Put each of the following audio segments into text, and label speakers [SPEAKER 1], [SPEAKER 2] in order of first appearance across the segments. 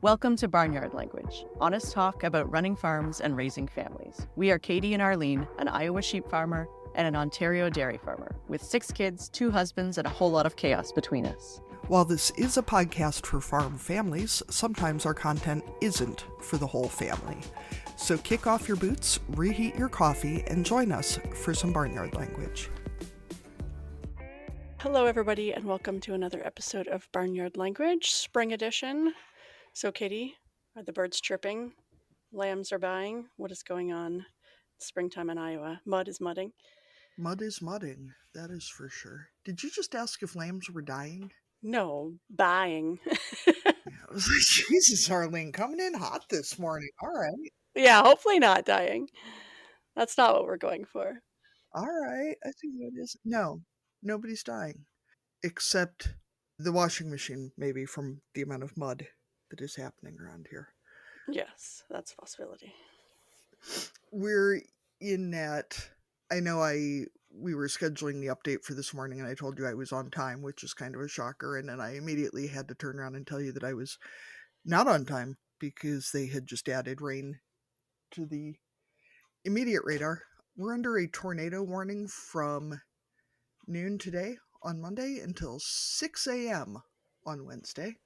[SPEAKER 1] Welcome to Barnyard Language, honest talk about running farms and raising families. We are Katie and Arlene, an Iowa sheep farmer and an Ontario dairy farmer, with 6 kids, 2 husbands, and a whole lot of chaos between us.
[SPEAKER 2] While this is a podcast for farm families, sometimes our content isn't for the whole family. So kick off your boots, reheat your coffee, and join us for some Barnyard Language.
[SPEAKER 3] Hello, everybody, and welcome to another episode of Barnyard Language, Spring Edition. So, Katie, are the birds chirping? Lambs are buying? What is going on? It's springtime in Iowa. Mud is mudding.
[SPEAKER 2] Mud is mudding, that is for sure. Did you just ask if lambs were dying?
[SPEAKER 3] No, buying.
[SPEAKER 2] I was like, Jesus, Arlene, coming in hot this morning. All right.
[SPEAKER 3] Yeah, hopefully not dying. That's not what we're going for.
[SPEAKER 2] All right, I see what it is. No, nobody's dying. Except the washing machine, maybe, from the amount of mud that is happening around here.
[SPEAKER 3] Yes, that's a possibility.
[SPEAKER 2] We're in that, I know we were scheduling the update for this morning and I told you I was on time, which is kind of a shocker, and then I immediately had to turn around and tell you that I was not on time because they had just added rain to the immediate radar. We're under a tornado warning from noon today on Monday until 6 a.m. on Wednesday.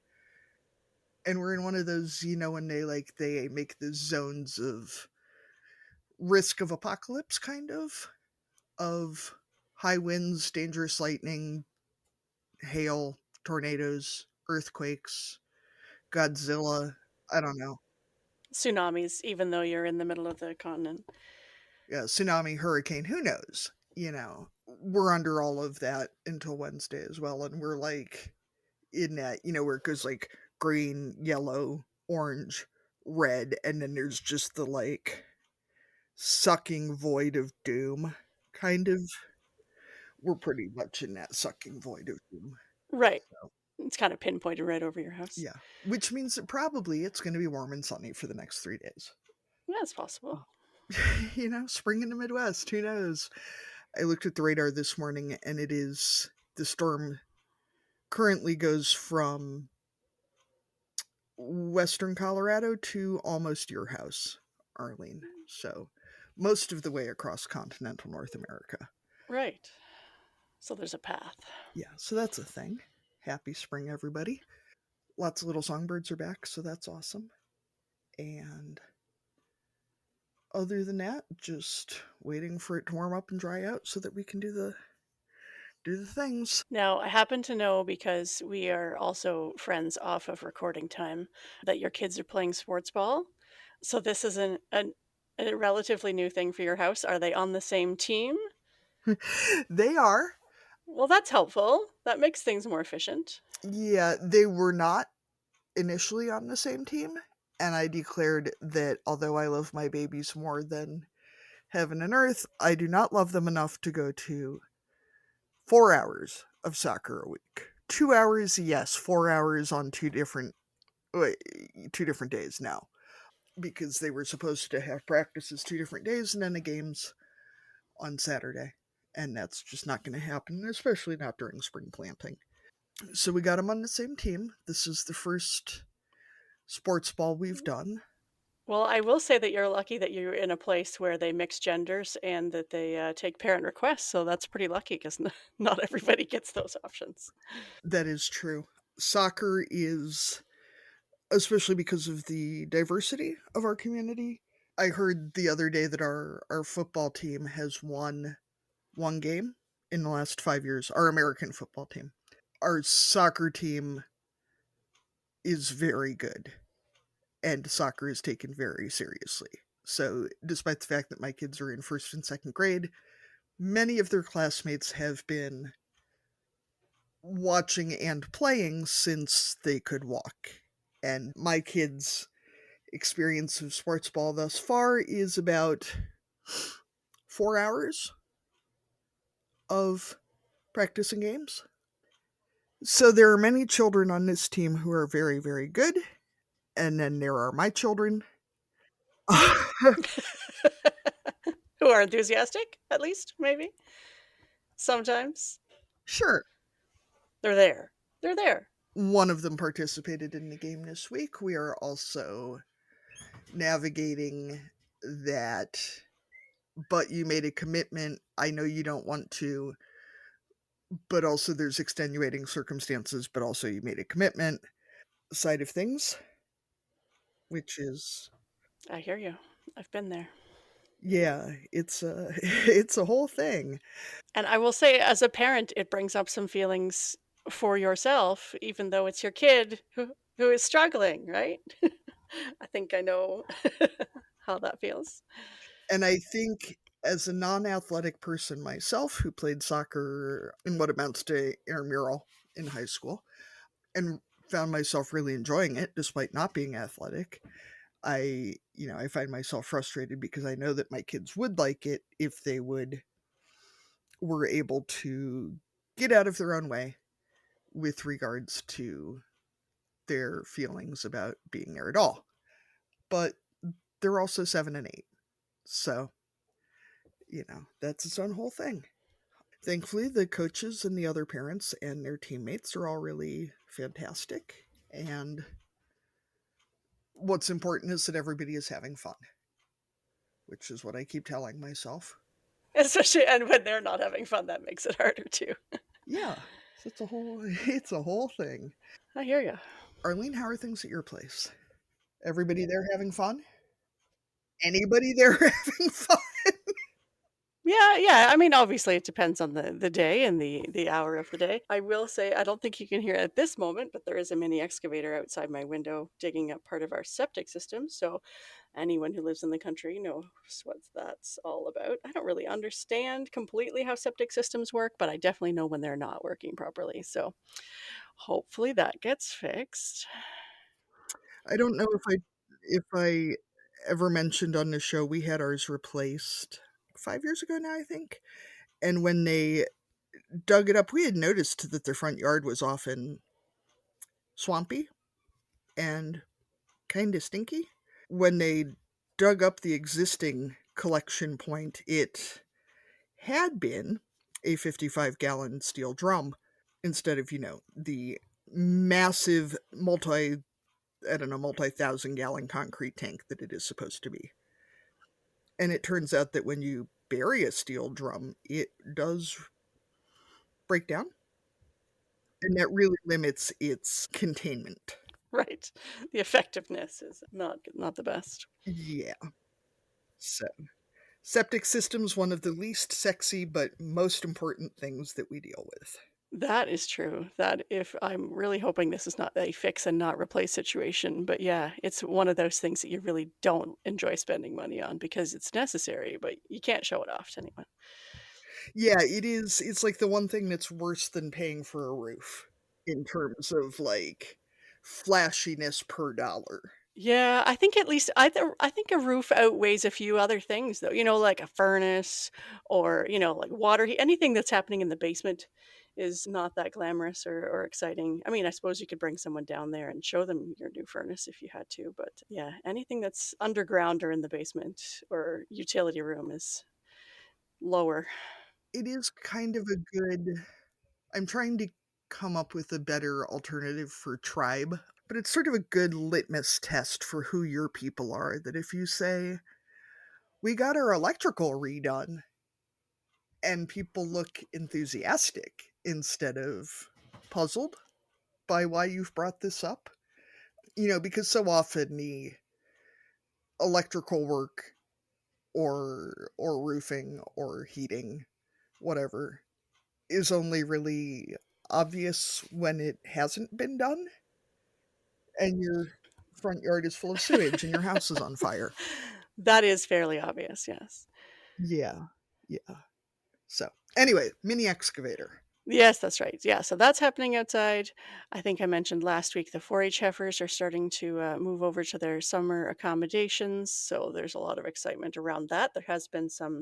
[SPEAKER 2] And we're in one of those, when they make the zones of risk of apocalypse, kind of high winds, dangerous lightning, hail, tornadoes, earthquakes, Godzilla, I don't know.
[SPEAKER 3] Tsunamis, even though you're in the middle of the continent.
[SPEAKER 2] Yeah, tsunami, hurricane, who knows? We're under all of that until Wednesday as well, and we're like in that, where it goes like green, yellow, orange, red, and then there's just the like sucking void of doom kind of. We're pretty much in that sucking void of doom.
[SPEAKER 3] Right. So. It's kind of pinpointed right over your house.
[SPEAKER 2] Yeah, which means that probably it's going to be warm and sunny for the next 3 days.
[SPEAKER 3] Yeah, it's possible.
[SPEAKER 2] Spring in the Midwest, who knows? I looked at the radar this morning and the storm currently goes from western Colorado to almost your house, Arlene. So most of the way across continental North America.
[SPEAKER 3] Right. So there's a path.
[SPEAKER 2] Yeah, so that's a thing. Happy spring, everybody. Lots of little songbirds are back, so that's awesome. And other than that, just waiting for it to warm up and dry out so that we can do the things.
[SPEAKER 3] Now, I happen to know, because we are also friends off of recording time, that your kids are playing sports ball. So this is a relatively new thing for your house. Are they on the same team?
[SPEAKER 2] They are.
[SPEAKER 3] Well, that's helpful. That makes things more efficient.
[SPEAKER 2] Yeah, they were not initially on the same team, and I declared that although I love my babies more than heaven and earth, I do not love them enough to go to 4 hours of soccer a week. 2 hours, yes. 4 hours on two different days now, because they were supposed to have practices 2 different days and then the games on Saturday, and that's just not going to happen, especially not during spring planting. So we got them on the same team. This is the first sports ball we've done.
[SPEAKER 3] Well, I will say that you're lucky that you're in a place where they mix genders and that they take parent requests. So that's pretty lucky, because not everybody gets those options.
[SPEAKER 2] That is true. Soccer is, especially because of the diversity of our community. I heard the other day that our football team has won one game in the last 5 years, our American football team. Our soccer team is very good, and soccer is taken very seriously. So despite the fact that my kids are in 1st and 2nd grade, many of their classmates have been watching and playing since they could walk. And my kids' experience of sports ball thus far is about 4 hours of practicing games. So there are many children on this team who are very, very good. And then there are my children.
[SPEAKER 3] Who are enthusiastic, at least, maybe. Sometimes.
[SPEAKER 2] Sure.
[SPEAKER 3] They're there.
[SPEAKER 2] one of them participated in the game this week. We are also navigating that, but you made a commitment. I know you don't want to, but also there's extenuating circumstances, but also you made a commitment side of things, which is,
[SPEAKER 3] I hear you. I've been there.
[SPEAKER 2] yeah, it's a it's a whole thing.
[SPEAKER 3] And I will say, as a parent, it brings up some feelings for yourself, even though it's your kid who is struggling, right? I think I know how that feels.
[SPEAKER 2] And I think as a non-athletic person myself who played soccer in what amounts to intramural in high school and found myself really enjoying it despite not being athletic, I find myself frustrated because I know that my kids would like it if they would were able to get out of their own way with regards to their feelings about being there at all. But they're also 7 and 8. So, that's its own whole thing. Thankfully, the coaches and the other parents and their teammates are all really fantastic. And what's important is that everybody is having fun, which is what I keep telling myself.
[SPEAKER 3] Especially, and when they're not having fun, that makes it harder too.
[SPEAKER 2] Yeah, so it's a whole thing.
[SPEAKER 3] I hear you.
[SPEAKER 2] Arlene, how are things at your place? Everybody there having fun? Anybody there having fun?
[SPEAKER 3] Yeah, yeah. I mean, obviously, it depends on the day and the hour of the day. I will say, I don't think you can hear it at this moment, but there is a mini excavator outside my window digging up part of our septic system. So, anyone who lives in the country knows what that's all about. I don't really understand completely how septic systems work, but I definitely know when they're not working properly. So, hopefully, that gets fixed.
[SPEAKER 2] I don't know if I ever mentioned on the show we had ours replaced 5 years ago now, I think. And when they dug it up, we had noticed that their front yard was often swampy and kind of stinky. When they dug up the existing collection point, it had been a 55-gallon steel drum instead of, the massive multi-thousand gallon concrete tank that it is supposed to be. And it turns out that when you bury a steel drum, it does break down, and that really limits its containment.
[SPEAKER 3] Right. The effectiveness is not the best.
[SPEAKER 2] Yeah. So, septic system's one of the least sexy but most important things that we deal with.
[SPEAKER 3] That is true. That if I'm really hoping this is not a fix and not replace situation, but yeah, it's one of those things that you really don't enjoy spending money on because it's necessary, but you can't show it off to anyone.
[SPEAKER 2] Yeah, it is. It's like the one thing that's worse than paying for a roof in terms of like flashiness per dollar.
[SPEAKER 3] Yeah, I think at least I think a roof outweighs a few other things though. Like a furnace or, like water heat. Anything that's happening in the basement is not that glamorous or exciting. I mean, I suppose you could bring someone down there and show them your new furnace if you had to, but yeah, anything that's underground or in the basement or utility room is lower.
[SPEAKER 2] It is kind of a good. I'm trying to come up with a better alternative for tribe, but it's sort of a good litmus test for who your people are. That if you say, we got our electrical redone, and people look enthusiastic instead of puzzled by why you've brought this up, because so often the electrical work or roofing or heating, whatever, is only really obvious when it hasn't been done and your front yard is full of sewage and your house is on fire.
[SPEAKER 3] That is fairly obvious, yes.
[SPEAKER 2] Yeah. Yeah. So, anyway, mini excavator.
[SPEAKER 3] Yes, that's right. Yeah, so that's happening outside. I think I mentioned last week the 4-H heifers are starting to move over to their summer accommodations. So there's a lot of excitement around that. There has been some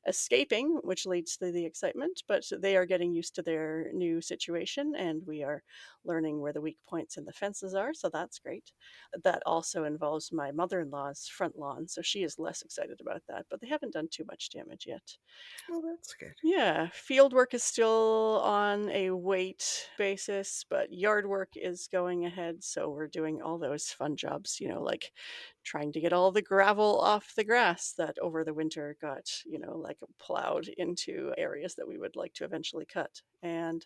[SPEAKER 3] escaping, which leads to the excitement, but they are getting used to their new situation, and we are learning where the weak points in the fences are. So that's great. That also involves my mother in law's front lawn. So she is less excited about that, but they haven't done too much damage yet.
[SPEAKER 2] Well, that's good.
[SPEAKER 3] Yeah, field work is still on a weight basis, but yard work is going ahead. So we're doing all those fun jobs, like trying to get all the gravel off the grass that over the winter got, like plowed into areas that we would like to eventually cut. And,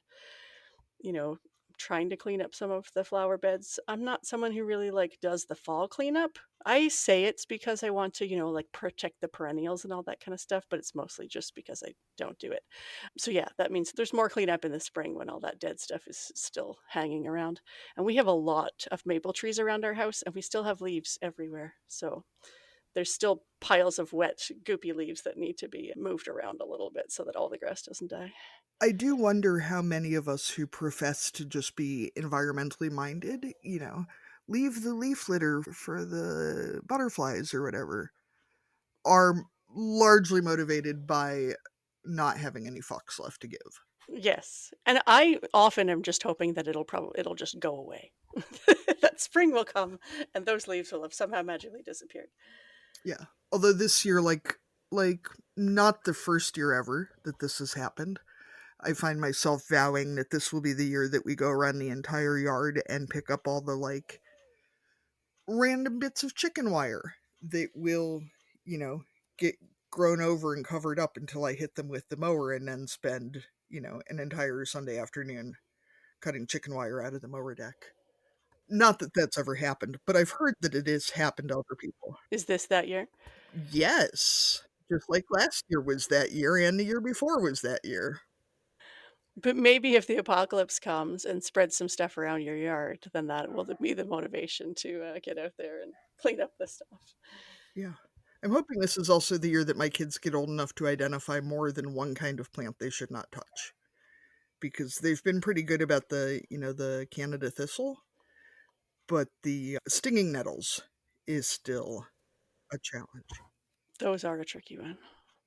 [SPEAKER 3] trying to clean up some of the flower beds. I'm not someone who really does the fall cleanup. I say it's because I want to, protect the perennials and all that kind of stuff, but it's mostly just because I don't do it. So yeah, that means there's more cleanup in the spring when all that dead stuff is still hanging around. And we have a lot of maple trees around our house, and we still have leaves everywhere. So there's still piles of wet, goopy leaves that need to be moved around a little bit so that all the grass doesn't die.
[SPEAKER 2] I do wonder how many of us who profess to just be environmentally minded, leave the leaf litter for the butterflies or whatever, are largely motivated by not having any fucks left to give.
[SPEAKER 3] Yes. And I often am just hoping that it'll just go away. That spring will come and those leaves will have somehow magically disappeared.
[SPEAKER 2] Yeah. Although this year, like not the first year ever that this has happened, I find myself vowing that this will be the year that we go around the entire yard and pick up all the random bits of chicken wire that will, you know, get grown over and covered up until I hit them with the mower and then spend, an entire Sunday afternoon cutting chicken wire out of the mower deck. Not that that's ever happened, but I've heard that it has happened to other people.
[SPEAKER 3] Is this that year?
[SPEAKER 2] Yes. Just like last year was that year and the year before was that year.
[SPEAKER 3] But maybe if the apocalypse comes and spreads some stuff around your yard, then that will be the motivation to get out there and clean up the stuff.
[SPEAKER 2] Yeah. I'm hoping this is also the year that my kids get old enough to identify more than one kind of plant they should not touch. Because they've been pretty good about the Canada thistle, but the stinging nettles is still a challenge.
[SPEAKER 3] Those are a tricky one.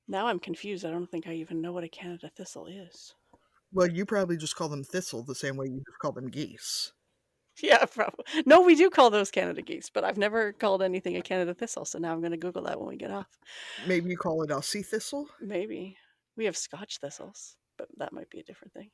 [SPEAKER 3] Now I'm confused. I don't think I even know what a Canada thistle is.
[SPEAKER 2] Well, you probably just call them thistle the same way you just call them geese.
[SPEAKER 3] Yeah, probably. No, we do call those Canada geese, but I've never called anything a Canada thistle. So now I'm going to Google that when we get off.
[SPEAKER 2] Maybe you call it Aussie thistle?
[SPEAKER 3] Maybe. We have Scotch thistles, but that might be a different thing.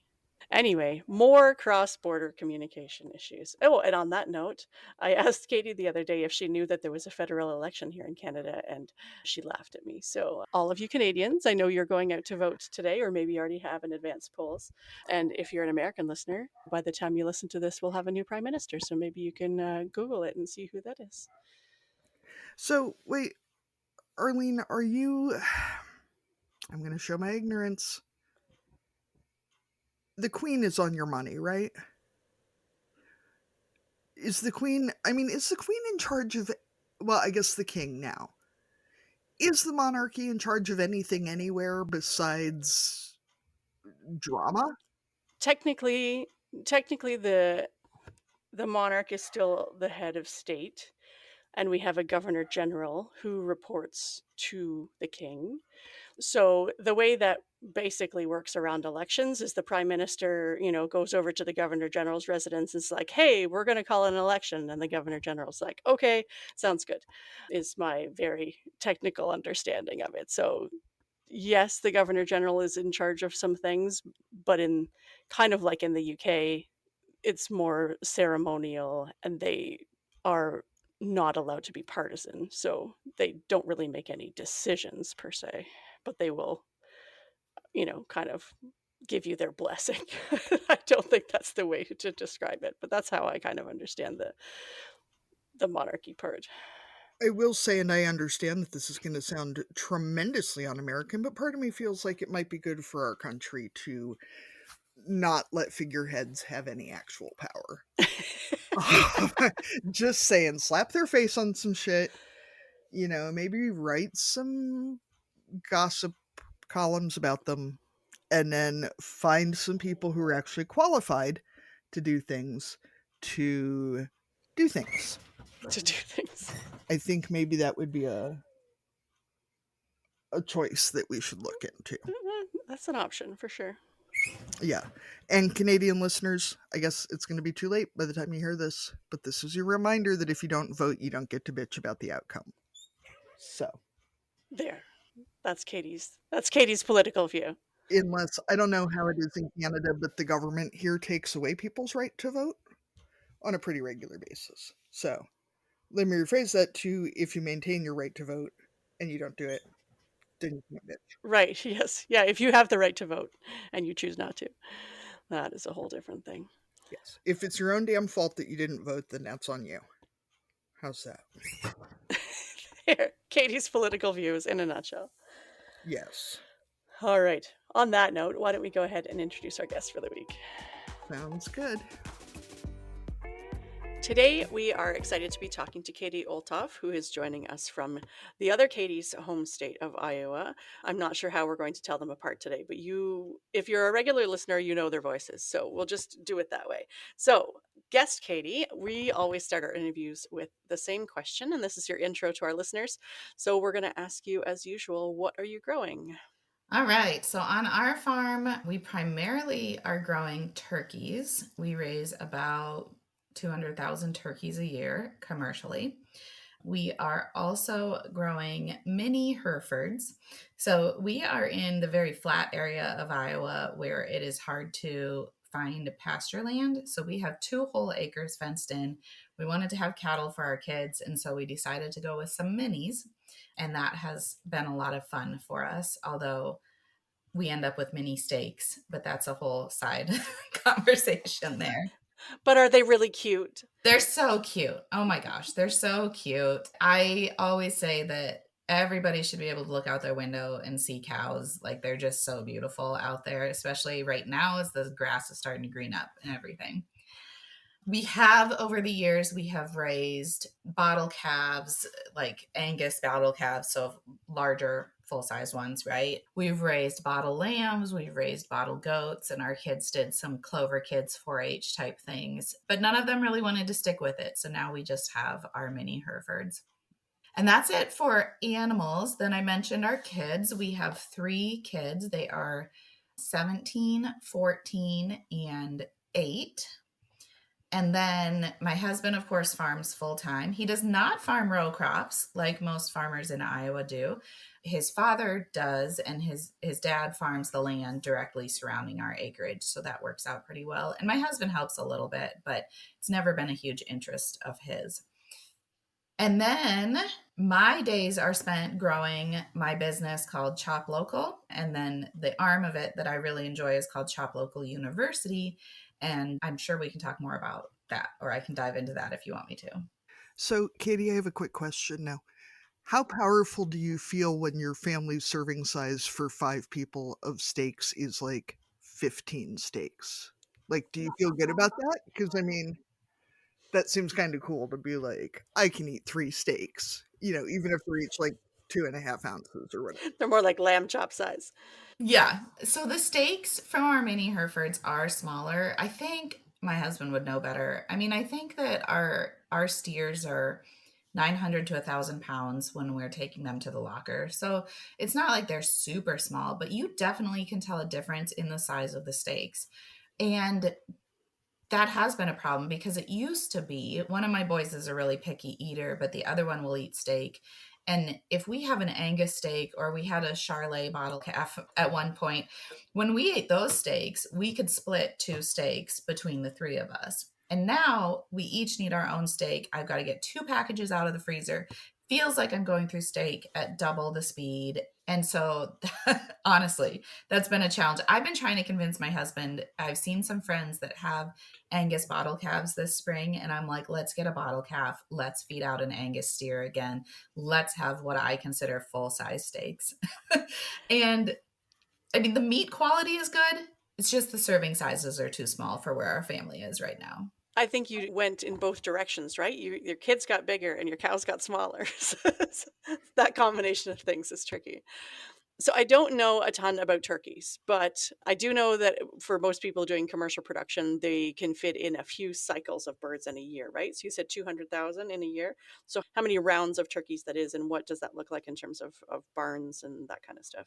[SPEAKER 3] Anyway, more cross border communication issues. Oh, and on that note, I asked Katie the other day if she knew that there was a federal election here in Canada, and she laughed at me. So, all of you Canadians, I know you're going out to vote today, or maybe you already have in advance polls. And if you're an American listener, by the time you listen to this, we'll have a new prime minister. So maybe you can Google it and see who that is.
[SPEAKER 2] So, wait, Arlene, are you. I'm going to show my ignorance. The Queen is on your money, right? Is the Queen in charge of. Well, I guess the King now. Is the monarchy in charge of anything anywhere besides drama?
[SPEAKER 3] Technically, technically, the monarch is still the head of state, and we have a governor general who reports to the king. So the way that basically works around elections is the prime minister, goes over to the governor general's residence and is like, hey, we're going to call an election. And the governor general's like, okay, sounds good, is my very technical understanding of it. So yes, the governor general is in charge of some things, but in kind of like in the UK, it's more ceremonial and they are not allowed to be partisan. So they don't really make any decisions per se, but they will, kind of give you their blessing. I don't think that's the way to describe it, but that's how I kind of understand the monarchy part.
[SPEAKER 2] I will say, and I understand that this is going to sound tremendously un American, but part of me feels like it might be good for our country to not let figureheads have any actual power. Just saying, slap their face on some shit, maybe write some gossip columns about them, and then find some people who are actually qualified to do things to do things.
[SPEAKER 3] To do things.
[SPEAKER 2] I think maybe that would be a choice that we should look into.
[SPEAKER 3] That's an option for sure.
[SPEAKER 2] Yeah. And Canadian listeners, I guess it's going to be too late by the time you hear this, but this is your reminder that if you don't vote, you don't get to bitch about the outcome. So,
[SPEAKER 3] There. That's Katie's political view.
[SPEAKER 2] unless I don't know how it is in Canada, but the government here takes away people's right to vote on a pretty regular basis. So let me rephrase that to if you maintain your right to vote and you don't do it, then you can't bitch.
[SPEAKER 3] Right. Yes. Yeah. If you have the right to vote and you choose not to, that is a whole different thing.
[SPEAKER 2] Yes. If it's your own damn fault that you didn't vote, then that's on you. How's that?
[SPEAKER 3] Here, Katie's political views in a nutshell.
[SPEAKER 2] Yes.
[SPEAKER 3] All right. On that note, why don't we go ahead and introduce our guest for the week?
[SPEAKER 2] Sounds good.
[SPEAKER 3] Today, we are excited to be talking to Katie Olthoff, who is joining us from the other Katie's home state of Iowa. I'm not sure how we're going to tell them apart today, but if you're a regular listener, you know their voices. So we'll just do it that way. So, guest Katie, we always start our interviews with the same question, and this is your intro to our listeners. So we're going to ask you, as usual, what are you growing?
[SPEAKER 4] All right. So on our farm, we primarily are growing turkeys. We raise about 200,000 turkeys a year commercially. We are also growing mini Herefords. So we are in the very flat area of Iowa where it is hard to find pasture land. So we have 2 whole acres fenced in. We wanted to have cattle for our kids, and so we decided to go with some minis. And that has been a lot of fun for us, although we end up with mini steaks, but that's a whole side conversation there.
[SPEAKER 3] But are they really cute?
[SPEAKER 4] They're so cute. Oh my gosh, they're so cute. I always say that everybody should be able to look out their window and see cows. Like they're just so beautiful out there, especially right now as the grass is starting to green up and everything. We have over the years, we have raised bottle calves, like Angus bottle calves, so larger full size ones, right? We've raised bottle lambs, we've raised bottle goats, and our kids did some Clover Kids 4-H type things, but none of them really wanted to stick with it. So now we just have our mini Herefords. And that's it for animals. Then I mentioned our kids. We have 3 kids. They are 17, 14, and 8. And then my husband, of course, farms full time. He does not farm row crops like most farmers in Iowa do. His father does, and his dad farms the land directly surrounding our acreage. So that works out pretty well. And my husband helps a little bit, but it's never been a huge interest of his. And then my days are spent growing my business called ChopLocal. And then the arm of it that I really enjoy is called ChopLocal University. And I'm sure we can talk more about that, or I can dive into that if you want me to.
[SPEAKER 2] So, Katie, I have a quick question now. How powerful do you feel when your family's serving size for 5 people of steaks is like 15 steaks? Like, do you feel good about that? Because, I mean, that seems kind of cool to be like, I can eat 3 steaks, even if they're each like 2.5 ounces or whatever.
[SPEAKER 3] They're more like lamb chop size.
[SPEAKER 4] Yeah. So the steaks from our mini Herefords are smaller. I think my husband would know better. I mean, I think that our steers are 900 to 1,000 pounds when we're taking them to the locker. So it's not like they're super small, but you definitely can tell a difference in the size of the steaks. And that has been a problem because it used to be one of my boys is a really picky eater, but the other one will eat steak. And if we have an Angus steak or we had a Charlet bottle calf at one point, when we ate those steaks, we could split 2 steaks between the 3 of us. And now we each need our own steak. I've got to get 2 packages out of the freezer. Feels like I'm going through steak at double the speed. And so, honestly, that's been a challenge. I've been trying to convince my husband. I've seen some friends that have Angus bottle calves this spring, and I'm like, let's get a bottle calf. Let's feed out an Angus steer again. Let's have what I consider full size steaks. And I mean, the meat quality is good. It's just the serving sizes are too small for where our family is right now.
[SPEAKER 3] I think you went in both directions, right? Your kids got bigger and your cows got smaller. So that combination of things is tricky. So I don't know a ton about turkeys, but I do know that for most people doing commercial production, they can fit in a few cycles of birds in a year, right? So you said 200,000 in a year. So how many rounds of turkeys that is, and what does that look like in terms of barns and that kind of stuff?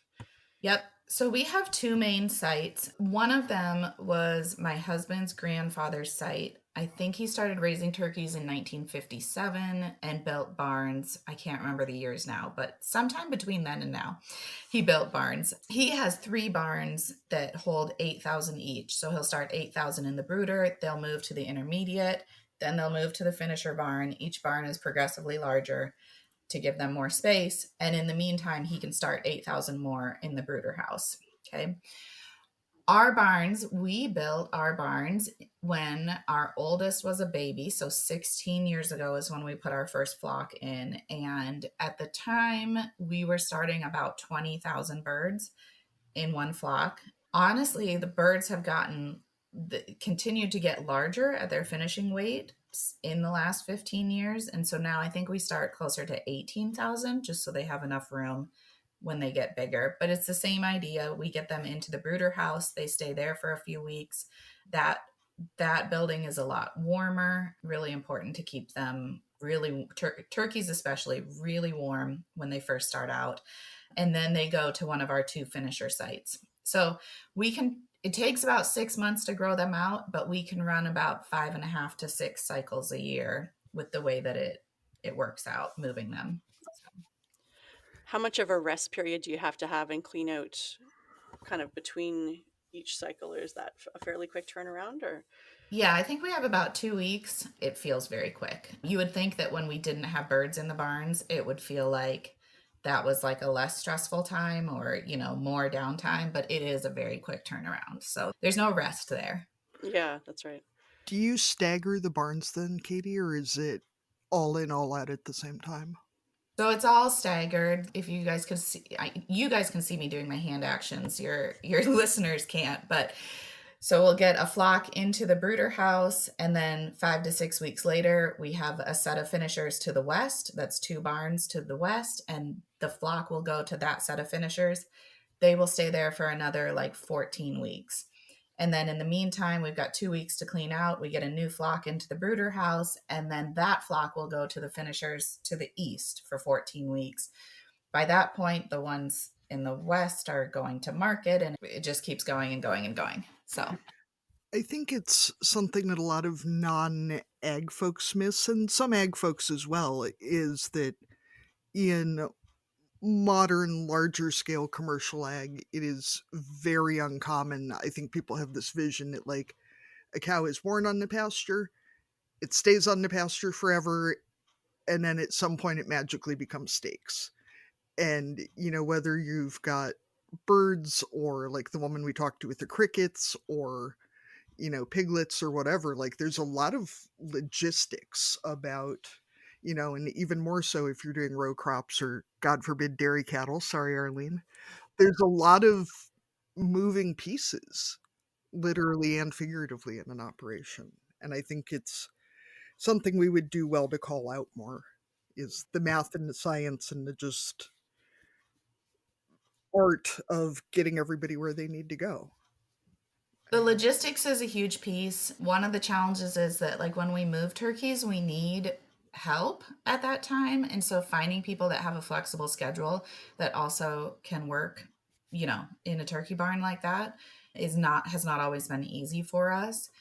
[SPEAKER 4] Yep. So we have two main sites. One of them was my husband's grandfather's site. I think he started raising turkeys in 1957 and built barns. I can't remember the years now, but sometime between then and now, he built barns. He has three barns that hold 8,000 each. So he'll start 8,000 in the brooder, they'll move to the intermediate, then they'll move to the finisher barn. Each barn is progressively larger to give them more space. And in the meantime, he can start 8,000 more in the brooder house. Okay. Our barns, we built our barns when our oldest was a baby. So 16 years ago is when we put our first flock in. And at the time, we were starting about 20,000 birds in one flock. Honestly, the birds have continued to get larger at their finishing weight in the last 15 years. And so now I think we start closer to 18,000 just so they have enough room when they get bigger. But it's the same idea. We get them into the brooder house, they stay there for a few weeks. That building is a lot warmer, really important to keep them really turkeys especially really warm when they first start out, and then they go to one of our two finisher sites. So it takes about 6 months to grow them out, but we can run about 5.5 to 6 cycles a year with the way that it works out moving them.
[SPEAKER 3] How much of a rest period do you have to have and clean out kind of between each cycle, or is that a fairly quick turnaround? Or
[SPEAKER 4] Yeah, I think we have about 2 weeks. It feels very quick. You would think that when we didn't have birds in the barns, it would feel like that was like a less stressful time or, more downtime, but it is a very quick turnaround. So there's no rest there.
[SPEAKER 3] yeah, that's right.
[SPEAKER 2] Do you stagger the barns then, Katie, or is it all in, all out at the same time?
[SPEAKER 4] So it's all staggered. If you guys could see, you guys can see me doing my hand actions. Your listeners can't, but so we'll get a flock into the brooder house, and then 5 to 6 weeks later, we have a set of finishers to the west. That's two barns to the west, and the flock will go to that set of finishers. They will stay there for another like 14 weeks. And then in the meantime, we've got 2 weeks to clean out. We get a new flock into the brooder house, and then that flock will go to the finishers to the east for 14 weeks. By that point, the ones in the west are going to market, and it just keeps going and going and going. So
[SPEAKER 2] I think it's something that a lot of non-ag folks miss, and some ag folks as well, is that in modern, larger scale commercial ag, it is very uncommon. I think people have this vision that, like, a cow is born on the pasture, it stays on the pasture forever, and then at some point it magically becomes steaks. And, whether you've got birds or like the woman we talked to with the crickets or piglets or whatever, like there's a lot of logistics about, and even more so if you're doing row crops or God forbid dairy cattle. Sorry, Arlene. There's a lot of moving pieces, literally and figuratively, in an operation. And I think it's something we would do well to call out more, is the math and the science and the just art of getting everybody where they need to go.
[SPEAKER 4] the logistics is a huge piece. One of the challenges is that, like, when we move turkeys, we need help at that time. And so finding people that have a flexible schedule that also can work, in a turkey barn like that has not always been easy for us.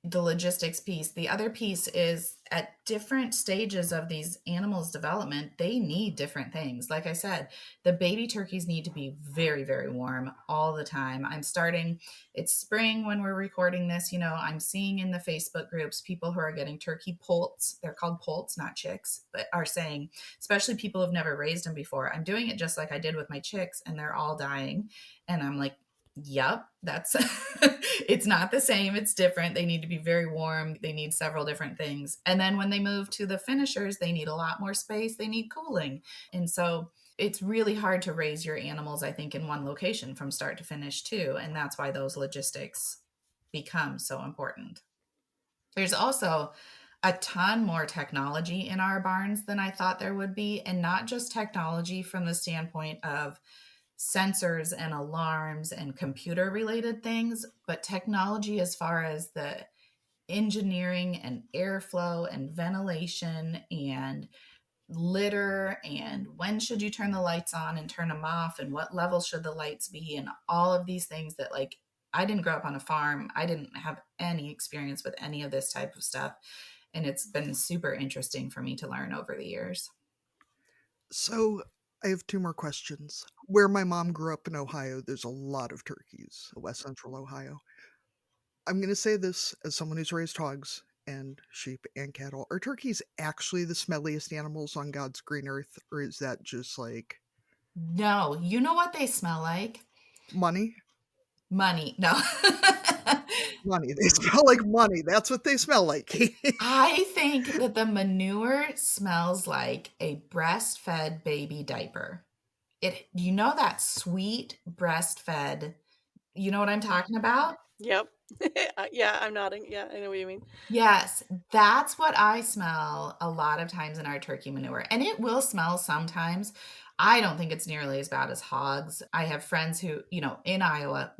[SPEAKER 4] The logistics piece. The other piece is at different stages of these animals' development, they need different things. Like I said, the baby turkeys need to be very, very warm all the time. It's spring when we're recording this. I'm seeing in the Facebook groups people who are getting turkey poults. They're called poults, not chicks, but are saying, especially people who've never raised them before, I'm doing it just like I did with my chicks and they're all dying. And I'm like, yep, that's it's not the same, it's different. They need to be very warm, they need several different things. And then when they move to the finishers, they need a lot more space, they need cooling. And so it's really hard to raise your animals, I think, in one location from start to finish too, and that's why those logistics become so important. There's also a ton more technology in our barns than I thought there would be, and not just technology from the standpoint of sensors and alarms and computer related things, but technology as far as the engineering and airflow and ventilation and litter and when should you turn the lights on and turn them off and what level should the lights be and all of these things that like I didn't grow up on a farm. I didn't have any experience with any of this type of stuff. And it's been super interesting for me to learn over the years.
[SPEAKER 2] So I have two more questions. Where my mom grew up in Ohio, there's a lot of turkeys, West Central Ohio. I'm going to say this as someone who's raised hogs and sheep and cattle. Are turkeys actually the smelliest animals on God's green earth, or is that just like
[SPEAKER 4] No, you know what they smell like?
[SPEAKER 2] money?
[SPEAKER 4] Money. No.
[SPEAKER 2] Money. They smell like money. That's what they smell like.
[SPEAKER 4] I think that the manure smells like a breastfed baby diaper. You know that sweet breastfed, you know what I'm talking about?
[SPEAKER 3] Yep. Yeah, I'm nodding. Yeah, I know what you mean.
[SPEAKER 4] Yes, that's what I smell a lot of times in our turkey manure. And it will smell sometimes. I don't think it's nearly as bad as hogs. I have friends who, in Iowa,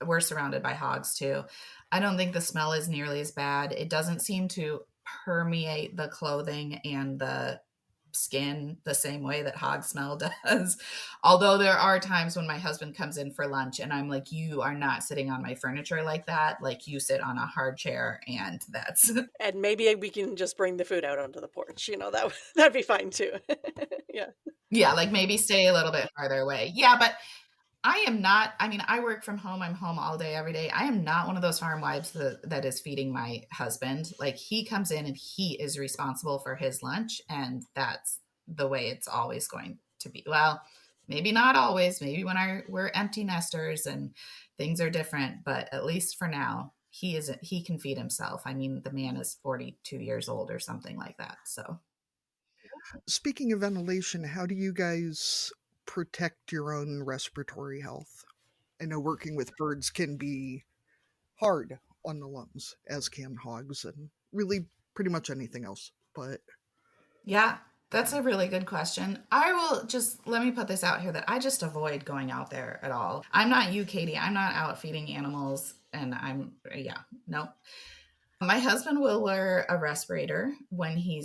[SPEAKER 4] we're surrounded by hogs too. I don't think the smell is nearly as bad. It doesn't seem to permeate the clothing and the skin the same way that hog smell does. Although there are times when my husband comes in for lunch and I'm like, you are not sitting on my furniture like that. Like you sit on a hard chair and that's
[SPEAKER 3] And maybe we can just bring the food out onto the porch. That'd be fine too. Yeah.
[SPEAKER 4] yeah, like maybe stay a little bit farther away. Yeah, but I am not, I mean, I work from home. I'm home all day, every day. I am not one of those farm wives that is feeding my husband. Like he comes in and he is responsible for his lunch. And that's the way it's always going to be. Well, maybe not always. Maybe when we're empty nesters and things are different. But at least for now, he can feed himself. I mean, the man is 42 years old or something like that. So
[SPEAKER 2] Speaking of ventilation, how do you guys protect your own respiratory health? I know working with birds can be hard on the lungs, as can hogs and really pretty much anything else. But
[SPEAKER 4] yeah, that's a really good question. I will just let me put this out here that I just avoid going out there at all. I'm not you, Katie. I'm not out feeding animals. And yeah, no. My husband will wear a respirator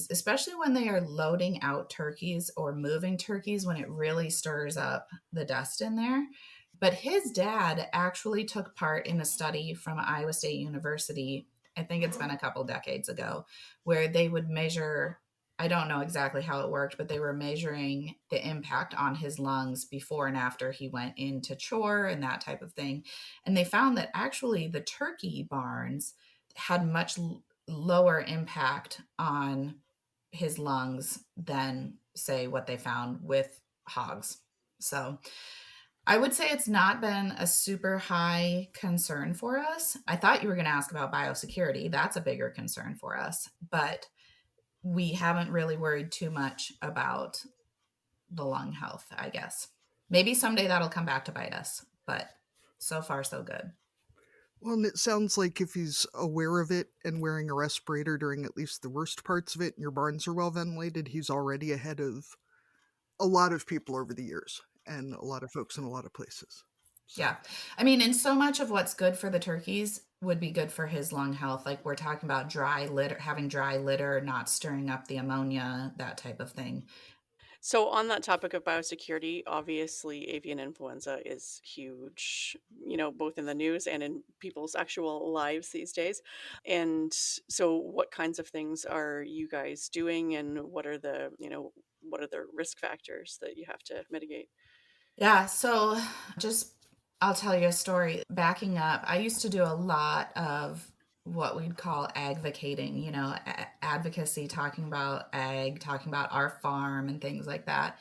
[SPEAKER 4] especially when they are loading out turkeys or moving turkeys when it really stirs up the dust in there. But his dad actually took part in a study from Iowa State University. I think it's been a couple decades ago, where they would measure, I don't know exactly how it worked, but they were measuring the impact on his lungs before and after he went into chore and that type of thing. And they found that actually the turkey barns had much lower impact on his lungs than, say, what they found with hogs. So I would say it's not been a super high concern for us. I thought you were going to ask about biosecurity. That's a bigger concern for us, but we haven't really worried too much about the lung health, I guess. Maybe someday that'll come back to bite us, but so far so good.
[SPEAKER 2] well, and it sounds like if he's aware of it and wearing a respirator during at least the worst parts of it, and your barns are well ventilated, he's already ahead of a lot of people over the years and a lot of folks in a lot of places. So.
[SPEAKER 4] Yeah. I mean, and so much of what's good for the turkeys would be good for his lung health. Like we're talking about dry litter, having dry litter, not stirring up the ammonia, that type of thing.
[SPEAKER 3] So, on that topic of biosecurity, obviously avian influenza is huge, both in the news and in people's actual lives these days. And so, what kinds of things are you guys doing, and what are the risk factors that you have to mitigate?
[SPEAKER 4] Yeah. So just, I'll tell you a story. Backing up, I used to do a lot of what we'd call advocating, advocacy, talking about ag, talking about our farm and things like that.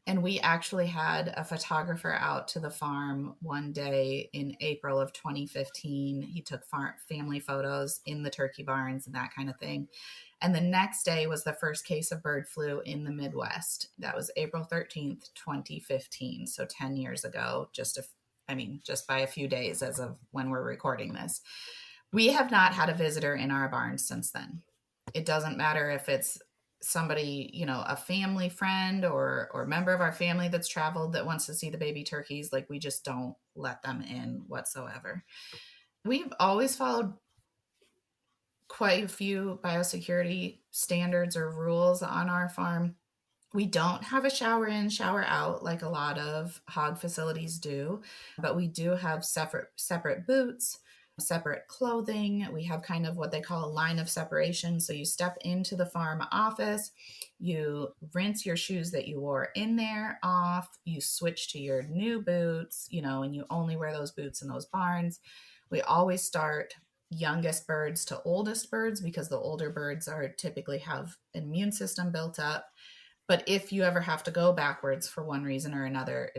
[SPEAKER 4] And we actually had a photographer out to the farm one day in April of 2015. He took family photos in the turkey barns and that kind of thing. And the next day was the first case of bird flu in the Midwest. That was April 13th, 2015. So 10 years ago, just by a few days as of when we're recording this. We have not had a visitor in our barns since then. It doesn't matter if it's somebody, a family friend or member of our family that's traveled that wants to see the baby turkeys. Like we just don't let them in whatsoever. We've always followed quite a few biosecurity standards or rules on our farm. We don't have a shower in, shower out like a lot of hog facilities do, but we do have separate boots, separate clothing. We have kind of what they call a line of separation. So you step into the farm office, you rinse your shoes that you wore in there off, you switch to your new boots, and you only wear those boots in those barns. We always start youngest birds to oldest birds because the older birds are typically have an immune system built up. But if you ever have to go backwards for one reason or another,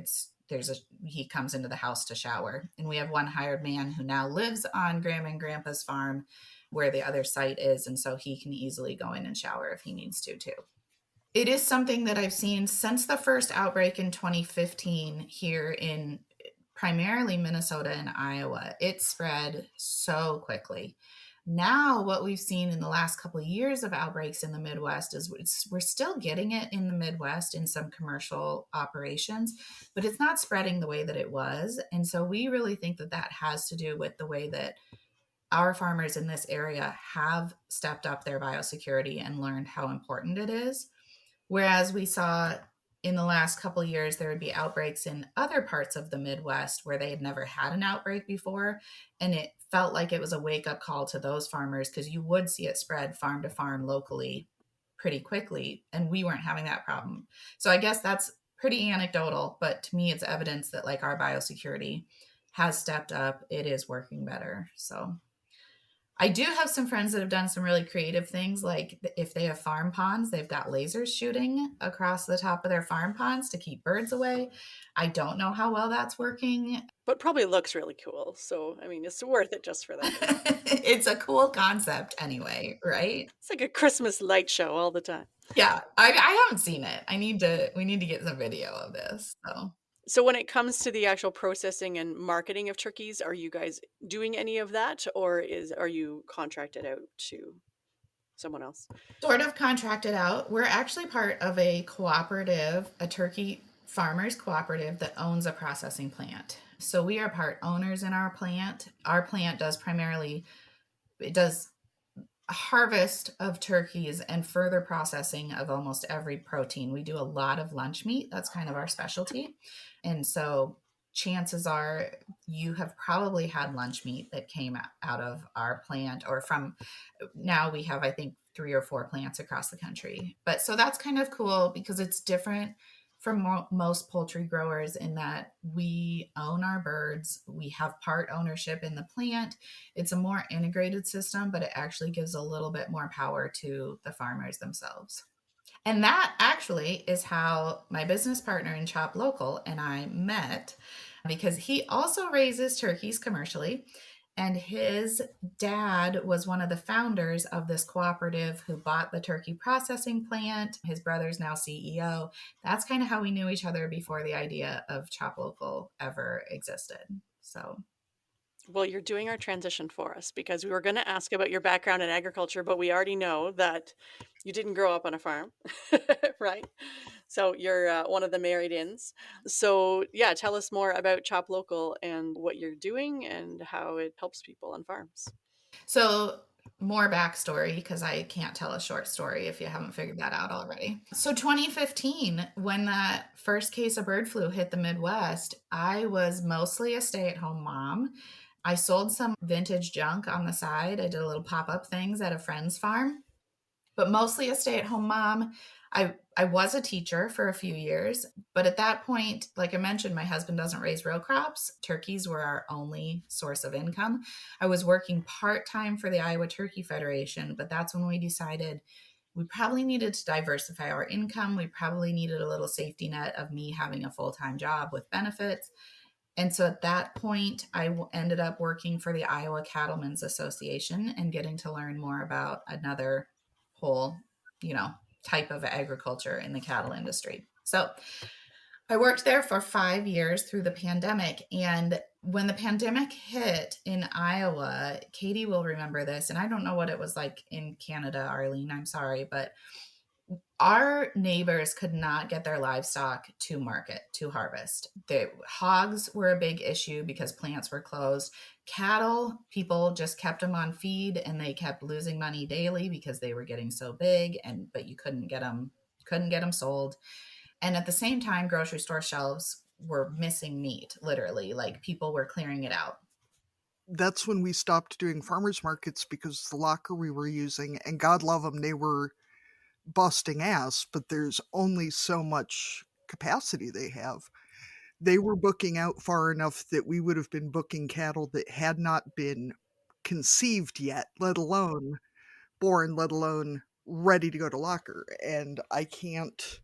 [SPEAKER 4] he comes into the house to shower. And we have one hired man who now lives on Grandma and Grandpa's farm where the other site is. And so he can easily go in and shower if he needs to too. It is something that I've seen since the first outbreak in 2015 here in primarily Minnesota and Iowa. It spread so quickly. Now, what we've seen in the last couple of years of outbreaks in the Midwest is we're still getting it in the Midwest in some commercial operations, but it's not spreading the way that it was. And so we really think that that has to do with the way that our farmers in this area have stepped up their biosecurity and learned how important it is. Whereas we saw in the last couple of years, there would be outbreaks in other parts of the Midwest where they had never had an outbreak before. And it felt like it was a wake-up call to those farmers because you would see it spread farm to farm locally pretty quickly. And we weren't having that problem. So I guess that's pretty anecdotal, but to me, it's evidence that like our biosecurity has stepped up. It is working better. So I do have some friends that have done some really creative things. Like if they have farm ponds, they've got lasers shooting across the top of their farm ponds to keep birds away. I don't know how well that's working.
[SPEAKER 3] But probably looks really cool. So, I mean, it's worth it just for that.
[SPEAKER 4] It's a cool concept anyway, right?
[SPEAKER 3] It's like a Christmas light show all the time.
[SPEAKER 4] Yeah, I haven't seen it. We need to get some video of this.
[SPEAKER 3] So when it comes to the actual processing and marketing of turkeys, are you guys doing any of that, or are you contracted out to someone else?
[SPEAKER 4] Sort of contracted out. We're actually part of a cooperative, a turkey farmers cooperative that owns a processing plant. So we are part owners in our plant. Our plant does harvest of turkeys and further processing of almost every protein. We do a lot of lunch meat. That's kind of our specialty. And so chances are you have probably had lunch meat that came out of our plant or from. Now we have, I think, 3 or 4 plants across the country. But so that's kind of cool because it's different from most poultry growers in that we own our birds. We have part ownership in the plant. It's a more integrated system, but it actually gives a little bit more power to the farmers themselves. And that actually is how my business partner in ChopLocal and I met, because he also raises turkeys commercially. And his dad was one of the founders of this cooperative who bought the turkey processing plant. His brother's now CEO. That's kind of how we knew each other before the idea of ChopLocal ever existed. So.
[SPEAKER 3] Well, you're doing our transition for us because we were going to ask about your background in agriculture, but we already know that you didn't grow up on a farm, right? So you're one of the married-ins. So yeah, tell us more about ChopLocal and what you're doing and how it helps people on farms.
[SPEAKER 4] So more backstory, because I can't tell a short story if you haven't figured that out already. So 2015, when that first case of bird flu hit the Midwest, I was mostly a stay-at-home mom. I sold some vintage junk on the side. I did a little pop-up things at a friend's farm, but mostly a stay-at-home mom. I was a teacher for a few years, but at that point, like I mentioned, my husband doesn't raise row crops. Turkeys were our only source of income. I was working part-time for the Iowa Turkey Federation, but that's when we decided we probably needed to diversify our income. We probably needed a little safety net of me having a full-time job with benefits. And so at that point, I ended up working for the Iowa Cattlemen's Association and getting to learn more about another whole, type of agriculture in the cattle industry. So I worked there for 5 years through the pandemic. And when the pandemic hit in Iowa, Katie will remember this, and I don't know what it was like in Canada, Arlene, I'm sorry, but Our neighbors could not get their livestock to market, to harvest. The hogs were a big issue because plants were closed. Cattle, people just kept them on feed and they kept losing money daily because they were getting so big, and but you couldn't get them sold. And at the same time, grocery store shelves were missing meat, literally, like people were clearing it out.
[SPEAKER 2] That's when we stopped doing farmers markets because the locker we were using, and God love them, they were busting ass, but there's only so much capacity they have. They were booking out far enough that we would have been booking cattle that had not been conceived yet, let alone born, let alone ready to go to locker. And I can't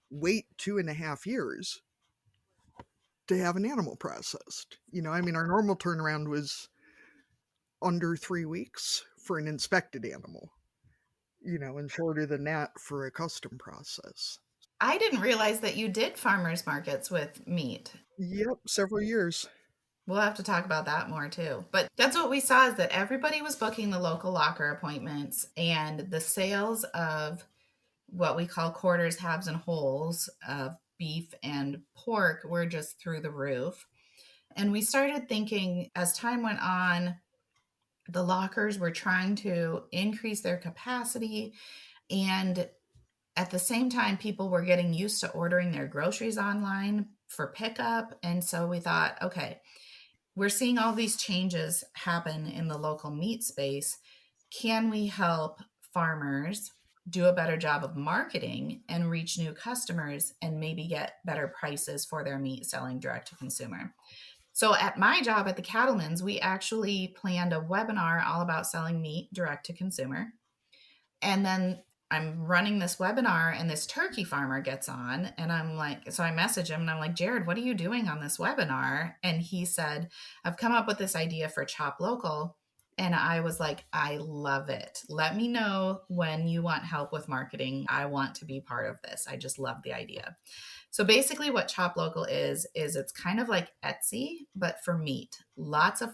[SPEAKER 2] wait 2.5 years to have an animal processed. I mean, our normal turnaround was under 3 weeks for an inspected animal, and shorter than that for a custom process.
[SPEAKER 4] I didn't realize that you did farmers markets with meat.
[SPEAKER 2] Yep, several years.
[SPEAKER 4] We'll have to talk about that more too. But that's what we saw, is that everybody was booking the local locker appointments, and the sales of what we call quarters, halves, and wholes of beef and pork were just through the roof. And we started thinking, as time went on, the lockers were trying to increase their capacity, and at the same time, people were getting used to ordering their groceries online for pickup. And so we thought, okay, we're seeing all these changes happen in the local meat space. Can we help farmers do a better job of marketing and reach new customers and maybe get better prices for their meat selling direct to consumer? So at my job at the Cattlemen's, we actually planned a webinar all about selling meat direct to consumer. And then I'm running this webinar and this turkey farmer gets on, and I'm like, so I message him and I'm like, Jared, what are you doing on this webinar? And he said, I've come up with this idea for ChopLocal. And I was like, I love it. Let me know when you want help with marketing. I want to be part of this. I just love the idea. So basically what ChopLocal is it's kind of like Etsy, but for meat. Lots of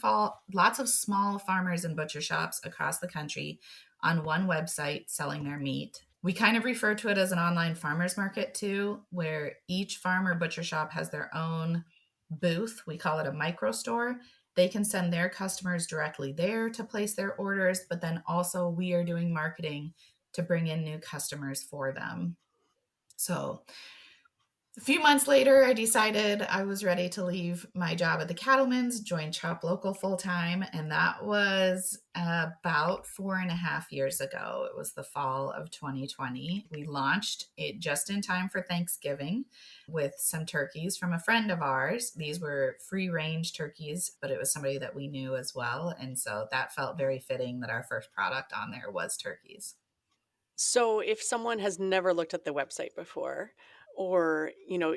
[SPEAKER 4] small farmers and butcher shops across the country on one website selling their meat. We kind of refer to it as an online farmers market too, where each farm or butcher shop has their own booth. We call it a micro store. They can send their customers directly there to place their orders, but then also we are doing marketing to bring in new customers for them. So a few months later, I decided I was ready to leave my job at the Cattlemen's, join ChopLocal full time. And that was about 4.5 years ago. It was the fall of 2020. We launched it just in time for Thanksgiving with some turkeys from a friend of ours. These were free range turkeys, but it was somebody that we knew as well. And so that felt very fitting that our first product on there was turkeys.
[SPEAKER 3] So if someone has never looked at the website before, or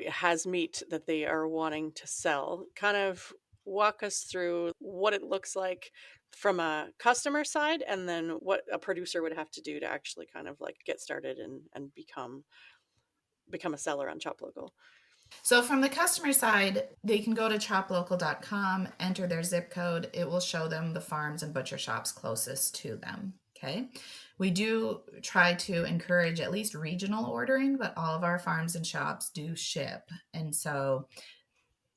[SPEAKER 3] has meat that they are wanting to sell, kind of walk us through what it looks like from a customer side, and then what a producer would have to do to actually kind of like get started and become a seller on ChopLocal.
[SPEAKER 4] So from the customer side, they can go to choplocal.com, enter their zip code. It will show them the farms and butcher shops closest to them. Okay. We do try to encourage at least regional ordering, but all of our farms and shops do ship. And so,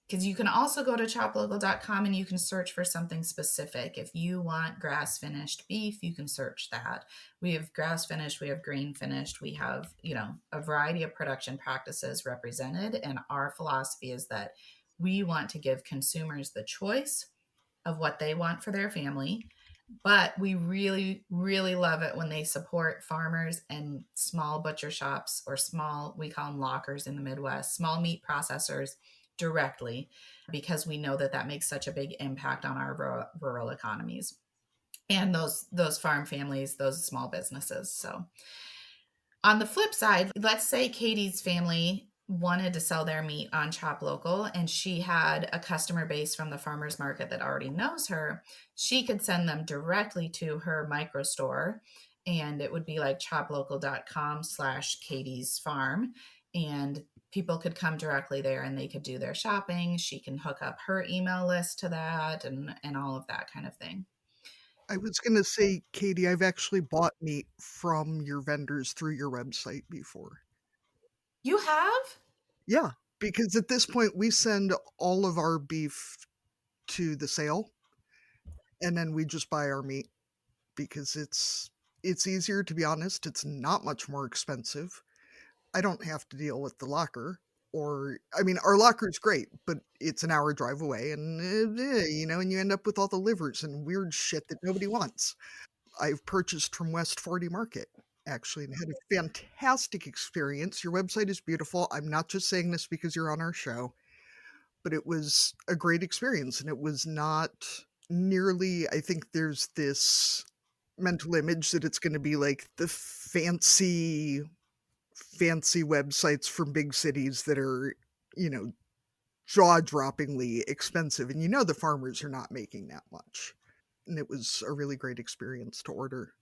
[SPEAKER 4] because you can also go to choplocal.com and you can search for something specific. If you want grass finished beef, you can search that. We have grass finished, we have grain finished, we have, a variety of production practices represented. And our philosophy is that we want to give consumers the choice of what they want for their family. But we really, really love it when they support farmers and small butcher shops, or small, we call them lockers in the Midwest, small meat processors directly, because we know that makes such a big impact on our rural economies and those farm families, those small businesses. So on the flip side, let's say Katie's family wanted to sell their meat on ChopLocal and she had a customer base from the farmers market that already knows her. She could send them directly to her micro store, and it would be like choplocal.com/Katie's farm. And people could come directly there and they could do their shopping. She can hook up her email list to that and all of that kind of thing.
[SPEAKER 2] I was gonna say, Katie, I've actually bought meat from your vendors through your website before.
[SPEAKER 4] You have?
[SPEAKER 2] Yeah, because at this point we send all of our beef to the sale and then we just buy our meat because it's easier, to be honest. It's not much more expensive. I don't have to deal with the locker. Or, I mean, our locker's great, but it's an hour drive away, and and you end up with all the livers and weird shit that nobody wants. I've purchased from West 40 Market actually and had a fantastic experience. Your website is beautiful. I'm not just saying this because you're on our show, but it was a great experience and it was not nearly, I think there's this mental image that it's going to be like the fancy websites from big cities that are, you know, jaw-droppingly expensive, and the farmers are not making that much. And it was a really great experience to order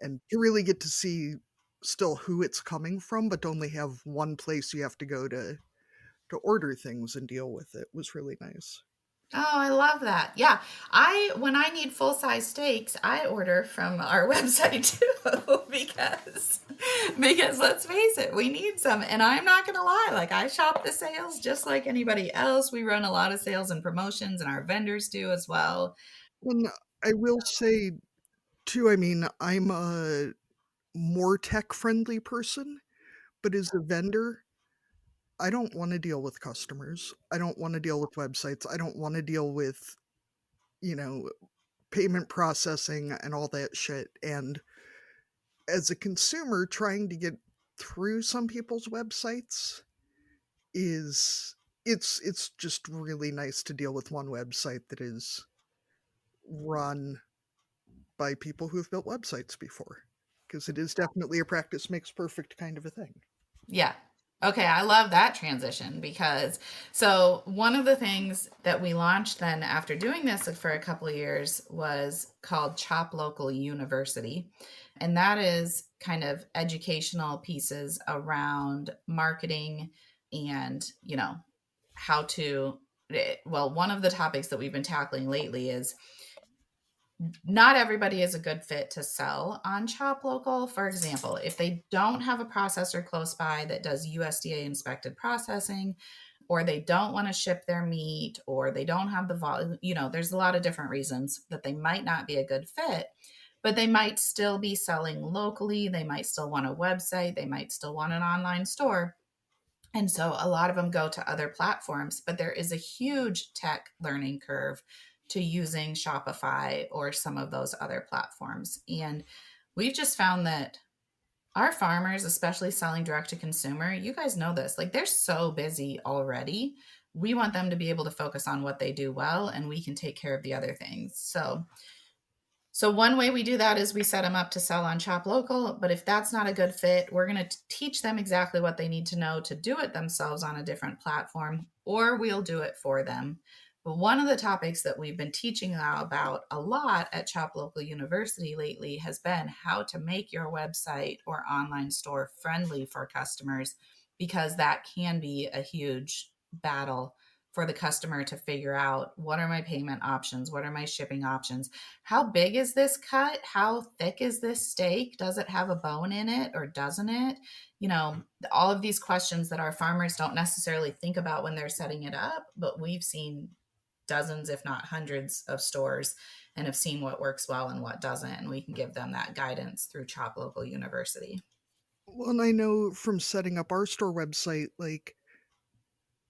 [SPEAKER 2] and you really get to see still who it's coming from, but to only have one place you have to go to order things and deal with it was really nice.
[SPEAKER 4] Oh, I love that. Yeah. When I need full-size steaks, I order from our website too because let's face it, we need some. And I'm not going to lie, like I shop the sales just like anybody else. We run a lot of sales and promotions and our vendors do as well.
[SPEAKER 2] And I will say too, I mean, I'm a more tech-friendly person, but as a vendor, I don't wanna deal with customers. I don't wanna deal with websites. I don't wanna deal with, you know, payment processing and all that shit, and as a consumer, trying to get through some people's websites is it's just really nice to deal with one website that is run by people who have built websites before, because it is definitely a practice makes perfect kind of a thing.
[SPEAKER 4] Yeah. Okay, I love that transition because so one of the things that we launched then after doing this for a couple of years was called ChopLocal University. And that is kind of educational pieces around marketing and, how to well, one of the topics that we've been tackling lately is not everybody is a good fit to sell on ChopLocal. For example, if they don't have a processor close by that does USDA inspected processing, or they don't want to ship their meat, or they don't have the volume, there's a lot of different reasons that they might not be a good fit, but they might still be selling locally. They might still want a website. They might still want an online store. And so a lot of them go to other platforms, but there is a huge tech learning curve to using Shopify or some of those other platforms. And we've just found that our farmers, especially selling direct to consumer, you guys know this, like they're so busy already. We want them to be able to focus on what they do well, and we can take care of the other things. So one way we do that is we set them up to sell on ChopLocal, but if that's not a good fit, we're going to teach them exactly what they need to know to do it themselves on a different platform, or we'll do it for them. But one of the topics that we've been teaching about a lot at ChopLocal University lately has been how to make your website or online store friendly for customers, because that can be a huge battle for the customer to figure out what are my payment options, what are my shipping options, how big is this cut? How thick is this steak? Does it have a bone in it or doesn't it? All of these questions that our farmers don't necessarily think about when they're setting it up, but we've seen dozens, if not hundreds, of stores and have seen what works well and what doesn't. And we can give them that guidance through Chop Local University.
[SPEAKER 2] Well, and I know from setting up our store website, like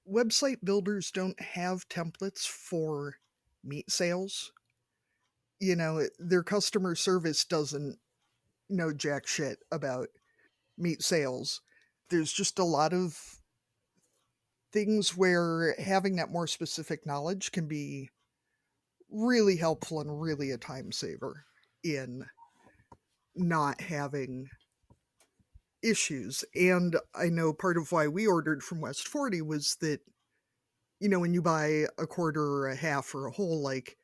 [SPEAKER 2] website builders don't have templates for meat sales. Their customer service doesn't know jack shit about meat sales. There's just a lot of things where having that more specific knowledge can be really helpful and really a time saver in not having issues. And I know part of why we ordered from West 40 was that, when you buy a quarter or a half or a whole, like,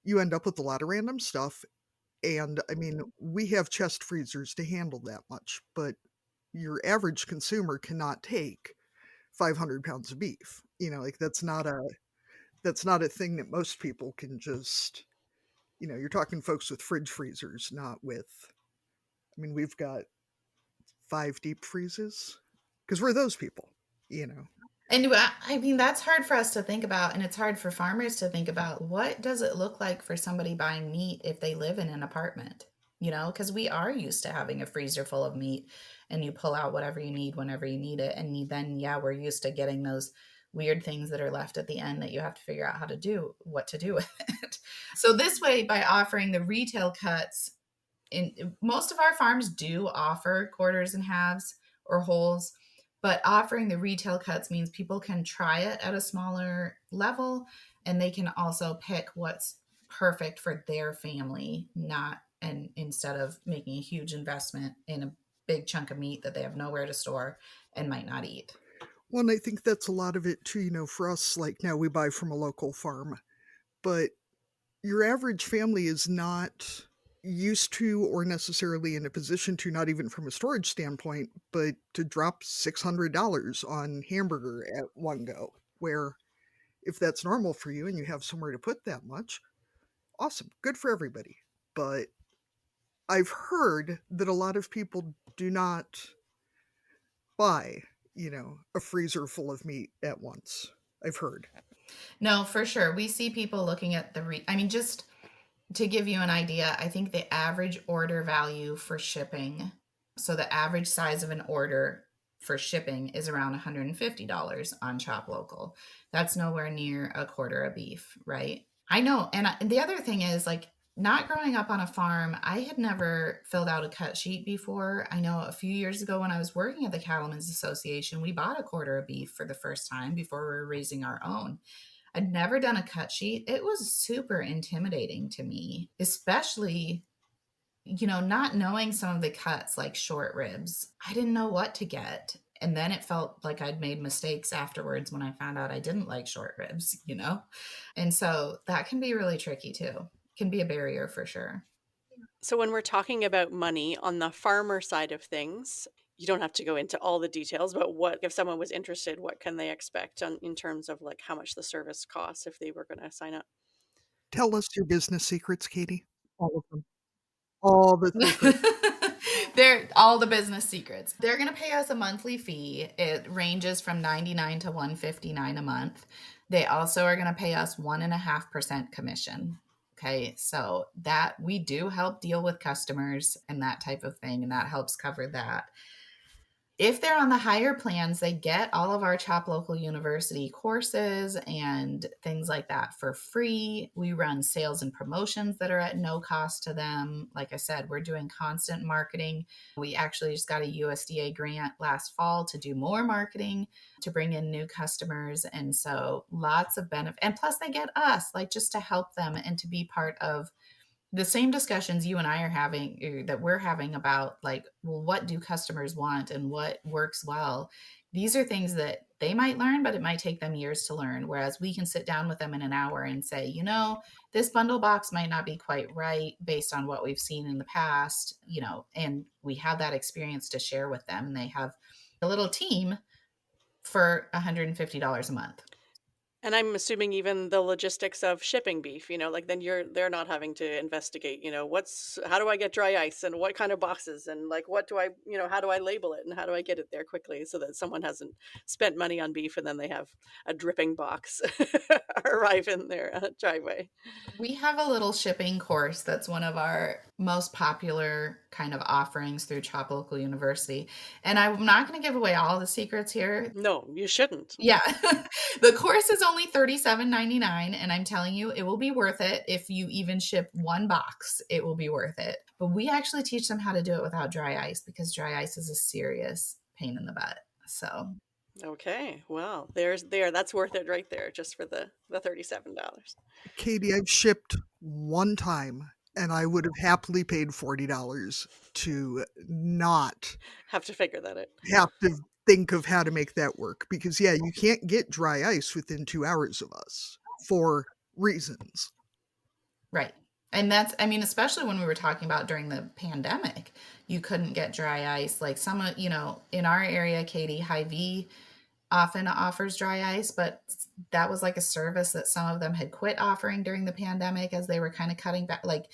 [SPEAKER 2] you end up with a lot of random stuff. And I mean, we have chest freezers to handle that much, but your average consumer cannot take 500 pounds of beef. Like that's not a thing that most people can just, you're talking folks with fridge freezers, not with, we've got 5 deep freezes because we're those people,
[SPEAKER 4] And I mean, that's hard for us to think about. And it's hard for farmers to think about what does it look like for somebody buying meat if they live in an apartment, because we are used to having a freezer full of meat and you pull out whatever you need whenever you need it. And then, yeah, we're used to getting those weird things that are left at the end that you have to figure out what to do with it. So this way, by offering the retail cuts, most of our farms do offer quarters and halves or wholes, but offering the retail cuts means people can try it at a smaller level and they can also pick what's perfect for their family, not and instead of making a huge investment in a big chunk of meat that they have nowhere to store and might not eat.
[SPEAKER 2] Well, and I think that's a lot of it too, for us, like now we buy from a local farm, but your average family is not used to or necessarily in a position to, not even from a storage standpoint, but to drop $600 on hamburger at one go. Where if that's normal for you and you have somewhere to put that much, awesome, good for everybody. But I've heard that a lot of people do not buy, a freezer full of meat at once. I've heard.
[SPEAKER 4] No, for sure. We see people looking at just to give you an idea, I think the average order value for shipping, so the average size of an order for shipping is around $150 on ChopLocal. That's nowhere near a quarter of beef, right? I know. And the other thing is, like, not growing up on a farm, I had never filled out a cut sheet before. I know a few years ago when I was working at the Cattlemen's Association, we bought a quarter of beef for the first time before we were raising our own. I'd never done a cut sheet. It was super intimidating to me, especially, not knowing some of the cuts like short ribs. I didn't know what to get. And then it felt like I'd made mistakes afterwards when I found out I didn't like short ribs. And so that can be really tricky too. Can be a barrier for sure.
[SPEAKER 3] So when we're talking about money on the farmer side of things, you don't have to go into all the details, but what if someone was interested, what can they expect in terms of like how much the service costs if they were going to sign up?
[SPEAKER 2] Tell us your business secrets, Katie. All of them. All the secrets.
[SPEAKER 4] They're all the business secrets. They're going to pay us a monthly fee. It ranges from $99 to $159 a month. They also are going to pay us 1.5% commission. Okay, so that we do help deal with customers and that type of thing, and that helps cover that. If they're on the higher plans, they get all of our ChopLocal University courses and things like that for free. We run sales and promotions that are at no cost to them. Like I said, we're doing constant marketing. We actually just got a USDA grant last fall to do more marketing to bring in new customers. And so lots of benefit. And plus they get us, like, just to help them and to be part of the same discussions you and I are having, that we're having about, like, well, what do customers want and what works well? These are things that they might learn, but it might take them years to learn. Whereas we can sit down with them in an hour and say, this bundle box might not be quite right based on what we've seen in the past, and we have that experience to share with them. And they have a little team for $150 a month.
[SPEAKER 3] And I'm assuming even the logistics of shipping beef, like then they're not having to investigate, how do I get dry ice and what kind of boxes and like what do I, how do I label it and how do I get it there quickly so that someone hasn't spent money on beef and then they have a dripping box arrive in their driveway.
[SPEAKER 4] We have a little shipping course that's one of our most popular kind of offerings through ChopLocal University. And I'm not going to give away all the secrets here.
[SPEAKER 3] No, you shouldn't.
[SPEAKER 4] Yeah. The course is only $37.99, and I'm telling you, it will be worth it. If you even ship one box, it will be worth it. But we actually teach them how to do it without dry ice, because dry ice is a serious pain in the butt. So
[SPEAKER 3] Okay, well, that's worth it right there just for the $37.
[SPEAKER 2] Katie, I've shipped one time and I would have happily paid $40 to not
[SPEAKER 3] Have to figure that out.
[SPEAKER 2] have to think of how to make that work. Because, yeah, you can't get dry ice within 2 hours of us for reasons.
[SPEAKER 4] right. And that's, especially when we were talking about during the pandemic, you couldn't get dry ice. Like in our area, Katie, Hy-Vee often offers dry ice, but that was like a service that some of them had quit offering during the pandemic as they were kind of cutting back. Like,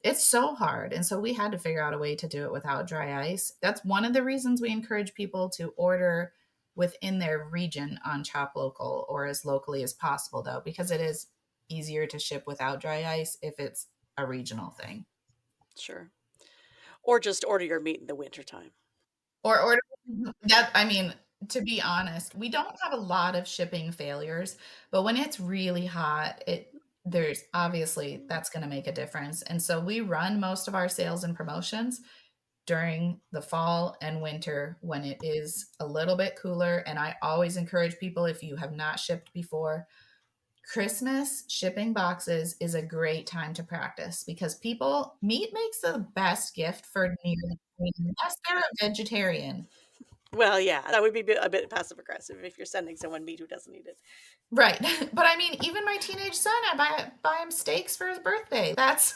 [SPEAKER 4] it's so hard. And so we had to figure out a way to do it without dry ice. That's one of the reasons we encourage people to order within their region on ChopLocal or as locally as possible, though, because it is easier to ship without dry ice if it's a regional thing.
[SPEAKER 3] Sure. Or just order your meat in the wintertime.
[SPEAKER 4] Or order that. I mean, to be honest, we don't have a lot of shipping failures, but when it's really hot, there's obviously that's going to make a difference. And so we run most of our sales and promotions during the fall and winter when it is a little bit cooler. And I always encourage people, if you have not shipped before, Christmas shipping boxes is a great time to practice because meat makes the best gift for unless they're a vegetarian.
[SPEAKER 3] Well, yeah, that would be a bit passive aggressive if you're sending someone meat who doesn't eat it.
[SPEAKER 4] Right. But I mean, even my teenage son, I buy him steaks for his birthday. That's,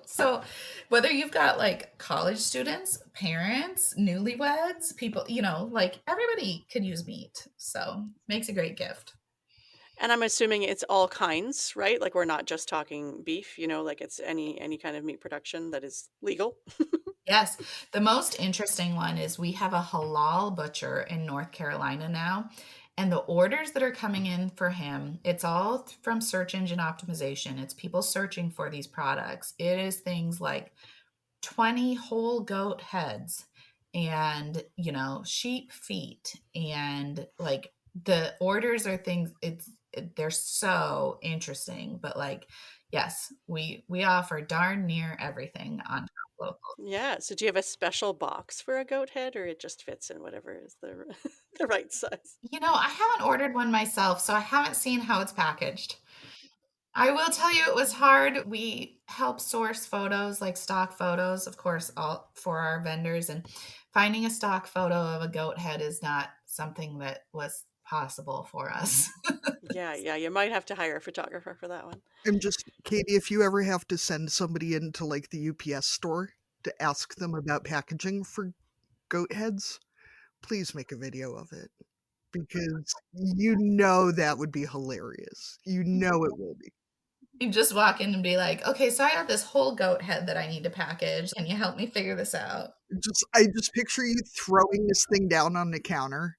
[SPEAKER 4] so whether you've got like college students, parents, newlyweds, people, like everybody could use meat. So makes a great gift.
[SPEAKER 3] And I'm assuming it's all kinds, right? Like we're not just talking beef, like it's any kind of meat production that is legal.
[SPEAKER 4] Yes. The most interesting one is we have a halal butcher in North Carolina now. And the orders that are coming in for him, it's all from search engine optimization. It's people searching for these products. It is things like 20 whole goat heads and, sheep feet. And like the orders are things, they're so interesting. But like, yes, we offer darn near everything on ChopLocal.
[SPEAKER 3] Yeah. So do you have a special box for a goat head, or it just fits in whatever is the the right size?
[SPEAKER 4] I haven't ordered one myself, so I haven't seen how it's packaged. I will tell you it was hard. We help source photos, like stock photos, of course, all for our vendors, and finding a stock photo of a goat head is not something that was possible for us.
[SPEAKER 3] Yeah, you might have to hire a photographer for that one.
[SPEAKER 2] And just, Katie, if you ever have to send somebody into like the UPS store to ask them about packaging for goat heads, please make a video of it because that would be hilarious. It will be.
[SPEAKER 4] You just walk in and be like, okay, so I got this whole goat head that I need to package. Can you help me figure this out?
[SPEAKER 2] I just picture you throwing this thing down on the counter,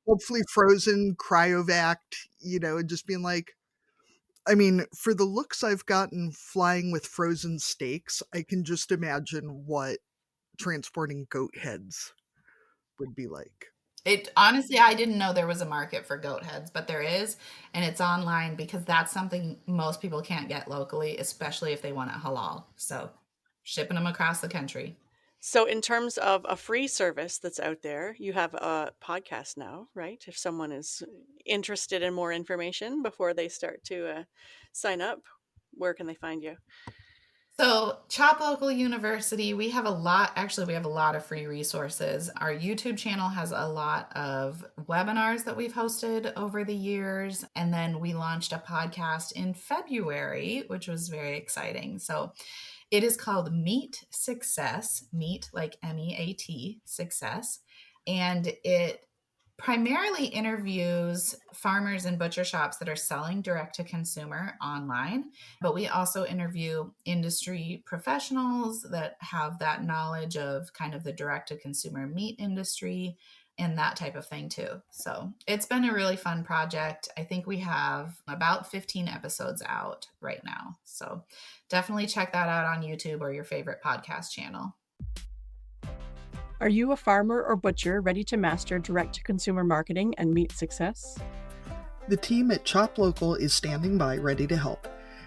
[SPEAKER 2] hopefully frozen, cryovac, and just being like, I mean, for the looks I've gotten flying with frozen steaks, I can just imagine what transporting goat heads would be like.
[SPEAKER 4] Honestly, I didn't know there was a market for goat heads, but there is, and it's online because that's something most people can't get locally, especially if they want it halal. So, shipping them across the country.
[SPEAKER 3] So in terms of a free service that's out there, you have a podcast now, right? If someone is interested in more information before they start to sign up, where can they find you?
[SPEAKER 4] So, ChopLocal University, we have a lot of free resources. Our YouTube channel has a lot of webinars that we've hosted over the years. And then we launched a podcast in February, which was very exciting. So, it is called Meat Success, meat like MEAT, success. And it primarily interviews farmers and butcher shops that are selling direct to consumer online, but we also interview industry professionals that have that knowledge of kind of the direct to consumer meat industry and that type of thing too. So it's been a really fun project. I think we have about 15 episodes out right now. So definitely check that out on YouTube or your favorite podcast channel.
[SPEAKER 1] Are you a farmer or butcher ready to master direct-to-consumer marketing and meat success?
[SPEAKER 2] The team at ChopLocal is standing by ready to help.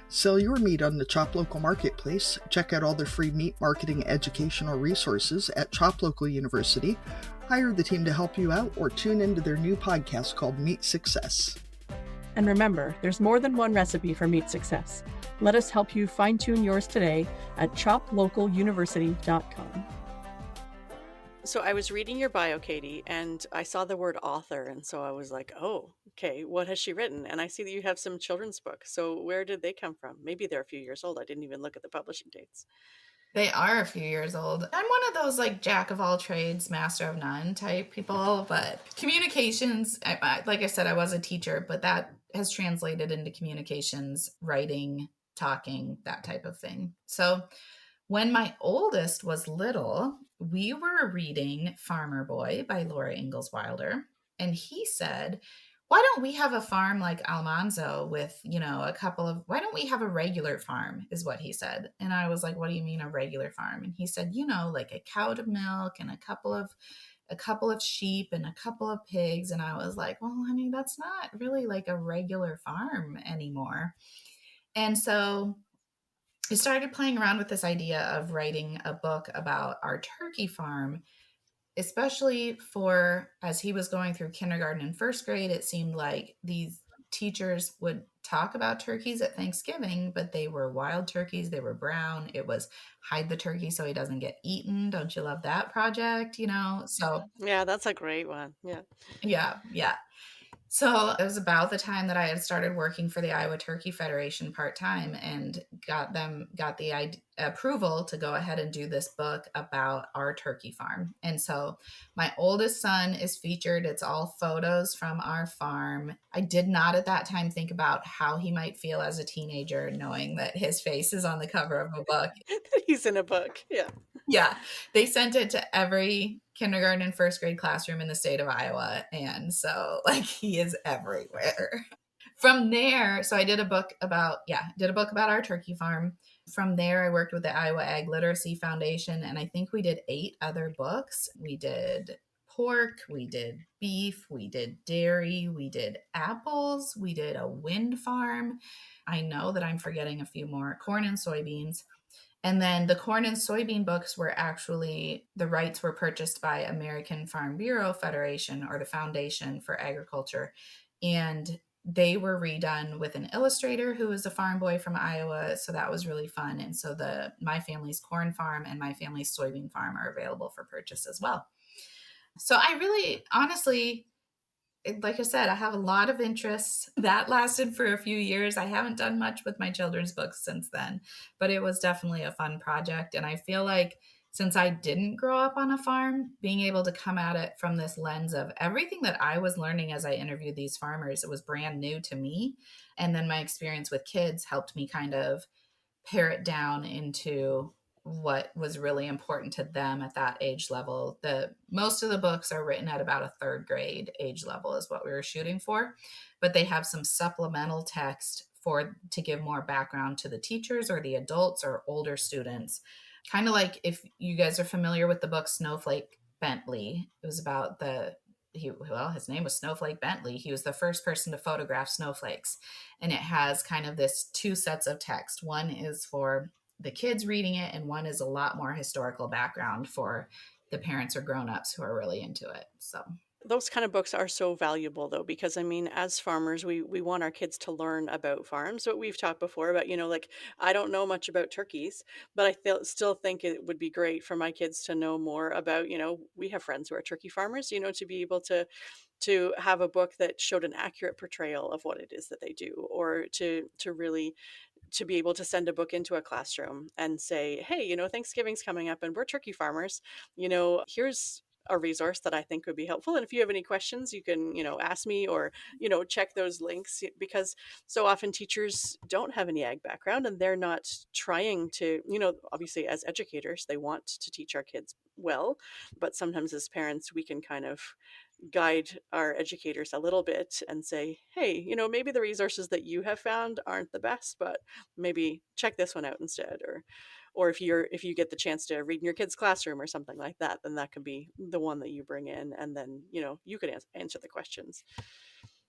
[SPEAKER 2] Sell your meat on the ChopLocal marketplace. Check out all their free meat marketing educational resources at ChopLocal University. Hire the team to help you out or tune into their new podcast called Meat Success.
[SPEAKER 1] And remember, there's more than one recipe for meat success. Let us help you fine-tune yours today at ChopLocalUniversity.com.
[SPEAKER 3] So I was reading your bio, Katie, and I saw the word author. And so I was like, oh, okay, what has she written? And I see that you have some children's books. So where did they come from? Maybe they're a few years old. I didn't even look at the publishing dates.
[SPEAKER 4] They are a few years old. I'm one of those like jack of all trades, master of none type people, but communications, like I said, I was a teacher, but that has translated into communications, writing, talking, that type of thing. So when my oldest was little, we were reading Farmer Boy by Laura Ingalls Wilder, and he said, why don't we have a farm like Almanzo with, a couple of, why don't we have a regular farm, is what he said. And I was like, what do you mean a regular farm? And he said, like a cow to milk and a couple of sheep and a couple of pigs. And I was like, well, honey, that's not really like a regular farm anymore. And so I started playing around with this idea of writing a book about our turkey farm, especially for as he was going through kindergarten and first grade. It seemed like these teachers would talk about turkeys at Thanksgiving, but they were wild turkeys. They were brown. It was hide the turkey so he doesn't get eaten. Don't you love that project? So
[SPEAKER 3] Yeah, that's a great one. Yeah.
[SPEAKER 4] yeah, yeah. So it was about the time that I had started working for the Iowa Turkey Federation part time and got the approval to go ahead and do this book about our turkey farm. And so my oldest son is featured. It's all photos from our farm. I did not at that time think about how he might feel as a teenager, knowing that his face is on the cover of a book.
[SPEAKER 3] He's in a book. Yeah.
[SPEAKER 4] Yeah, they sent it to every kindergarten and first grade classroom in the state of Iowa. And so, like, he is everywhere. From there, so I did a book about our turkey farm. From there, I worked with the Iowa Ag Literacy Foundation, and I think we did 8 other books. We did pork, we did beef, we did dairy, we did apples, we did a wind farm. I know that I'm forgetting a few more, corn and soybeans. And then the corn and soybean books were actually, the rights were purchased by American Farm Bureau Federation, or the Foundation for Agriculture. And they were redone with an illustrator who was a farm boy from Iowa. So that was really fun. And so my family's corn farm and my family's soybean farm are available for purchase as well. So I really, honestly, like I said, I have a lot of interests. That lasted for a few years. I haven't done much with my children's books since then, but it was definitely a fun project. And I feel like since I didn't grow up on a farm, being able to come at it from this lens of everything that I was learning as I interviewed these farmers, it was brand new to me. And then my experience with kids helped me kind of pare it down into what was really important to them at that age level. Most of the books are written at about a 3rd grade age level is what we were shooting for, but they have some supplemental text to give more background to the teachers or the adults or older students. Kind of like if you guys are familiar with the book Snowflake Bentley. It was about his name was Snowflake Bentley. He was the first person to photograph snowflakes. And it has kind of this 2 sets of text. One is for the kids reading it, and one is a lot more historical background for the parents or grown-ups who are really into it. So
[SPEAKER 3] Those kind of books are so valuable though, because I mean, as farmers, we want our kids to learn about farms. What we've talked before about, like I don't know much about turkeys, but still think it would be great for my kids to know more about, we have friends who are turkey farmers, to be able to have a book that showed an accurate portrayal of what it is that they do, or to really to be able to send a book into a classroom and say, hey, Thanksgiving's coming up and we're turkey farmers, here's a resource that I think would be helpful. And if you have any questions, you can, ask me, or, check those links, because so often teachers don't have any ag background and they're not trying to, obviously as educators, they want to teach our kids well, but sometimes as parents, we can kind of guide our educators a little bit and say, hey, maybe the resources that you have found aren't the best, but maybe check this one out instead. Or if you get the chance to read in your kid's classroom or something like that, then that could be the one that you bring in, and then you could answer the questions.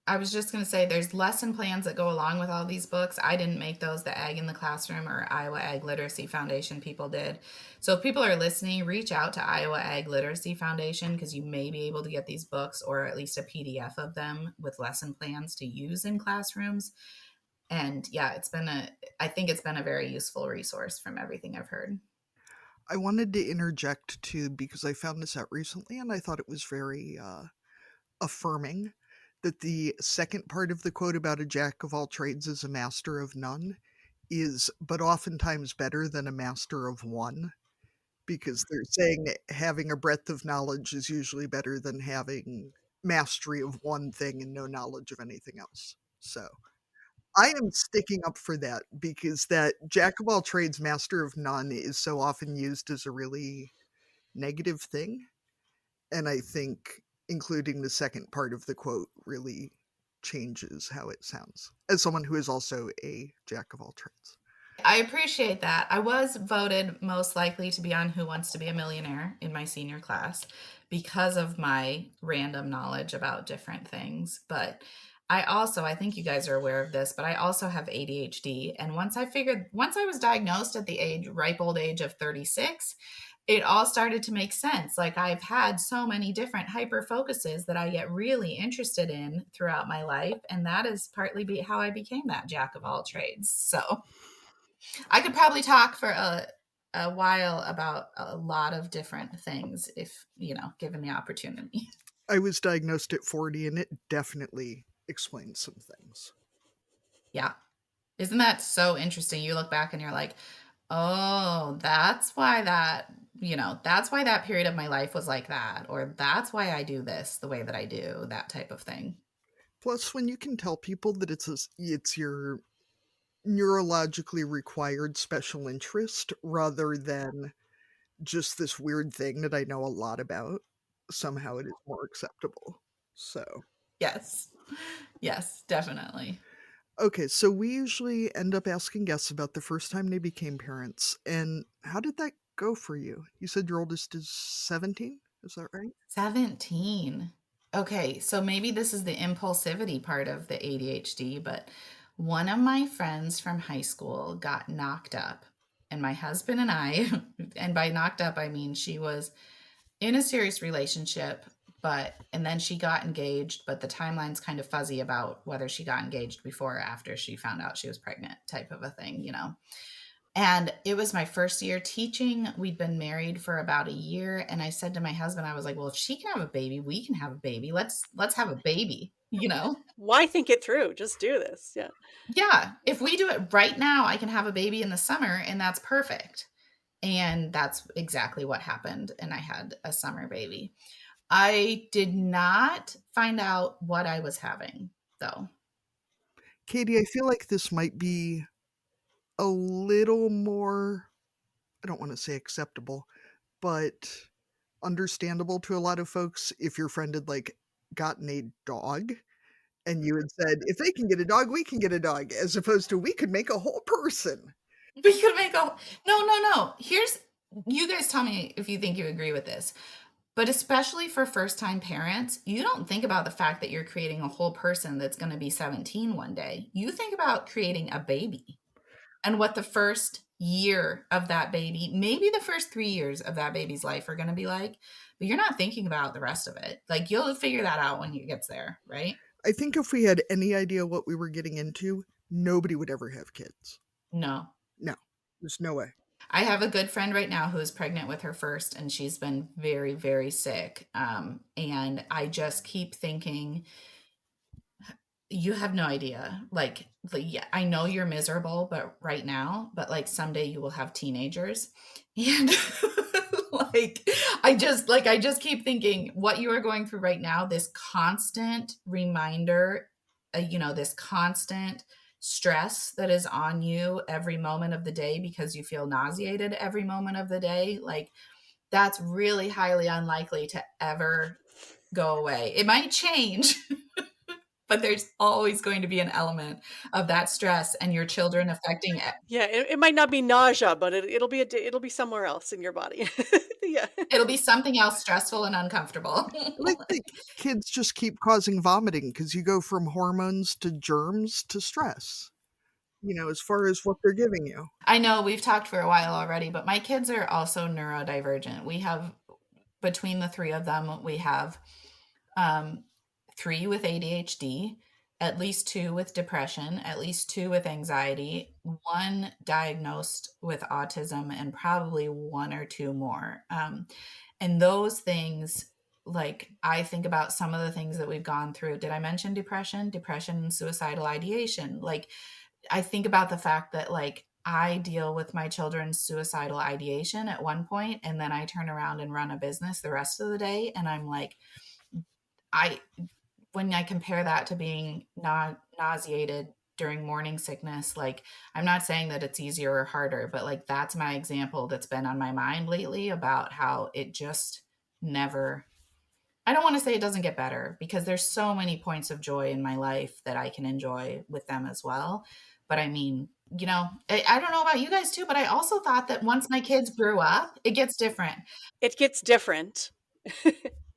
[SPEAKER 4] I was just going to say there's lesson plans that go along with all these books. I didn't make those. The Ag in the Classroom or Iowa Ag Literacy Foundation people did. So if people are listening, reach out to Iowa Ag Literacy Foundation, because you may be able to get these books, or at least a PDF of them with lesson plans to use in classrooms. And yeah, I think it's been a very useful resource from everything I've heard.
[SPEAKER 2] I wanted to interject too, because I found this out recently and I thought it was very affirming, that the second part of the quote about a jack of all trades is a master of none is but oftentimes better than a master of one, because they're saying having a breadth of knowledge is usually better than having mastery of one thing and no knowledge of anything else. So I am sticking up for that, because that jack of all trades, master of none is so often used as a really negative thing. And I think including the second part of the quote really changes how it sounds, as someone who is also a jack of all trades.
[SPEAKER 4] I appreciate that. I was voted most likely to be on Who Wants to Be a Millionaire in my senior class because of my random knowledge about different things. But I think you guys are aware of this, but I also have ADHD. And once I was diagnosed at the ripe old age of 36, it all started to make sense. Like, I've had so many different hyper focuses that I get really interested in throughout my life. And that is partly how I became that jack of all trades. So I could probably talk for a while about a lot of different things if, given the opportunity.
[SPEAKER 2] I was diagnosed at 40, and it definitely explains some things.
[SPEAKER 4] Yeah. Isn't that so interesting? You look back and you're like, oh, that's why that period of my life was like that, or that's why I do this the way that I do, that type of thing.
[SPEAKER 2] Plus, when you can tell people that it's your neurologically required special interest rather than just this weird thing that I know a lot about, somehow it is more acceptable. So,
[SPEAKER 4] Yes. Yes, definitely.
[SPEAKER 2] okay, so we usually end up asking guests about the first time they became parents. And how did that go for you? You said your oldest is 17? Is that right?
[SPEAKER 4] 17. Okay, so maybe this is the impulsivity part of the ADHD, but one of my friends from high school got knocked up. And my husband and I, and by knocked up, I mean she was in a serious relationship, and then she got engaged, but the timeline's kind of fuzzy about whether she got engaged before or after she found out she was pregnant, type of a thing. And it was my first year teaching. We'd been married for about a year. And I said to my husband, I was like, well, if she can have a baby, we can have a baby. Let's have a baby.
[SPEAKER 3] Why think it through? Just do this. Yeah.
[SPEAKER 4] Yeah. If we do it right now, I can have a baby in the summer, and that's perfect. And that's exactly what happened. And I had a summer baby. I did not find out what I was having, though.
[SPEAKER 2] Katie, I feel like this might be a little more, I don't want to say acceptable, but understandable to a lot of folks if your friend had gotten a dog and you had said, if they can get a dog, we can get a dog, as opposed to we could make a whole person.
[SPEAKER 4] We could make a no. You guys tell me if you think you agree with this. But especially for first-time parents, you don't think about the fact that you're creating a whole person that's going to be 17 one day. You think about creating a baby and what the first year of that baby, maybe the first 3 years of that baby's life are going to be like, but you're not thinking about the rest of it. Like, you'll figure that out when it gets there, right?
[SPEAKER 2] I think if we had any idea what we were getting into, nobody would ever have kids.
[SPEAKER 4] No.
[SPEAKER 2] No, there's no way.
[SPEAKER 4] I have a good friend right now who is pregnant with her first, and she's been very, very sick. And I just keep thinking, you have no idea. Yeah, I know you're miserable, but right now, but like someday you will have teenagers. And I just keep thinking what you are going through right now, this constant reminder, this constant stress that is on you every moment of the day because you feel nauseated every moment of the day. Like, that's really highly unlikely to ever go away. It might change, but there's always going to be an element of that stress and your children affecting it.
[SPEAKER 3] Yeah. It might not be nausea, but it'll be somewhere else in your body. Yeah.
[SPEAKER 4] It'll be something else stressful and uncomfortable.
[SPEAKER 2] Like the kids just keep causing vomiting because you go from hormones to germs to stress, as far as what they're giving you.
[SPEAKER 4] I know we've talked for a while already, but my kids are also neurodivergent. We have, between the three of them, we have 3 with ADHD, at least 2 with depression, at least 2 with anxiety, 1 diagnosed with autism, and probably 1 or 2 more. And those things, like, I think about some of the things that we've gone through. Did I mention depression? Depression and suicidal ideation. Like, I think about the fact that like I deal with my children's suicidal ideation at one point, and then I turn around and run a business the rest of the day. And I'm like, I, when I compare that to being nauseated during morning sickness, like I'm not saying that it's easier or harder, but like that's my example that's been on my mind lately about how it just never, I don't want to say it doesn't get better because there's so many points of joy in my life that I can enjoy with them as well. But I mean, I don't know about you guys too, but I also thought that once my kids grew up, it gets different.
[SPEAKER 3] It gets different.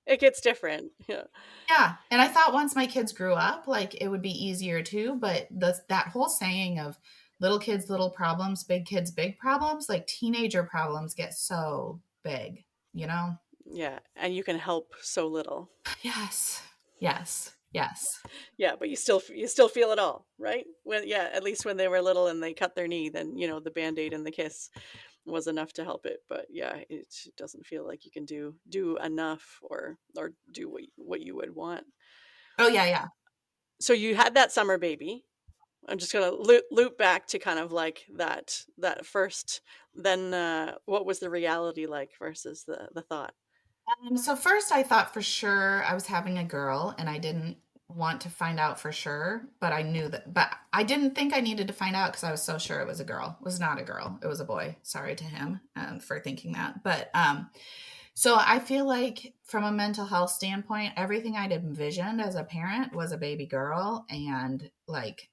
[SPEAKER 3] It gets different. Yeah.
[SPEAKER 4] Yeah, and I thought once my kids grew up, like it would be easier too. But that whole saying of little kids, little problems, big kids, big problems, like teenager problems get so big, you know?
[SPEAKER 3] Yeah, and you can help so little.
[SPEAKER 4] Yes, yes, yes.
[SPEAKER 3] Yeah, but you still feel it all, right? When yeah, at least when they were little and they cut their knee, then the band-aid and the kiss was enough to help it. But yeah, it doesn't feel like you can do enough or do what you would want.
[SPEAKER 4] Oh yeah, yeah.
[SPEAKER 3] So you had that summer baby. I'm just gonna loop back to kind of like that first. Then what was the reality like versus the thought?
[SPEAKER 4] So first I thought for sure I was having a girl and I didn't want to find out for sure, but I knew that, but I didn't think I needed to find out because I was so sure it was a girl. It was not a girl. It was a boy. Sorry to him for thinking that. But so I feel like from a mental health standpoint, everything I'd envisioned as a parent was a baby girl. And like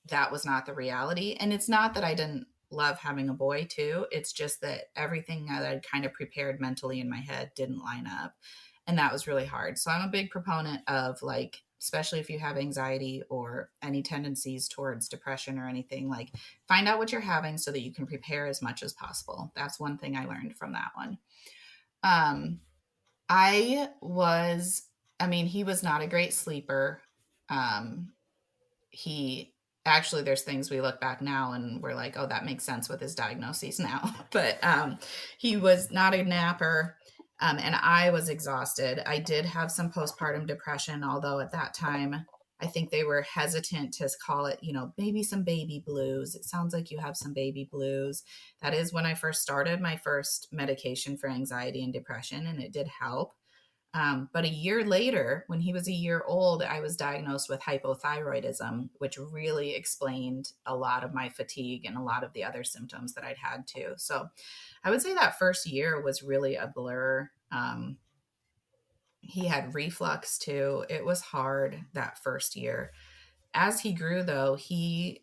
[SPEAKER 4] that was not the reality. And it's not that I didn't love having a boy too. It's just that everything that I'd kind of prepared mentally in my head didn't line up. And that was really hard. So I'm a big proponent of like, especially if you have anxiety or any tendencies towards depression or anything, like find out what you're having so that you can prepare as much as possible. That's one thing I learned from that one. Um, I was, I mean, he was not a great sleeper. Um, he actually there's things we look back now and we're like, oh, that makes sense with his diagnoses now. But he was not a napper. And I was exhausted. I did have some postpartum depression, although at that time I think they were hesitant to call it, maybe some baby blues. It sounds like you have some baby blues. That is when I first started my first medication for anxiety and depression, and it did help. But a year later, when he was a year old, I was diagnosed with hypothyroidism, which really explained a lot of my fatigue and a lot of the other symptoms that I'd had too. So I would say that first year was really a blur. He had reflux too. It was hard that first year. As he grew, though, he's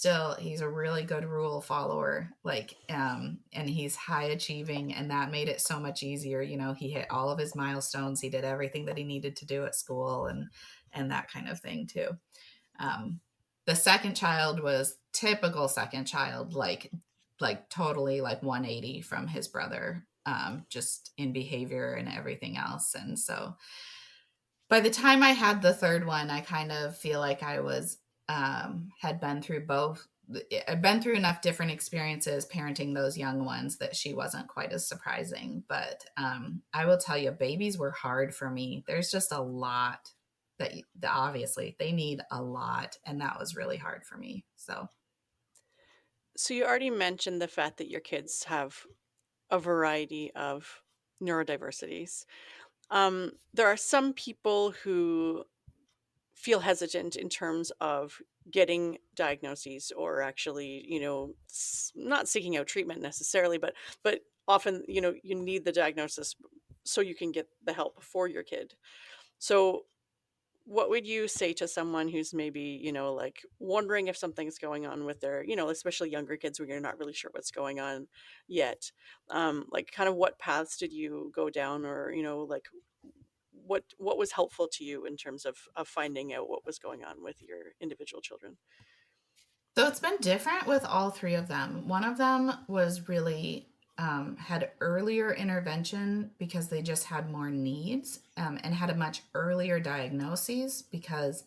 [SPEAKER 4] a really good rule follower, like and he's high achieving, and that made it so much easier. He hit all of his milestones, he did everything that he needed to do at school, and that kind of thing too. um the second child was typical second child, like totally like 180 from his brother, just in behavior and everything else. And so by the time I had the third one, I kind of feel like I was had been through both. I've been through enough different experiences parenting those young ones that she wasn't quite as surprising. But I will tell you, babies were hard for me. There's just a lot that obviously they need a lot, and that was really hard for me. So
[SPEAKER 3] So you already mentioned the fact that your kids have a variety of neurodiversities. There are some people who feel hesitant in terms of getting diagnoses or actually, not seeking out treatment necessarily, but often, you need the diagnosis so you can get the help for your kid. So what would you say to someone who's maybe, like wondering if something's going on with their, especially younger kids where you're not really sure what's going on yet? Like kind of what paths did you go down, or, like what was helpful to you in terms of finding out what was going on with your individual children?
[SPEAKER 4] So it's been different with all three of them. One of them was really had earlier intervention because they just had more needs, and had a much earlier diagnosis because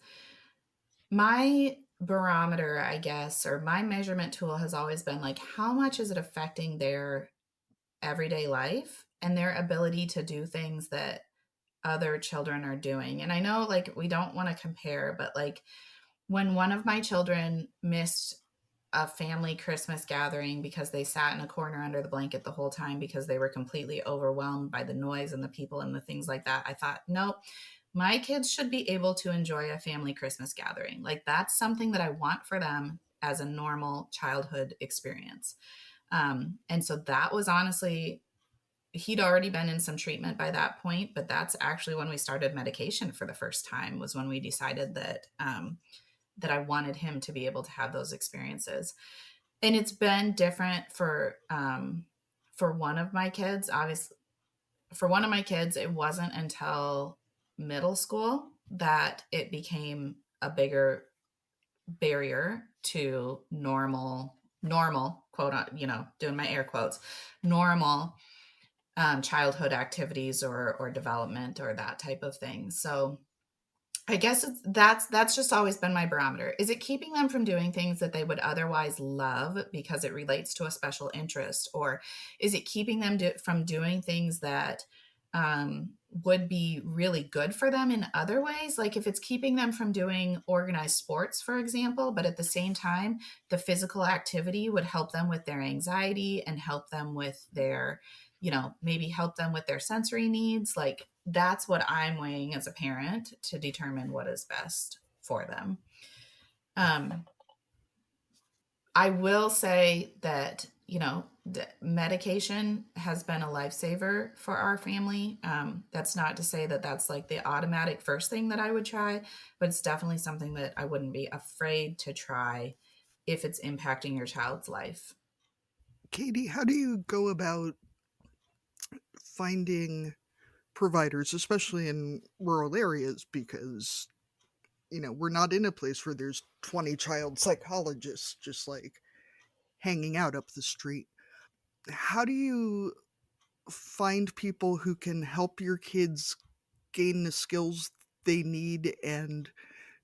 [SPEAKER 4] my barometer, I guess, or my measurement tool has always been like, how much is it affecting their everyday life and their ability to do things that other children are doing? And I know like we don't want to compare, but like when one of my children missed a family Christmas gathering because they sat in a corner under the blanket the whole time because they were completely overwhelmed by the noise and the people and the things like that, I thought, nope, my kids should be able to enjoy a family Christmas gathering. Like, that's something that I want for them as a normal childhood experience. And so that was honestly, he'd already been in some treatment by that point, but that's actually when we started medication for the first time, was when we decided that that I wanted him to be able to have those experiences. And it's been different for one of my kids. Obviously, for one of my kids, it wasn't until middle school that it became a bigger barrier to normal quote, doing my air quotes, normal childhood activities or development or that type of thing. So I guess that's just always been my barometer. Is it keeping them from doing things that they would otherwise love because it relates to a special interest, or is it keeping them from doing things that would be really good for them in other ways? Like if it's keeping them from doing organized sports, for example, but at the same time, the physical activity would help them with their anxiety and help them with their, maybe help them with their sensory needs. Like that's what I'm weighing as a parent to determine what is best for them. I will say that, medication has been a lifesaver for our family. That's not to say that that's like the automatic first thing that I would try, but it's definitely something that I wouldn't be afraid to try if it's impacting your child's life.
[SPEAKER 2] Katie, how do you go about finding providers, especially in rural areas? Because, we're not in a place where there's 20 child psychologists just like hanging out up the street. How do you find people who can help your kids gain the skills they need and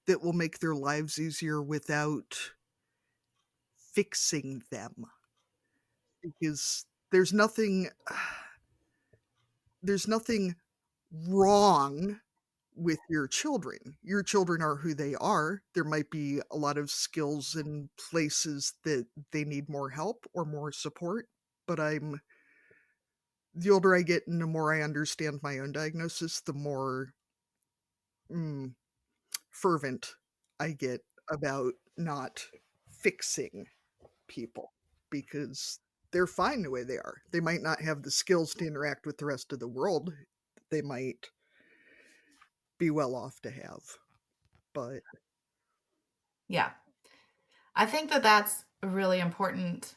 [SPEAKER 2] that will make their lives easier without fixing them? Because there's nothing wrong with your children. Your children are who they are. There might be a lot of skills and places that they need more help or more support, but the older I get and the more I understand my own diagnosis, the more fervent I get about not fixing people, because they're fine the way they are. They might not have the skills to interact with the rest of the world. They might be well off to have, but
[SPEAKER 4] Yeah. I think that that's a really important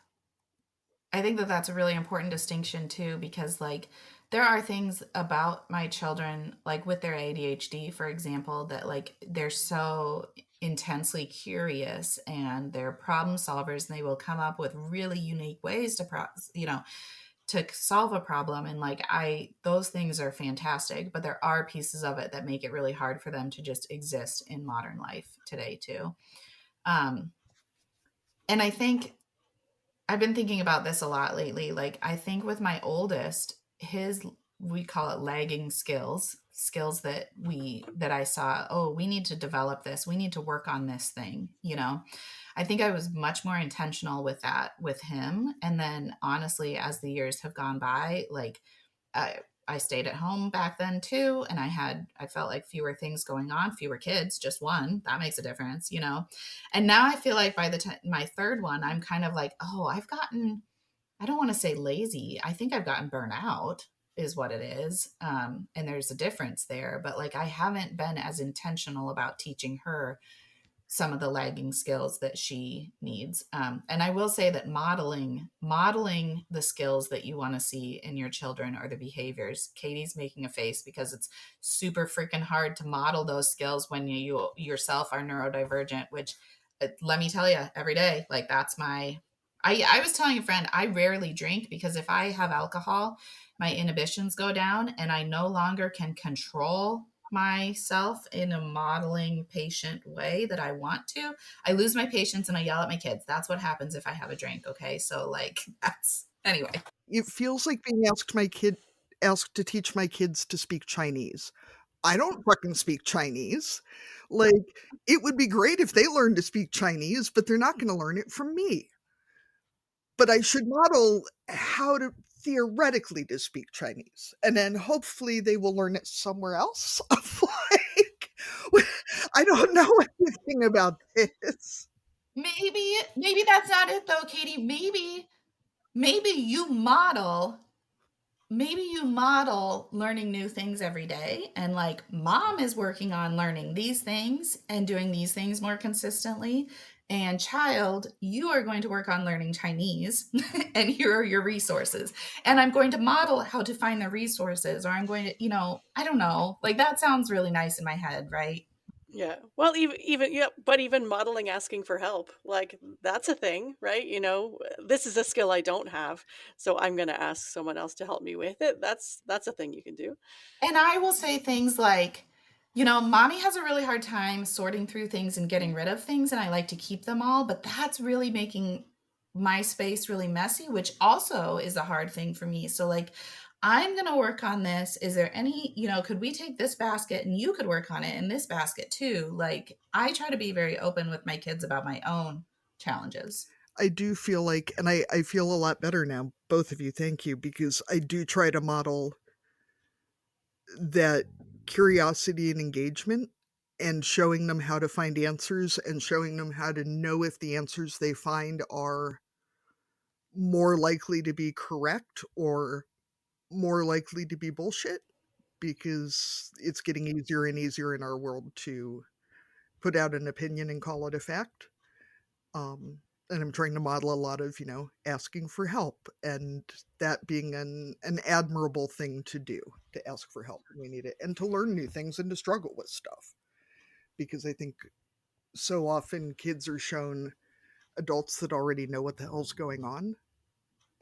[SPEAKER 4] I think that that's a really important distinction too, because like there are things about my children, like with their ADHD, for example, that like they're so intensely curious and they're problem solvers and they will come up with really unique ways to solve a problem. And like those things are fantastic, but there are pieces of it that make it really hard for them to just exist in modern life today too. Um, and I think I've been thinking about this a lot lately. Like, I think with my oldest, we call it lagging skills that I saw, oh, we need to develop this. We need to work on this thing. I think I was much more intentional with that with him. And then honestly, as the years have gone by, like, I stayed at home back then too. And I felt like fewer things going on, fewer kids, just one. That makes a difference. And now I feel like by the time my third one, I'm kind of like, oh, I don't want to say lazy. I think I've gotten burnt out is what it is. And there's a difference there. But like, I haven't been as intentional about teaching her some of the lagging skills that she needs. And I will say that modeling the skills that you want to see in your children or the behaviors. Katie's making a face because it's super freaking hard to model those skills when you yourself are neurodivergent, which let me tell you every day, like that's I was telling a friend, I rarely drink because if I have alcohol, my inhibitions go down and I no longer can control myself in a modeling patient way that I want to. I lose my patience and I yell at my kids. That's what happens if I have a drink. Okay. So like that's anyway.
[SPEAKER 2] it feels like being asked to teach my kids to speak Chinese. I don't fucking speak Chinese. Like, it would be great if they learned to speak Chinese, but they're not going to learn it from me. But I should model how to theoretically to speak Chinese, and then hopefully they will learn it somewhere else. Like, I don't know anything about this.
[SPEAKER 4] Maybe that's not it though, Katie. Maybe you model learning new things every day, and like mom is working on learning these things and doing these things more consistently, and child, you are going to work on learning Chinese and here are your resources, and I'm going to model how to find the resources, or I'm going to, I don't know, like that sounds really nice in my head, right?
[SPEAKER 3] Yeah. Well, even yeah, but even modeling asking for help, like that's a thing, right? This is a skill I don't have, so I'm going to ask someone else to help me with it. That's a thing you can do.
[SPEAKER 4] And I will say things like, mommy has a really hard time sorting through things and getting rid of things, and I like to keep them all, but that's really making my space really messy, which also is a hard thing for me. So, like, I'm going to work on this. Is there any, could we take this basket and you could work on it in this basket too? Like, I try to be very open with my kids about my own challenges.
[SPEAKER 2] I do feel like, and I feel a lot better now, both of you, thank you, because I do try to model that curiosity and engagement, and showing them how to find answers and showing them how to know if the answers they find are more likely to be correct or more likely to be bullshit, because it's getting easier and easier in our world to put out an opinion and call it a fact. Um, and I'm trying to model a lot of, asking for help, and that being an admirable thing to do, to ask for help when we need it, and to learn new things and to struggle with stuff. Because I think so often kids are shown adults that already know what the hell's going on.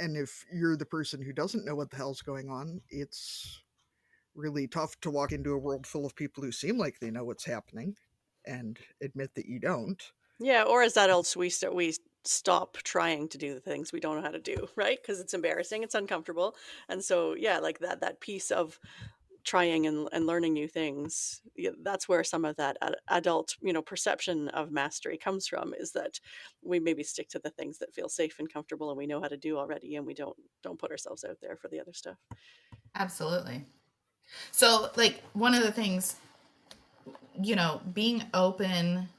[SPEAKER 2] And if you're the person who doesn't know what the hell's going on, it's really tough to walk into a world full of people who seem like they know what's happening and admit that you don't.
[SPEAKER 3] Yeah, or as adults, we stop trying to do the things we don't know how to do, right? Because it's embarrassing, it's uncomfortable, and so yeah, like that piece of trying and learning new things, yeah, that's where some of that adult perception of mastery comes from, is that we maybe stick to the things that feel safe and comfortable and we know how to do already, and we don't put ourselves out there for the other stuff.
[SPEAKER 4] Absolutely. So, like, one of the things, being open,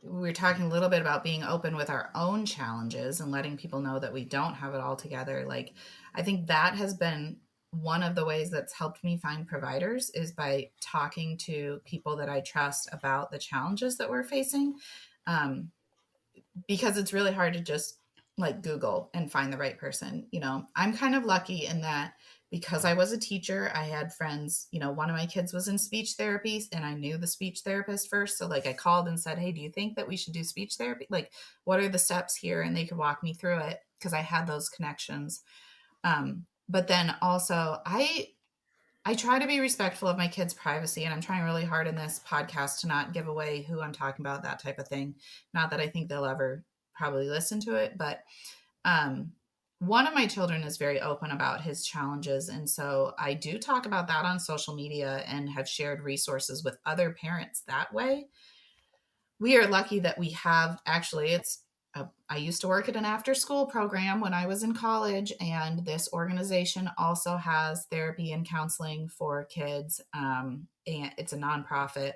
[SPEAKER 4] we are talking a little bit about being open with our own challenges and letting people know that we don't have it all together. Like, I think that has been one of the ways that's helped me find providers, is by talking to people that I trust about the challenges that we're facing. Um, because it's really hard to just like Google and find the right person. I'm kind of lucky in that, because I was a teacher, I had friends, one of my kids was in speech therapy and I knew the speech therapist first. So like I called and said, "Hey, do you think that we should do speech therapy? Like, what are the steps here?" And they could walk me through it because I had those connections. But then also I try to be respectful of my kids' privacy, and I'm trying really hard in this podcast to not give away who I'm talking about, that type of thing. Not that I think they'll ever probably listen to it, but um, one of my children is very open about his challenges. And so I do talk about that on social media and have shared resources with other parents that way. We are lucky that we have, actually, I used to work at an after school program when I was in college, and this organization also has therapy and counseling for kids. And it's a nonprofit,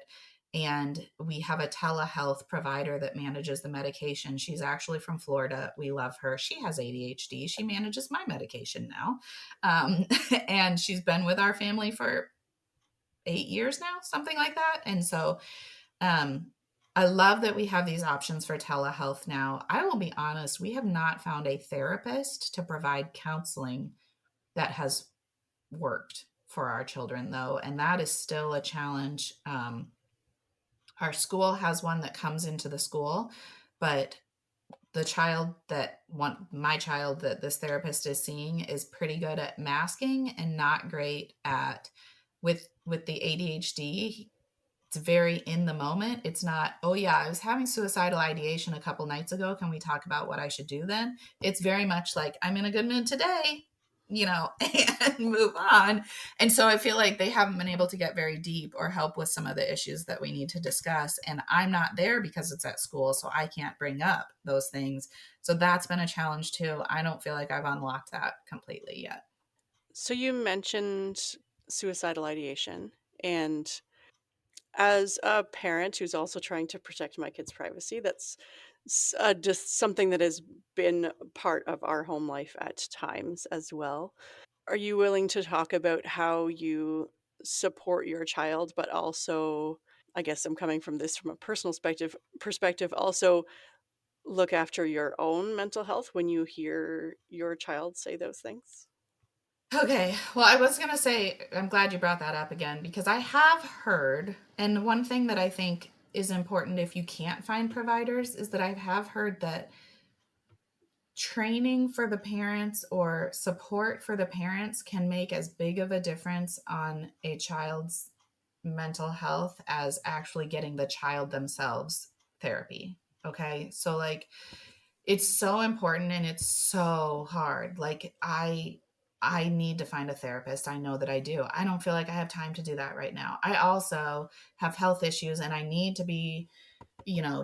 [SPEAKER 4] and we have a telehealth provider that manages the medication. She's actually from Florida. We love her. She has ADHD. She manages my medication now. And she's been with our family for 8 years now, something like that. And so um, I love that we have these options for telehealth now. I will be honest, we have not found a therapist to provide counseling that has worked for our children, though, and that is still a challenge. Our school has one that comes into the school, but my child that this therapist is seeing is pretty good at masking and not great at with the ADHD. It's very in the moment. It's not, "Oh yeah, I was having suicidal ideation a couple nights ago. Can we talk about what I should do then?" It's very much like, "I'm in a good mood today. and move on. And so I feel like they haven't been able to get very deep or help with some of the issues that we need to discuss. And I'm not there because it's at school, so I can't bring up those things. So that's been a challenge too. I don't feel like I've unlocked that completely yet.
[SPEAKER 3] So you mentioned suicidal ideation, and as a parent who's also trying to protect my kids' privacy, that's just something that has been part of our home life at times as well. Are you willing to talk about how you support your child, but also, I guess I'm coming from this from a personal perspective, also look after your own mental health when you hear your child say those things?
[SPEAKER 4] Okay. Well, I was going to say, I'm glad you brought that up again because I have heard, and one thing that I think is important if you can't find providers is that I have heard that training for the parents or support for the parents can make as big of a difference on a child's mental health as actually getting the child themselves therapy. Okay. So, like, it's so important and it's so hard. Like, I need to find a therapist. I know that I do. I don't feel like I have time to do that right now. I also have health issues and I need to be,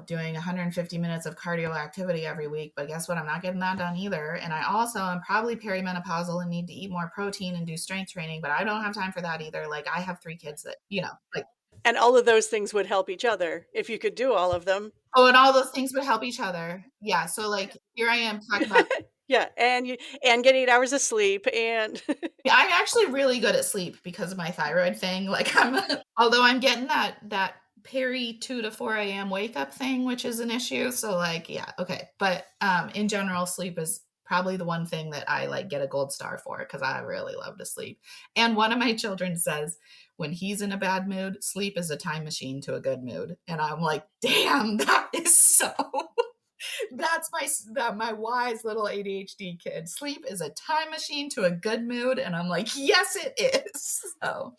[SPEAKER 4] doing 150 minutes of cardio activity every week. But guess what? I'm not getting that done either. And I also am probably perimenopausal and need to eat more protein and do strength training, but I don't have time for that either. Like, I have 3 kids that, like,
[SPEAKER 3] And all of those things would help each other if you could do all of them.
[SPEAKER 4] oh, and all those things would help each other. Yeah. So, like, here I am talking about.
[SPEAKER 3] Yeah, and get 8 hours of sleep and
[SPEAKER 4] I'm actually really good at sleep because of my thyroid thing. Like, although I'm getting that peri 2 to 4 a.m. wake up thing, which is an issue. So, like, yeah, okay. But in general, sleep is probably the one thing that I like get a gold star for because I really love to sleep. And one of my children says when he's in a bad mood, sleep is a time machine to a good mood. And I'm like, damn, that is so. That's my wise little ADHD kid. Sleep is a time machine to a good mood, and I'm like, yes, it is. So,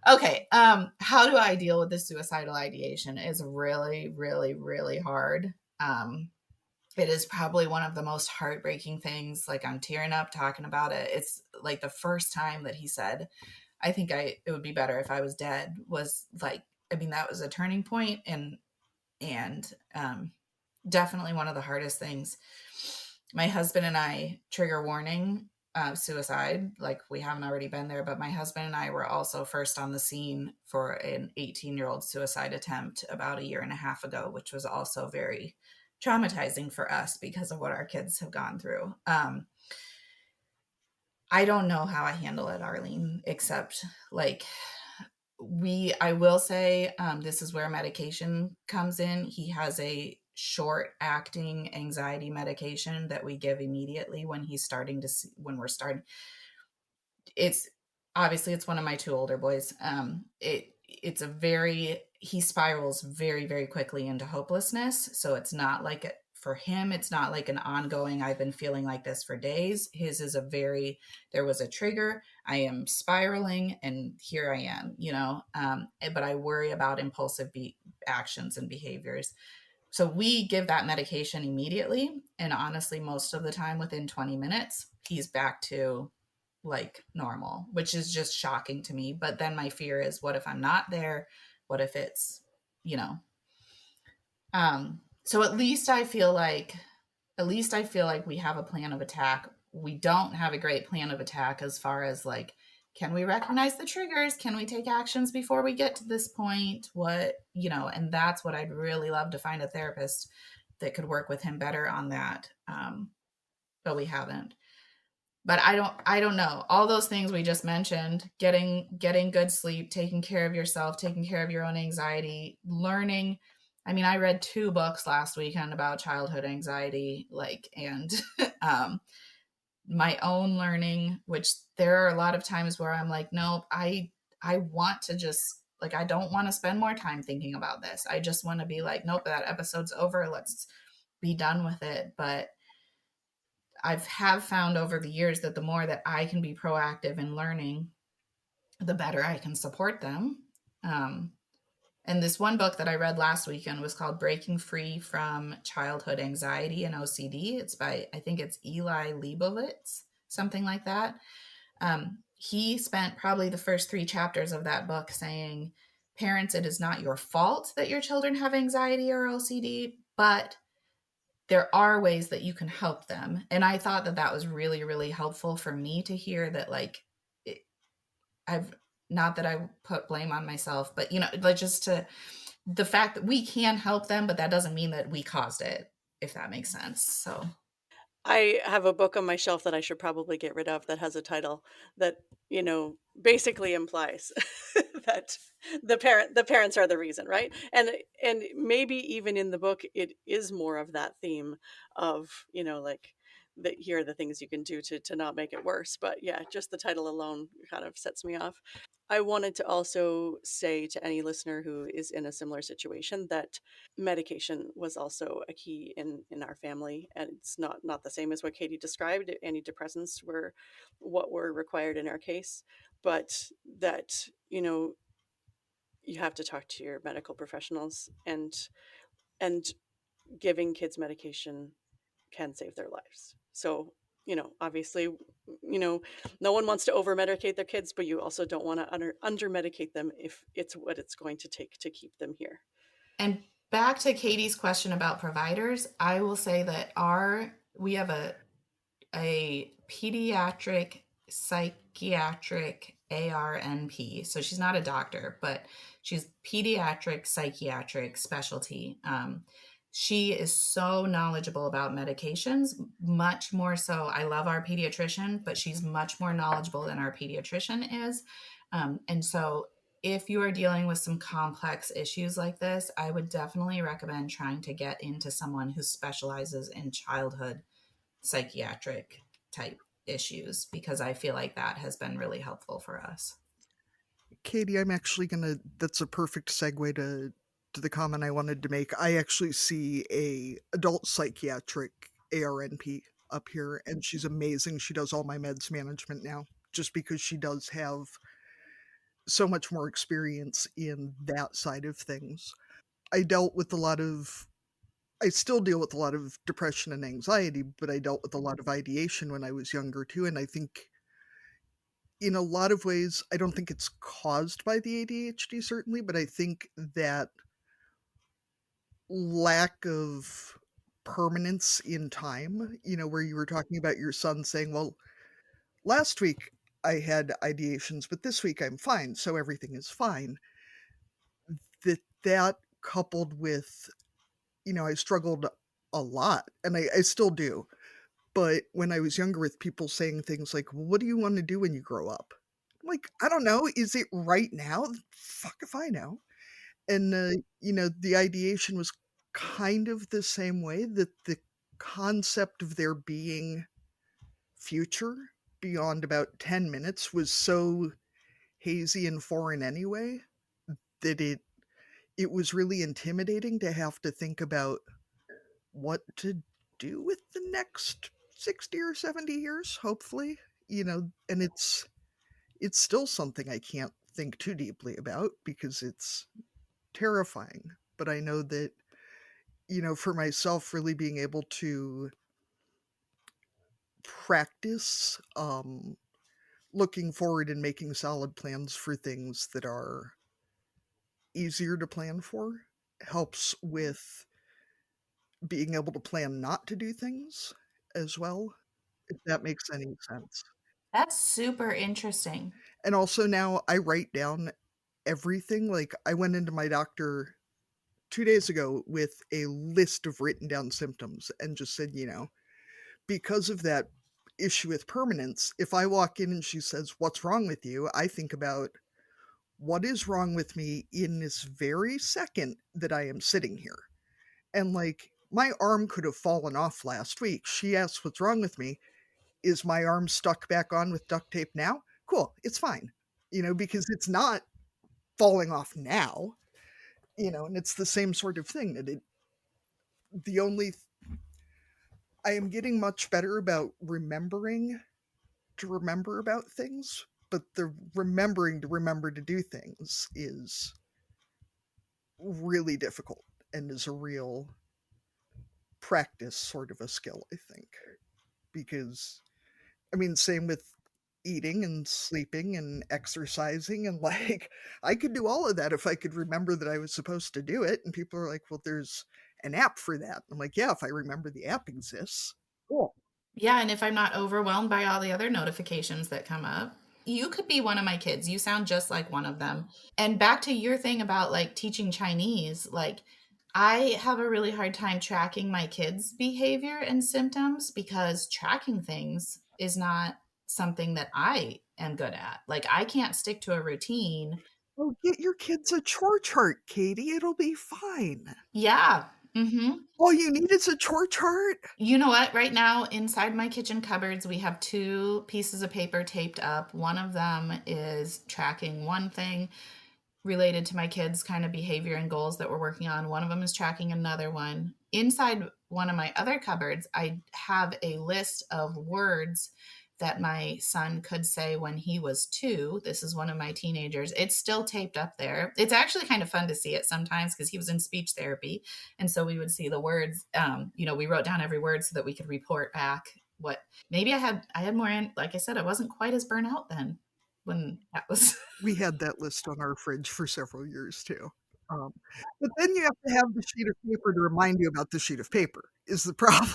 [SPEAKER 4] okay, how do I deal with the suicidal ideation? Is really, really, really hard. It is probably one of the most heartbreaking things. Like, I'm tearing up talking about it. It's like the first time that he said, "I think it would be better if I was dead." Was like, I mean, that was a turning point, and definitely one of the hardest things. My husband and I, trigger warning, suicide. Like, we haven't already been there, but my husband and I were also first on the scene for an 18-year-old suicide attempt about a year and a half ago, which was also very traumatizing for us because of what our kids have gone through. I don't know how I handle it, Arlene, except like I will say, this is where medication comes in. He has a short acting anxiety medication that we give immediately when when we're starting. It's obviously it's one of my 2 older boys. He spirals very, very quickly into hopelessness. So it's not like for him, it's not like an ongoing, I've been feeling like this for days. His is there was a trigger, I am spiraling, and here I am, but I worry about impulsive actions and behaviors. So we give that medication immediately. And honestly, most of the time within 20 minutes, he's back to like normal, which is just shocking to me. But then my fear is, what if I'm not there? What if it's, you know, so at least I feel like we have a plan of attack. We don't have a great plan of attack as far as like, can we recognize the triggers? Can we take actions before we get to this point? And that's what I'd really love to find a therapist that could work with him better on that. But we haven't. But I don't know. All those things we just mentioned, getting good sleep, taking care of yourself, taking care of your own anxiety, learning. I mean, I read 2 books last weekend about childhood anxiety, and my own learning, which there are a lot of times where I'm like, nope, I want to just like, I don't want to spend more time thinking about this. I just want to be like, nope, that episode's over. Let's be done with it. But have found over the years that the more that I can be proactive in learning, the better I can support them. And this one book that I read last weekend was called Breaking Free from Childhood Anxiety and OCD. It's by, I think it's Eli Leibovitz. something like that. He spent probably the first 3 chapters of that book saying, parents, it is not your fault that your children have anxiety or OCD, but there are ways that you can help them. And I thought that that was really, really helpful for me to hear that, like, it, I've, not that I put blame on myself, but, you know, like, just to the fact that we can help them, but that doesn't mean that we caused it, if that makes sense. So,
[SPEAKER 3] I have a book on my shelf that I should probably get rid of that has a title that, basically implies that the parents are the reason, right? And maybe even in the book it is more of that theme of, like, that here are the things you can do to not make it worse. But yeah, just the title alone kind of sets me off. I wanted to also say to any listener who is in a similar situation that medication was also a key in our family, and it's not the same as what Katie described. Antidepressants were what were required in our case, but that, you have to talk to your medical professionals, and giving kids medication can save their lives. So, obviously, no one wants to over medicate their kids, but you also don't want to under medicate them if it's what it's going to take to keep them here.
[SPEAKER 4] and back to Katie's question about providers, I will say that we have a pediatric psychiatric ARNP. So she's not a doctor, but she's pediatric psychiatric specialty. She is so knowledgeable about medications, much more so. I love our pediatrician, but she's much more knowledgeable than our pediatrician is. And so, if you are dealing with some complex issues like this, I would definitely recommend trying to get into someone who specializes in childhood psychiatric type issues, because I feel like that has been really helpful for us.
[SPEAKER 2] Katie, I'm actually gonna. That's a perfect segue to the comment I wanted to make. I actually see a adult psychiatric ARNP up here, and she's amazing. She does all my meds management now, just because she does have so much more experience in that side of things. I dealt with a lot of. I still deal with a lot of depression and anxiety, but I dealt with a lot of ideation when I was younger too, and I think in a lot of ways, I don't think it's caused by the ADHD, certainly, but I think that lack of permanence in time, where you were talking about your son saying, well, last week I had ideations, but this week I'm fine, so everything is fine. That coupled with, I struggled a lot, and I still do. But when I was younger, with people saying things like, well, what do you want to do when you grow up? I'm like, I don't know. Is it right now? Fuck if I know. And, the ideation was kind of the same way, that the concept of there being future beyond about 10 minutes was so hazy and foreign anyway that it was really intimidating to have to think about what to do with the next 60 or 70 years, hopefully. And it's still something I can't think too deeply about because it's terrifying. But I know that, for myself, really being able to practice looking forward and making solid plans for things that are easier to plan for helps with being able to plan not to do things as well, if that makes any sense.
[SPEAKER 4] That's super interesting.
[SPEAKER 2] And also now I write down everything. Like, I went into my doctor 2 days ago with a list of written down symptoms and just said, because of that issue with permanence, if I walk in and she says, what's wrong with you? I think about what is wrong with me in this very second that I am sitting here. And like, my arm could have fallen off last week. She asks, what's wrong with me? Is my arm stuck back on with duct tape now? Cool, it's fine. Because it's not falling off now, and it's the same sort of thing that the only, I am getting much better about remembering to remember about things, but the remembering to remember to do things is really difficult and is a real practice sort of a skill, I think, because I mean, same with eating and sleeping and exercising and, like, I could do all of that if I could remember that I was supposed to do it, and people are like, "Well, there's an app for that." I'm like, "Yeah, if I remember the app exists." Cool.
[SPEAKER 4] Yeah, and if I'm not overwhelmed by all the other notifications that come up, you could be one of my kids. You sound just like one of them. And back to your thing about like teaching Chinese, like I have a really hard time tracking my kids' behavior and symptoms because tracking things is not something that I am good at. Like I can't stick to a routine.
[SPEAKER 2] Oh, get your kids a chore chart, Katie, it'll be fine.
[SPEAKER 4] Yeah. Mhm.
[SPEAKER 2] All you need is a chore chart?
[SPEAKER 4] You know what? Right now, inside my kitchen cupboards, we have two pieces of paper taped up. One of them is tracking one thing related to my kids' kind of behavior and goals that we're working on. One of them is tracking another one. Inside one of my other cupboards, I have a list of words that my son could say when he was 2. This is one of my teenagers. It's still taped up there. It's actually kind of fun to see it sometimes because he was in speech therapy. And so we would see the words. We wrote down every word so that we could report back what maybe I had more in, like I said, I wasn't quite as burnt out then when that was.
[SPEAKER 2] We had that list on our fridge for several years too. Um, but then you have to have the sheet of paper to remind you about the sheet of paper is the problem.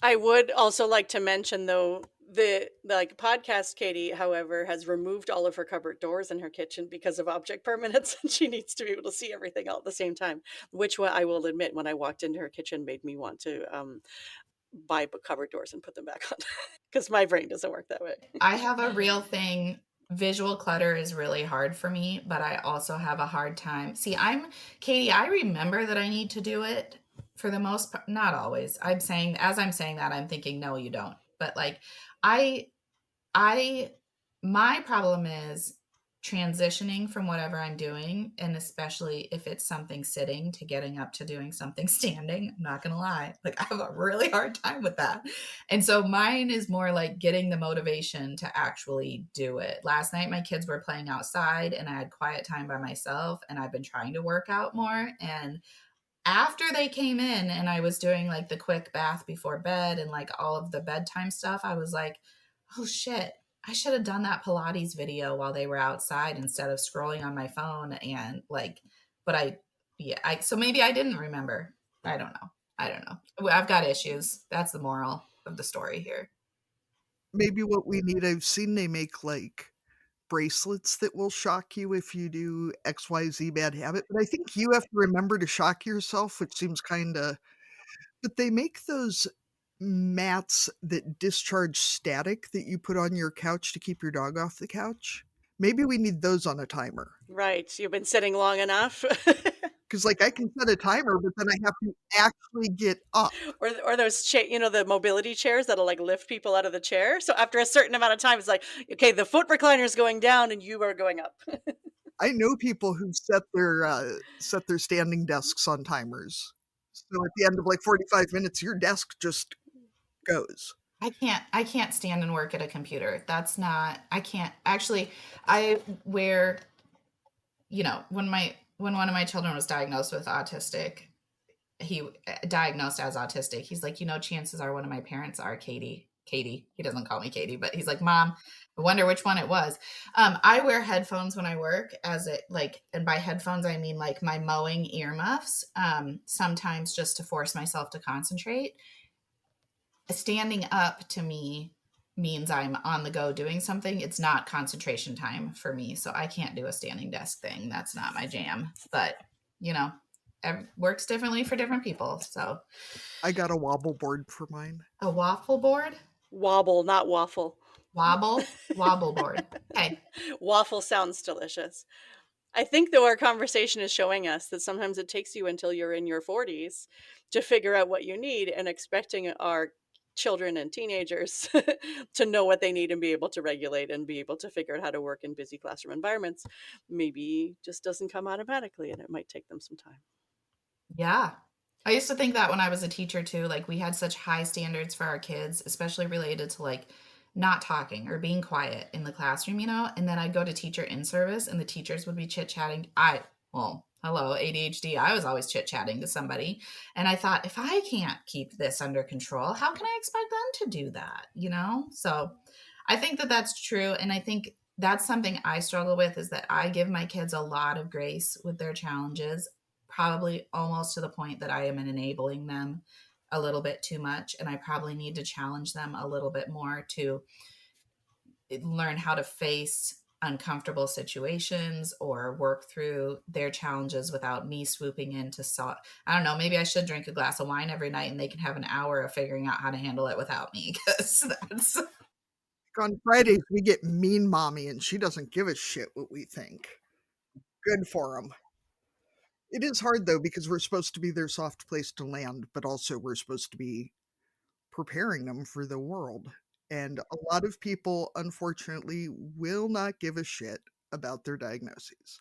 [SPEAKER 3] I would also like to mention though the like podcast Katie, however, has removed all of her cupboard doors in her kitchen because of object permanence, and she needs to be able to see everything all at the same time. Which I will admit, when I walked into her kitchen, made me want to buy cupboard doors and put them back on because my brain doesn't work that way.
[SPEAKER 4] I have a real thing. Visual clutter is really hard for me, but I also have a hard time. See, Katie, I remember that I need to do it for the most part, not always. As I'm saying that, I'm thinking, no, you don't. But like, I I my problem is transitioning from whatever I'm doing, and especially if it's something sitting to getting up to doing something standing. I'm not gonna lie. Like I have a really hard time with that. And so mine is more like getting the motivation to actually do it. Last night my kids were playing outside and I had quiet time by myself and I've been trying to work out more. And after they came in and I was doing like the quick bath before bed and like all of the bedtime stuff, I was like, oh shit, I should have done that Pilates video while they were outside instead of scrolling on my phone. And like, but so maybe I didn't remember. I don't know. I don't know. I've got issues. That's the moral of the story here.
[SPEAKER 2] Maybe what we need, I've seen they make like bracelets that will shock you if you do XYZ bad habit, but I think you have to remember to shock yourself, which seems kinda, but they make those mats that discharge static that you put on your couch to keep your dog off the couch. Maybe we need those on a timer.
[SPEAKER 3] Right, you've been sitting long enough.
[SPEAKER 2] Because like, I can set a timer, but then I have to actually get up.
[SPEAKER 3] Or those the mobility chairs that'll like lift people out of the chair. So after a certain amount of time, it's like, okay, the foot recliner is going down and you are going up.
[SPEAKER 2] I know people who set their standing desks on timers. So at the end of, like, 45 minutes, your desk just goes.
[SPEAKER 4] I can't stand and work at a computer. That's not I can't actually I wear when one of my children was diagnosed with autistic, he diagnosed as autistic. He's like, chances are one of my parents are Katie. Katie. He doesn't call me Katie, but he's like, Mom, I wonder which one it was. I wear headphones when I work and by headphones, I mean like my mowing earmuffs, sometimes just to force myself to concentrate. Standing up to me means I'm on the go doing something. It's not concentration time for me. So I can't do a standing desk thing. That's not my jam. But, it works differently for different people. So
[SPEAKER 2] I got a wobble board for mine.
[SPEAKER 4] a waffle board,
[SPEAKER 3] Wobble, not waffle.
[SPEAKER 4] wobble board. Hey,
[SPEAKER 3] Waffle sounds delicious. I think though our conversation is showing us that sometimes it takes you until you're in your 40s to figure out what you need, and expecting our children and teenagers to know what they need and be able to regulate and be able to figure out how to work in busy classroom environments maybe just doesn't come automatically, and it might take them some time.
[SPEAKER 4] yeah. I used to think that when I was a teacher too, like we had such high standards for our kids, especially related to like not talking or being quiet in the classroom, and then I'd go to teacher in service and the teachers would be chit chatting. Hello, ADHD. I was always chit chatting to somebody. And I thought, if I can't keep this under control, how can I expect them to do that? So I think that that's true. And I think that's something I struggle with is that I give my kids a lot of grace with their challenges, probably almost to the point that I am enabling them a little bit too much. And I probably need to challenge them a little bit more to learn how to face uncomfortable situations or work through their challenges without me swooping in to solve. I don't know, maybe I should drink a glass of wine every night and they can have an hour of figuring out how to handle it without me, because that's
[SPEAKER 2] On Fridays, we get mean mommy, and she doesn't give a shit what we think. Good for them. It is hard, though, because we're supposed to be their soft place to land, but also we're supposed to be preparing them for the world. And a lot of people, unfortunately, will not give a shit about their diagnoses,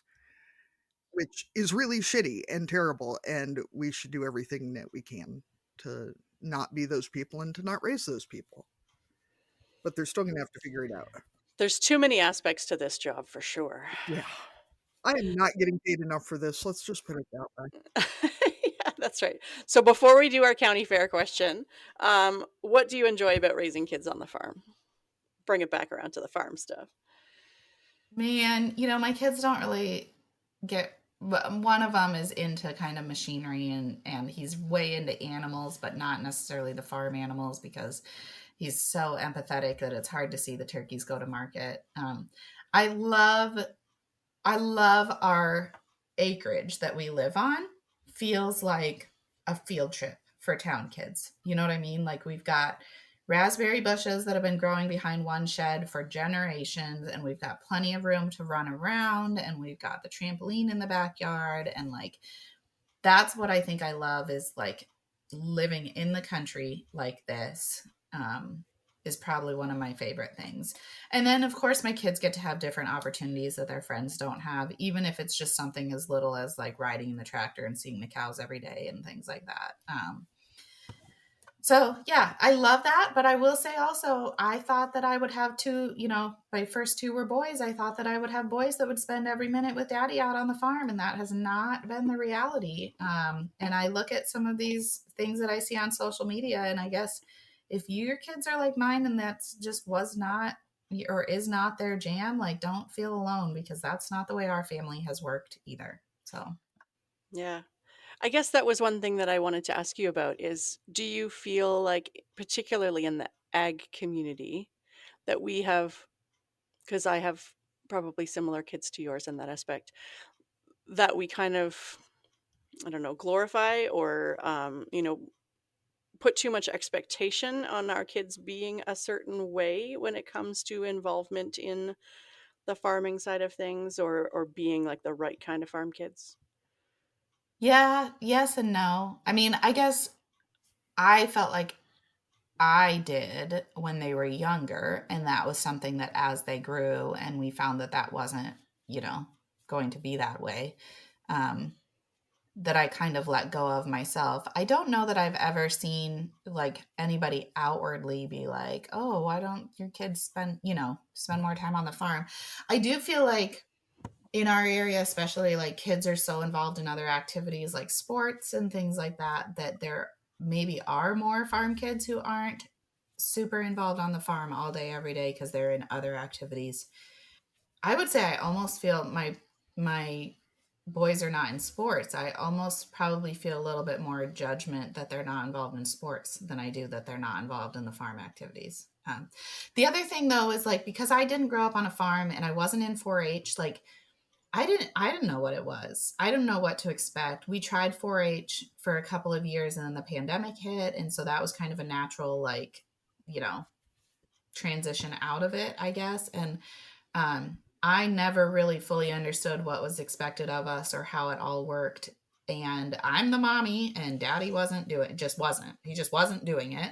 [SPEAKER 2] which is really shitty and terrible. And we should do everything that we can to not be those people and to not raise those people. But they're still going to have to figure it out.
[SPEAKER 3] There's too many aspects to this job for sure.
[SPEAKER 2] Yeah. I am not getting paid enough for this. Let's just put it that way.
[SPEAKER 3] Yeah, that's right. So before we do our county fair question, what do you enjoy about raising kids on the farm? Bring it back around to the farm stuff.
[SPEAKER 4] man, my kids don't really get, one of them is into kind of machinery, and he's way into animals, but not necessarily the farm animals, because he's so empathetic that it's hard to see the turkeys go to market. I love I love our acreage that we live on. Feels like a field trip for town kids. You know what I mean? Like, we've got raspberry bushes that have been growing behind one shed for generations, and we've got plenty of room to run around, and we've got the trampoline in the backyard, and like, that's what I think I love, is like living in the country like this. Is probably one of my favorite things. And then, of course, my kids get to have different opportunities that their friends don't have, even if it's just something as little as like riding the tractor and seeing the cows every day and things like that. So yeah, I love that. But I will say also, I thought that I would have two, my first two were boys. I thought that I would have boys that would spend every minute with daddy out on the farm. And that has not been the reality. And I look at some of these things that I see on social media, and I guess if your kids are like mine and that's just was not or is not their jam, like, don't feel alone, because that's not the way our family has worked either. So
[SPEAKER 3] Yeah. I guess that was one thing that I wanted to ask you about is, do you feel like, particularly in the ag community, that we have, because I have probably similar kids to yours in that aspect, that we kind of, I don't know, glorify or, put too much expectation on our kids being a certain way when it comes to involvement in the farming side of things, or being like the right kind of farm kids?
[SPEAKER 4] yeah, yes and no. I mean, I guess I felt like I did when they were younger, and that was something that as they grew and we found that that wasn't, going to be that way, um, that I kind of let go of myself. I don't know that I've ever seen like anybody outwardly be like, "Oh, why don't your kids spend more time on the farm?" I do feel like in our area, especially, like, kids are so involved in other activities like sports and things like that, that there maybe are more farm kids who aren't super involved on the farm all day every day because they're in other activities. I would say I almost feel my boys are not in sports. I almost probably feel a little bit more judgment that they're not involved in sports than I do that they're not involved in the farm activities. The other thing though is, like, because I didn't grow up on a farm and I wasn't in 4-H, like, I didn't know what it was. I didn't know what to expect. We tried 4-H for a couple of years and then the pandemic hit, and so that was kind of a natural, like, you know, transition out of it, I guess. And I never really fully understood what was expected of us or how it all worked. And I'm the mommy, and daddy wasn't doing it, just wasn't. He just wasn't doing it,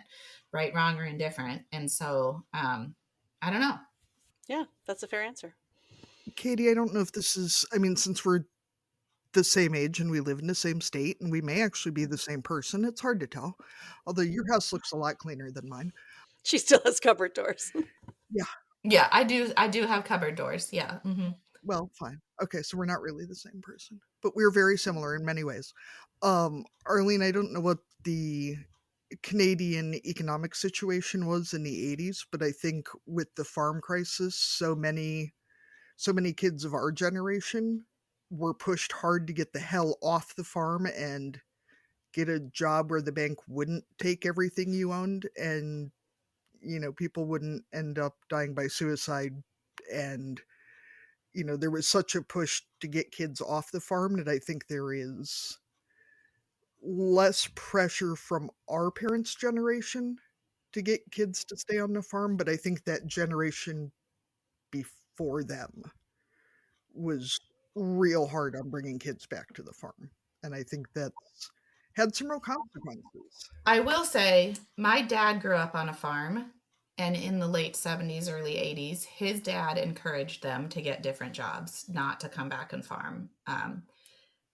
[SPEAKER 4] right, wrong, or indifferent. And so I don't know.
[SPEAKER 3] Yeah, that's a fair answer.
[SPEAKER 2] Katie, I don't know if this is, I mean, since we're the same age and we live in the same state and we may actually be the same person, it's hard to tell. Although your house looks a lot cleaner than mine.
[SPEAKER 3] She still has cupboard doors.
[SPEAKER 2] Yeah.
[SPEAKER 4] Yeah, I do have cupboard doors. Yeah.
[SPEAKER 2] Well, fine. Okay, so we're not really the same person, but we're very similar in many ways. Arlene, I don't know what the Canadian economic situation was in the 80s, but I think with the farm crisis, so many kids of our generation were pushed hard to get the hell off the farm and get a job where the bank wouldn't take everything you owned, and people wouldn't end up dying by suicide. And there was such a push to get kids off the farm that I think there is less pressure from our parents' generation to get kids to stay on the farm, but I think that generation before them was real hard on bringing kids back to the farm. And I think that's had some real consequences.
[SPEAKER 4] I will say my dad grew up on a farm, and in the late 70s, early 80s, his dad encouraged them to get different jobs, not to come back and farm.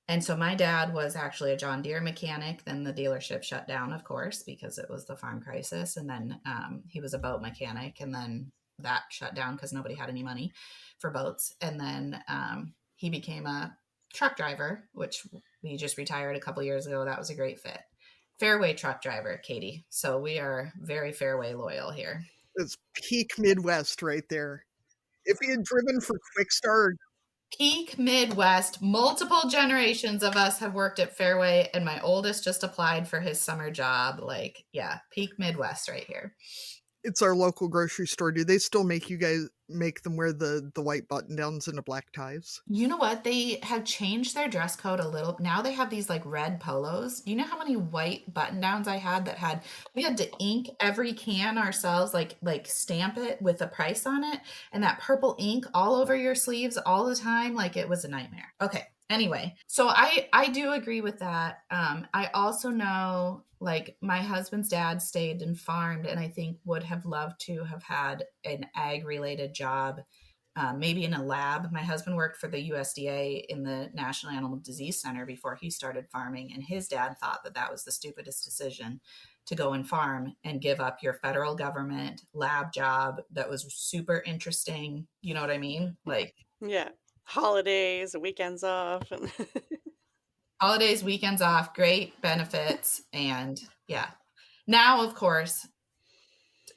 [SPEAKER 4] And so my dad was actually a John Deere mechanic. Then the dealership shut down, of course, because it was the farm crisis. And then he was a boat mechanic, and then that shut down because nobody had any money for boats. And then he became a truck driver, which we just retired a couple years ago. That was a great fit. Fairway truck driver, Katie. So we are very Fairway loyal here.
[SPEAKER 2] It's peak Midwest right there. If he had driven for Quickstar,
[SPEAKER 4] Peak Midwest. Multiple generations of us have worked at Fairway, and my oldest just applied for his summer job. Like, yeah, peak Midwest right here.
[SPEAKER 2] it's our local grocery store. Do they still make you guys make them wear the white button downs and the black ties?
[SPEAKER 4] You know what? They have changed their dress code a little. Now they have these like red polos. You know how many white button downs I had that had we had to ink every can ourselves, like stamp it with a price on it, and that purple ink all over your sleeves all the time, like it was a nightmare. Okay. Anyway, so I do agree with that. I also know like my husband's dad stayed and farmed, and I think would have loved to have had an ag related job, maybe in a lab. My husband worked for the USDA in the National Animal Disease Center before he started farming, and his dad thought that that was the stupidest decision to go and farm and give up your federal government lab job that was super interesting. You know what I mean? Like,
[SPEAKER 3] Yeah. Holidays, weekends off. And
[SPEAKER 4] holidays, weekends off, great benefits. And yeah. Now, of course,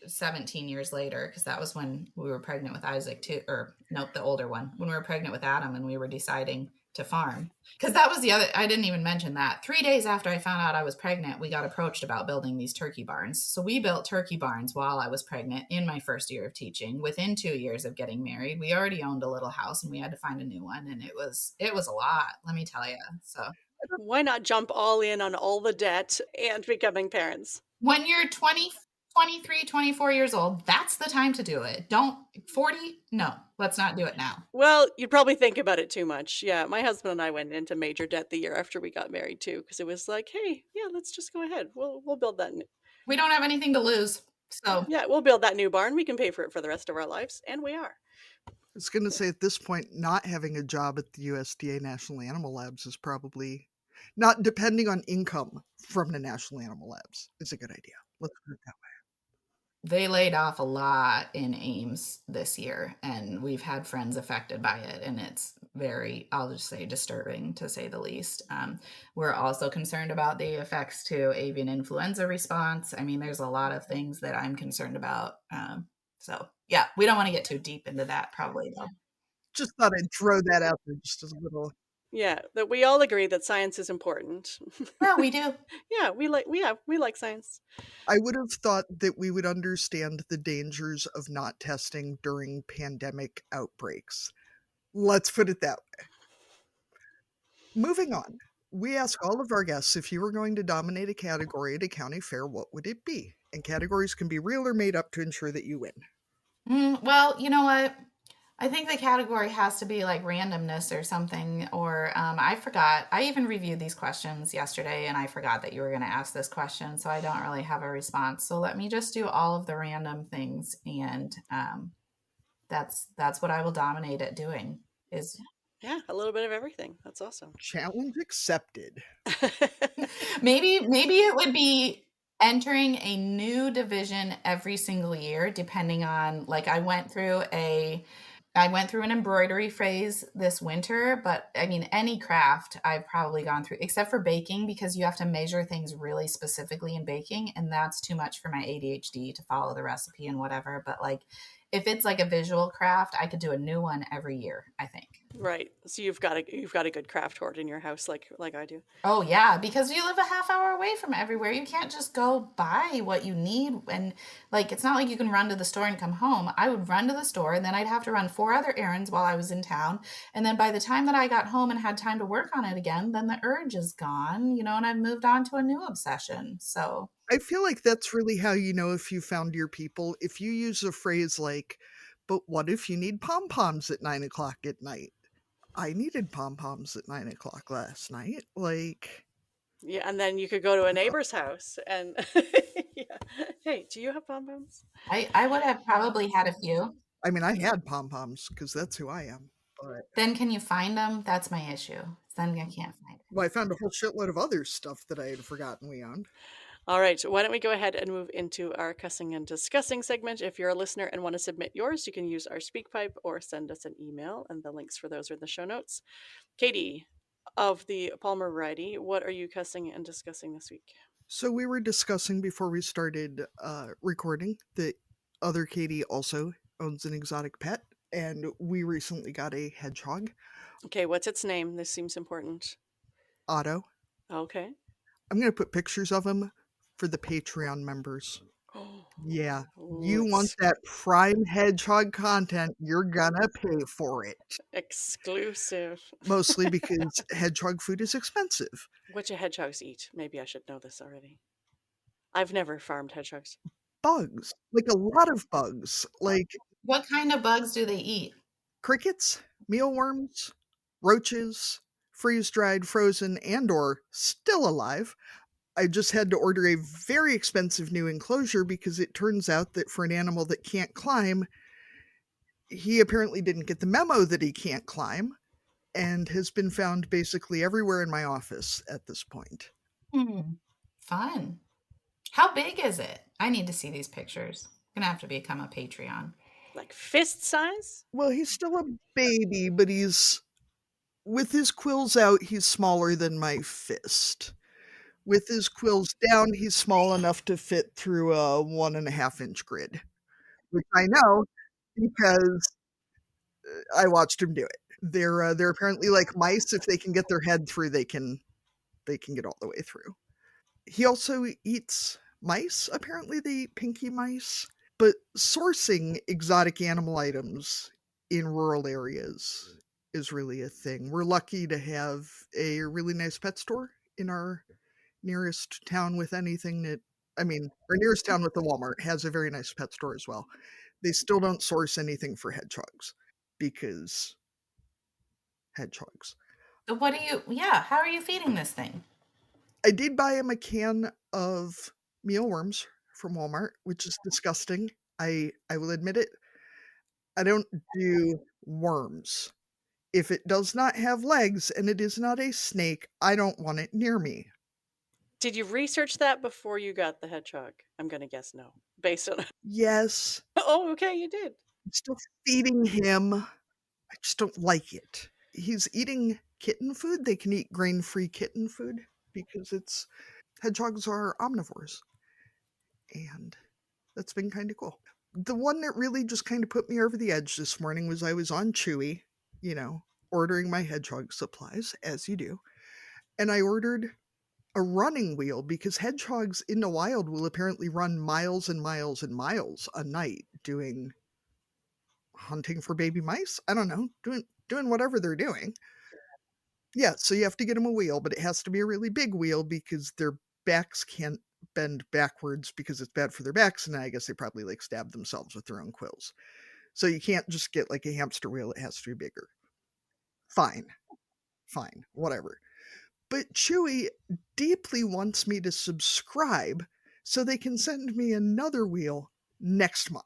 [SPEAKER 4] 17 years later, because that was when we were pregnant with Isaac too, or nope, the older one, when we were pregnant with Adam and we were deciding to farm. Because that was the other, I didn't even mention that. 3 days after I found out I was pregnant, we got approached about building these turkey barns. So we built turkey barns while I was pregnant in my first year of teaching. Within 2 years of getting married, we already owned a little house and we had to find a new one. And it was a lot, let me tell you. So
[SPEAKER 3] why not jump all in on all the debt and becoming parents?
[SPEAKER 4] when you're 20, 23, 24 years old, that's the time to do it. Don't 40, no, let's not do it now.
[SPEAKER 3] Well, you'd probably think about it too much. Yeah, my husband and I went into major debt the year after we got married too, because it was like, hey, yeah, let's just go ahead. We'll build that.
[SPEAKER 4] We don't have anything to lose. So
[SPEAKER 3] Yeah, we'll build that new barn. We can pay for it for the rest of our lives, and we are.
[SPEAKER 2] I was going to say at this point, not having a job at the USDA National Animal Labs is probably not depending on income from the National Animal Labs. It's a good idea. Let's put it that way.
[SPEAKER 4] they laid off a lot in Ames this year, and we've had friends affected by it, and it's very, I'll just say, disturbing to say the least. We're also concerned about the effects to avian influenza response. I mean, there's a lot of things that I'm concerned about. So yeah, we don't want to get too deep into that probably though.
[SPEAKER 2] Just thought I'd throw that out there just as a little.
[SPEAKER 3] Yeah, that we all agree that science is important.
[SPEAKER 4] Yeah, we do.
[SPEAKER 3] Yeah, we like science.
[SPEAKER 2] I would have thought that we would understand the dangers of not testing during pandemic outbreaks. Let's put it that way. Moving on. We ask all of our guests, if you were going to dominate a category at a county fair, what would it be? And categories can be real or made up to ensure that you win.
[SPEAKER 4] Well, you know what? I think the category has to be like randomness or something. Or I forgot. I even reviewed these questions yesterday, and I forgot that you were going to ask this question, so I don't really have a response. So let me just do all of the random things, and that's what I will dominate at doing. Is
[SPEAKER 3] Yeah, a little bit of everything. That's awesome.
[SPEAKER 2] Challenge accepted.
[SPEAKER 4] maybe it would be entering a new division every single year, depending on, like, I went through a I went through an embroidery phase this winter, but I mean, any craft I've probably gone through, except for baking, because you have to measure things really specifically in baking, and that's too much for my ADHD to follow the recipe and whatever. But like, if it's like a visual craft, I could do a new one every year, I think.
[SPEAKER 3] Right. So you've got a good craft hoard in your house, like I do.
[SPEAKER 4] Oh yeah, because you live a half hour away from everywhere. You can't just go buy what you need, and like it's not like you can run to the store and come home. I would run to the store and then I'd have to run four other errands while I was in town. And then by the time that I got home and had time to work on it again, then the urge is gone, and I've moved on to a new obsession. So,
[SPEAKER 2] I feel like that's really how you know if you found your people. If you use a phrase like, but what if you need pom poms at 9 o'clock at night? I needed pom poms at 9 o'clock last night. Like,
[SPEAKER 3] Yeah, and then you could go to a neighbor's house and yeah. Hey, do you have pom-poms?
[SPEAKER 4] I would have probably had a few.
[SPEAKER 2] I mean, I had pom poms because that's who I am. But,
[SPEAKER 4] Then can you find them? That's my issue. Then I can't find it.
[SPEAKER 2] well, I found a whole shitload of other stuff that I had forgotten we owned.
[SPEAKER 3] All right, why don't we go ahead and move into our cussing and discussing segment. If you're a listener and want to submit yours, you can use our speak pipe or send us an email, and the links for those are in the show notes. Katie, of the Palmer variety, what are you cussing and discussing this week?
[SPEAKER 2] So we were discussing before we started recording that other Katie also owns an exotic pet, and we recently got a hedgehog,
[SPEAKER 3] Okay, what's its name? This seems important.
[SPEAKER 2] Otto.
[SPEAKER 3] Okay.
[SPEAKER 2] I'm going to put pictures of him for the Patreon members.
[SPEAKER 3] Oh,
[SPEAKER 2] Yeah,
[SPEAKER 3] ooh,
[SPEAKER 2] you want that prime hedgehog content, you're gonna pay for it.
[SPEAKER 3] exclusive.
[SPEAKER 2] Mostly because hedgehog food is expensive.
[SPEAKER 3] What do hedgehogs eat? Maybe I should know this already. I've never farmed hedgehogs.
[SPEAKER 2] Bugs, like a lot of bugs, like
[SPEAKER 4] What kind of bugs do they eat?
[SPEAKER 2] crickets, mealworms, roaches, freeze-dried, frozen, and/or still alive. I just had to order a very expensive new enclosure because it turns out that for an animal that can't climb, he apparently didn't get the memo that he can't climb and has been found basically everywhere in my office at this point.
[SPEAKER 4] Hmm. Fun. How big is it? I need to see these pictures. Gonna have to become a Patreon.
[SPEAKER 3] Like fist size?
[SPEAKER 2] Well, he's still a baby, but he's with his quills out, he's smaller than my fist. With his quills down, he's small enough to fit through a 1.5 inch grid, which I know because I watched him do it. They're apparently like mice. If they can get their head through, they can get all the way through. He also eats mice. Apparently, they eat pinky mice. But sourcing exotic animal items in rural areas is really a thing. We're lucky to have a really nice pet store in our nearest town with anything that, I mean, our nearest town with the Walmart has a very nice pet store as well. They still don't source anything for hedgehogs because hedgehogs.
[SPEAKER 4] So what do you, yeah, how are you feeding this thing?
[SPEAKER 2] I did buy him a can of mealworms from Walmart, which is disgusting. I will admit it. I don't do worms. If it does not have legs and it is not a snake, I don't want it near me.
[SPEAKER 3] Did you research that before you got the hedgehog? I'm going to guess no. Based on.
[SPEAKER 2] Yes,
[SPEAKER 3] Oh, okay, you did.
[SPEAKER 2] I'm still feeding him. I just don't like it. He's eating kitten food. They can eat grain-free kitten food because hedgehogs are omnivores. And that's been kind of cool. The one that really just kind of put me over the edge this morning was I was on Chewy, ordering my hedgehog supplies, as you do. And I ordered a running wheel because hedgehogs in the wild will apparently run miles and miles and miles a night doing hunting for baby mice. I don't know, doing whatever they're doing. Yeah, so you have to get them a wheel, but it has to be a really big wheel because their backs can't bend backwards because it's bad for their backs, and I guess they probably like stab themselves with their own quills. So you can't just get like a hamster wheel, it has to be bigger. Fine, whatever. But Chewy deeply wants me to subscribe so they can send me another wheel next month.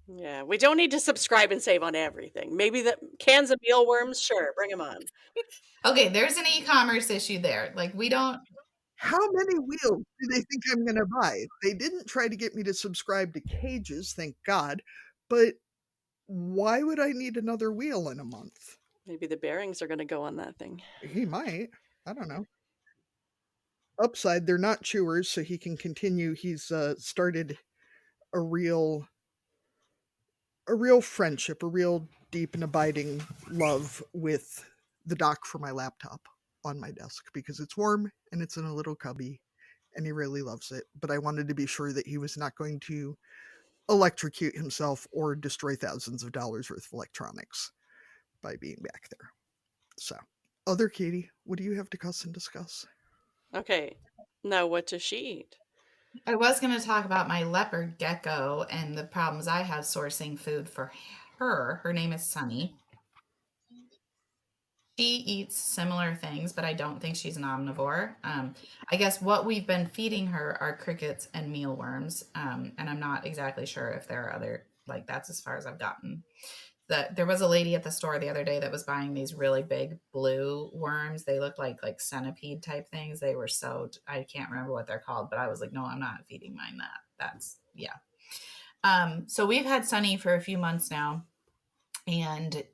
[SPEAKER 3] Yeah, we don't need to subscribe and save on everything. Maybe the cans of mealworms, sure, bring them on.
[SPEAKER 4] Okay, there's an e-commerce issue there. Like we don't.
[SPEAKER 2] How many wheels do they think I'm going to buy? They didn't try to get me to subscribe to cages, thank God, but Why would I need another wheel in a month?
[SPEAKER 3] Maybe the bearings are going to go on that thing.
[SPEAKER 2] He might. I don't know. Upside, they're not chewers, so he can continue. He's started a real friendship, a real deep and abiding love with the dock for my laptop on my desk because it's warm and it's in a little cubby and he really loves it. But I wanted to be sure that he was not going to electrocute himself or destroy thousands of dollars worth of electronics by being back there. So, other Katie, what do you have to cuss and discuss?
[SPEAKER 3] Okay. Now, what does she eat?
[SPEAKER 4] I was going to talk about my leopard gecko and the problems I have sourcing food for her. Her name is Sunny. She eats similar things, but I don't think she's an omnivore. I guess what we've been feeding her are crickets and mealworms, and I'm not exactly sure if there are other, like, that's as far as I've gotten. There was a lady at the store the other day that was buying these really big blue worms. They look like centipede type things. They were so, I can't remember what they're called, but I was like, no, I'm not feeding mine that. That's, yeah. So we've had Sunny for a few months now, and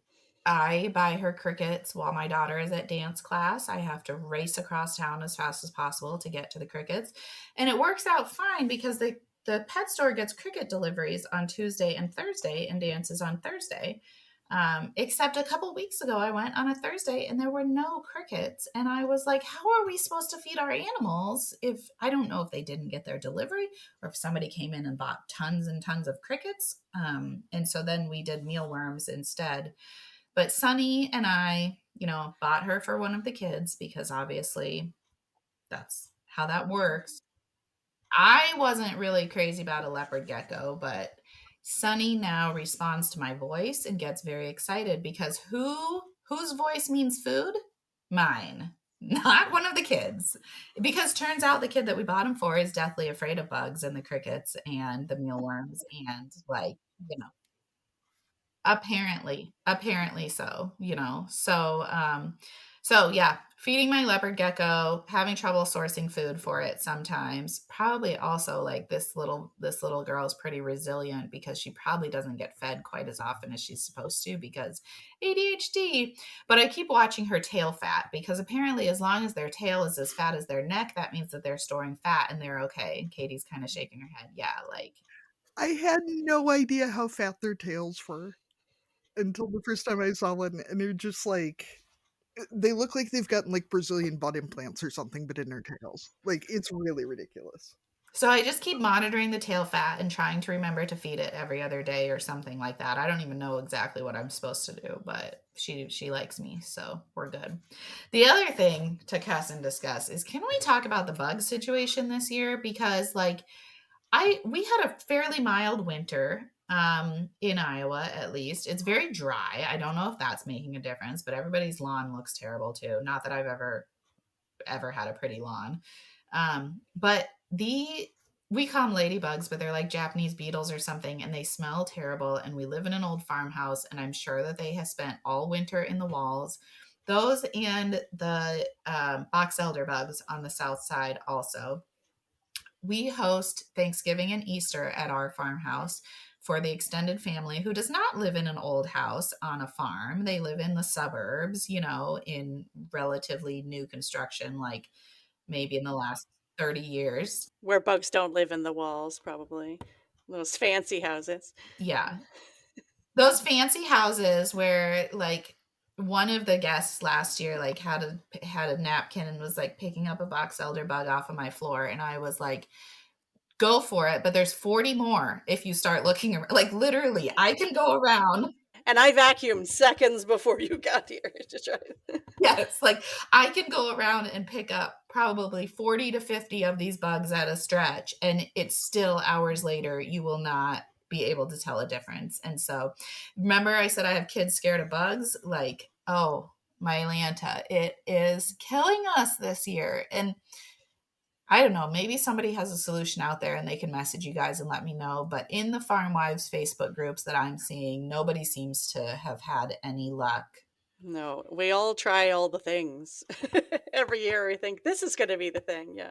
[SPEAKER 4] I buy her crickets while my daughter is at dance class. I have to race across town as fast as possible to get to the crickets. And it works out fine because the pet store gets cricket deliveries on Tuesday and Thursday, and dance is on Thursday. Except a couple weeks ago, I went on a Thursday and there were no crickets. And I was like, how are we supposed to feed our animals if I don't know if they didn't get their delivery or if somebody came in and bought tons and tons of crickets? And so then we did mealworms instead. But Sunny and I, bought her for one of the kids because obviously that's how that works. I wasn't really crazy about a leopard gecko, but Sunny now responds to my voice and gets very excited because whose voice means food? Mine. Not one of the kids. Because turns out the kid that we bought him for is deathly afraid of bugs and the crickets and the mealworms and you know, apparently so, so yeah, feeding my leopard gecko, having trouble sourcing food for it sometimes. Probably also like this little girl is pretty resilient because she probably doesn't get fed quite as often as she's supposed to because ADHD. But I keep watching her tail fat because apparently as long as their tail is as fat as their neck, that means that they're storing fat and they're okay. And Katie's kind of shaking her head. Yeah, like
[SPEAKER 2] I had no idea how fat their tails were until the first time I saw one, and they're just like they look like they've gotten like Brazilian butt implants or something, but in their tails. Like it's really ridiculous.
[SPEAKER 4] So I just keep monitoring the tail fat and trying to remember to feed it every other day or something like that. I don't even know exactly what I'm supposed to do, but she likes me, so we're good. The other thing to cuss and discuss is can we talk about the bug situation this year? Because we had a fairly mild winter in Iowa at least. It's very dry. I don't know if that's making a difference, but everybody's lawn looks terrible too. Not that I've ever had a pretty lawn. But we call them ladybugs, but they're like Japanese beetles or something, and they smell terrible. And we live in an old farmhouse, and I'm sure that they have spent all winter in the walls. Those and the box elder bugs on the south side also. We host Thanksgiving and Easter at our farmhouse for the extended family who does not live in an old house on a farm. They live in the suburbs, in relatively new construction, like maybe in the last 30 years.
[SPEAKER 3] Where bugs don't live in the walls, probably. Those fancy houses.
[SPEAKER 4] Yeah. Those fancy houses where like one of the guests last year like had a napkin and was like picking up a box elder bug off of my floor and I was like go for it, but there's 40 more if you start looking around. Like literally, I can go around.
[SPEAKER 3] And I vacuumed seconds before you got here to try.
[SPEAKER 4] Yes, like I can go around and pick up probably 40 to 50 of these bugs at a stretch, and it's still hours later. You will not be able to tell a difference. And so, remember, I said I have kids scared of bugs? Like, oh, my Atlanta, it is killing us this year. And I don't know, maybe somebody has a solution out there and they can message you guys and let me know. But in the Farm Wives Facebook groups that I'm seeing, nobody seems to have had any luck
[SPEAKER 3] No, we all try all the things. Every year we think this is going to be the thing. Yeah.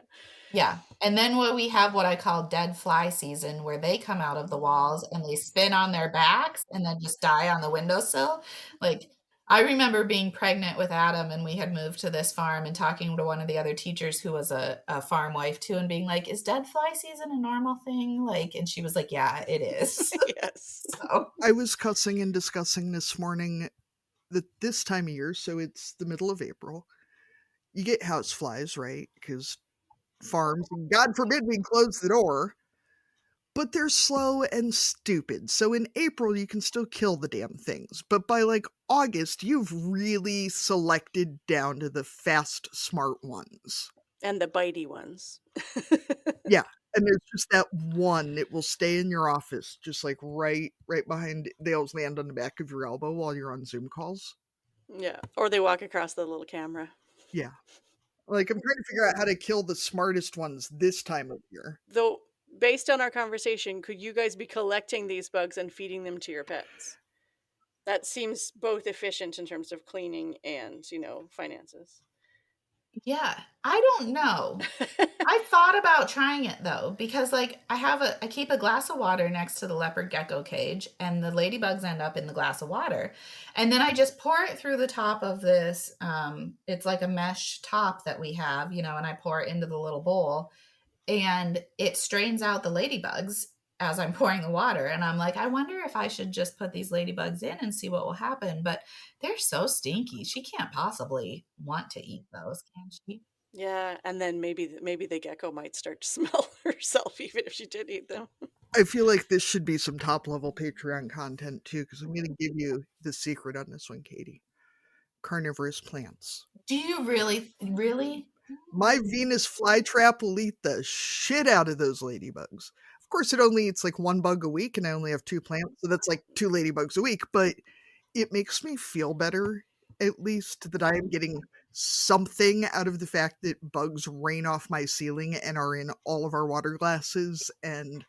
[SPEAKER 4] Yeah. And then we have what I call dead fly season, where they come out of the walls and they spin on their backs and then just die on the windowsill. Like, I remember being pregnant with Adam and we had moved to this farm and talking to one of the other teachers who was a farm wife too, and being like, is dead fly season a normal thing? Like, and she was like, yeah, it is.
[SPEAKER 3] Yes.
[SPEAKER 4] So,
[SPEAKER 2] I was cussing and discussing this morning that this time of year, so it's the middle of April, you get house flies, right? Because farms, and God forbid we close the door, but they're slow and stupid. So in April, you can still kill the damn things. But by like August, you've really selected down to the fast, smart ones.
[SPEAKER 3] And the bitey ones.
[SPEAKER 2] Yeah. And there's just that one that will stay in your office, just like right behind. They always land on the back of your elbow while you're on Zoom calls.
[SPEAKER 3] Yeah. Or they walk across the little camera.
[SPEAKER 2] Yeah. Like, I'm trying to figure out how to kill the smartest ones this time of year.
[SPEAKER 3] Though, based on our conversation, could you guys be collecting these bugs and feeding them to your pets? That seems both efficient in terms of cleaning and, finances.
[SPEAKER 4] yeah, I don't know. I thought about trying it though, because like I keep a glass of water next to the leopard gecko cage and the ladybugs end up in the glass of water. And then I just pour it through the top of this, it's like a mesh top that we have, and I pour it into the little bowl and it strains out the ladybugs as I'm pouring the water. And I'm like, I wonder if I should just put these ladybugs in and see what will happen. But they're so stinky. She can't possibly want to eat those, can she?
[SPEAKER 3] Yeah, and then maybe the gecko might start to smell herself even if she did eat them.
[SPEAKER 2] I feel like this should be some top level Patreon content too, because I'm going to give you the secret on this one, Katie. Carnivorous plants.
[SPEAKER 4] Do you really? Really?
[SPEAKER 2] My Venus flytrap will eat the shit out of those ladybugs. Of course, it only eats like one bug a week, and I only have 2 plants, so that's like 2 ladybugs a week. But it makes me feel better, at least, that I am getting something out of the fact that bugs rain off my ceiling and are in all of our water glasses. And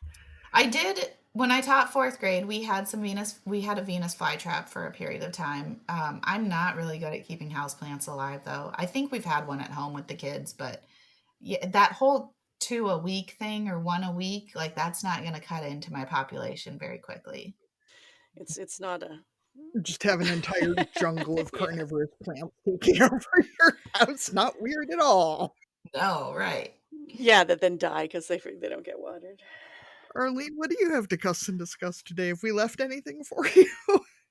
[SPEAKER 4] I did when I taught fourth grade. We had a Venus flytrap for a period of time. I'm not really good at keeping houseplants alive, though. I think we've had one at home with the kids, but yeah, that whole 2 a week thing or 1 a week, like that's not going to cut into my population very quickly.
[SPEAKER 3] It's not a
[SPEAKER 2] just have an entire jungle of carnivorous plants taking over your house. Not weird at all.
[SPEAKER 4] No, right.
[SPEAKER 3] Yeah, that then die because they don't get watered.
[SPEAKER 2] Arlene, what do you have to cuss and discuss today? Have we left anything for you?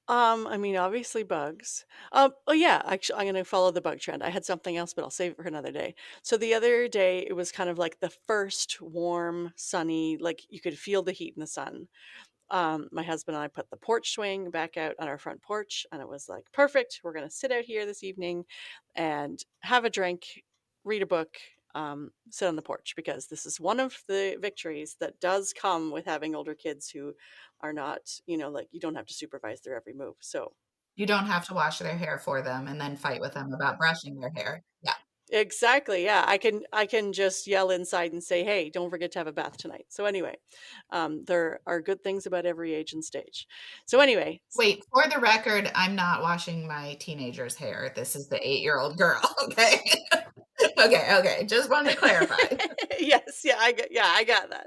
[SPEAKER 3] I mean, obviously bugs. Oh yeah, actually, I'm gonna follow the bug trend. I had something else, but I'll save it for another day. So the other day, it was kind of like the first warm, sunny, like you could feel the heat in the sun. My husband and I put the porch swing back out on our front porch, and it was like perfect. We're gonna sit out here this evening and have a drink, read a book, sit on the porch, because this is one of the victories that does come with having older kids who are not, like you don't have to supervise their every move. So
[SPEAKER 4] You don't have to wash their hair for them and then fight with them about brushing their hair. Yeah.
[SPEAKER 3] exactly, yeah, I can just yell inside and say, hey, don't forget to have a bath tonight. So anyway, there are good things about every age and stage. So anyway,
[SPEAKER 4] Wait, for the record, I'm not washing my teenager's hair. This is the 8-year-old girl. Okay. Okay. Just wanted to clarify.
[SPEAKER 3] yes, yeah, I got that.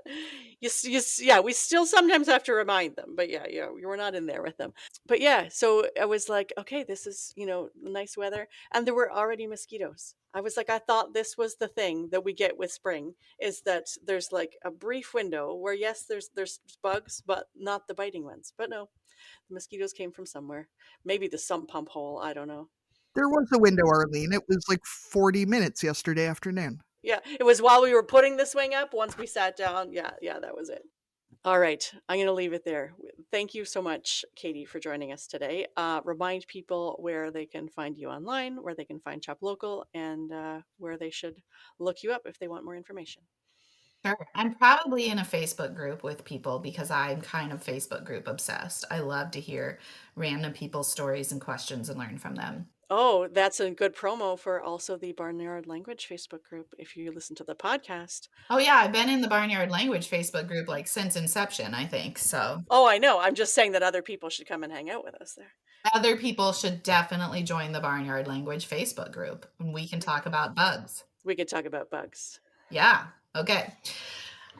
[SPEAKER 3] Yeah, we still sometimes have to remind them, but yeah, we're not in there with them. But yeah, so I was like, okay, this is nice weather, and there were already mosquitoes. I was like, I thought this was the thing that we get with spring, is that there's like a brief window where yes, there's bugs, but not the biting ones. But no, the mosquitoes came from somewhere. Maybe the sump pump hole. I don't know.
[SPEAKER 2] There was a window, Arlene. It was like 40 minutes yesterday afternoon.
[SPEAKER 3] Yeah, it was while we were putting the swing up. Once we sat down, yeah, that was it. All right, I'm going to leave it there. Thank you so much, Katie, for joining us today. Remind people where they can find you online, where they can find ChopLocal, and where they should look you up if they want more information.
[SPEAKER 4] Sure. I'm probably in a Facebook group with people because I'm kind of Facebook group obsessed. I love to hear random people's stories and questions and learn from them.
[SPEAKER 3] Oh, that's a good promo for also the Barnyard Language Facebook group. If you listen to the podcast.
[SPEAKER 4] Oh yeah, I've been in the Barnyard Language Facebook group like since inception, I think. So
[SPEAKER 3] Oh, I know. I'm just saying that other people should come and hang out with us there.
[SPEAKER 4] Other people should definitely join the Barnyard Language Facebook group and we can talk about bugs.
[SPEAKER 3] We could talk about bugs.
[SPEAKER 4] Yeah. Okay.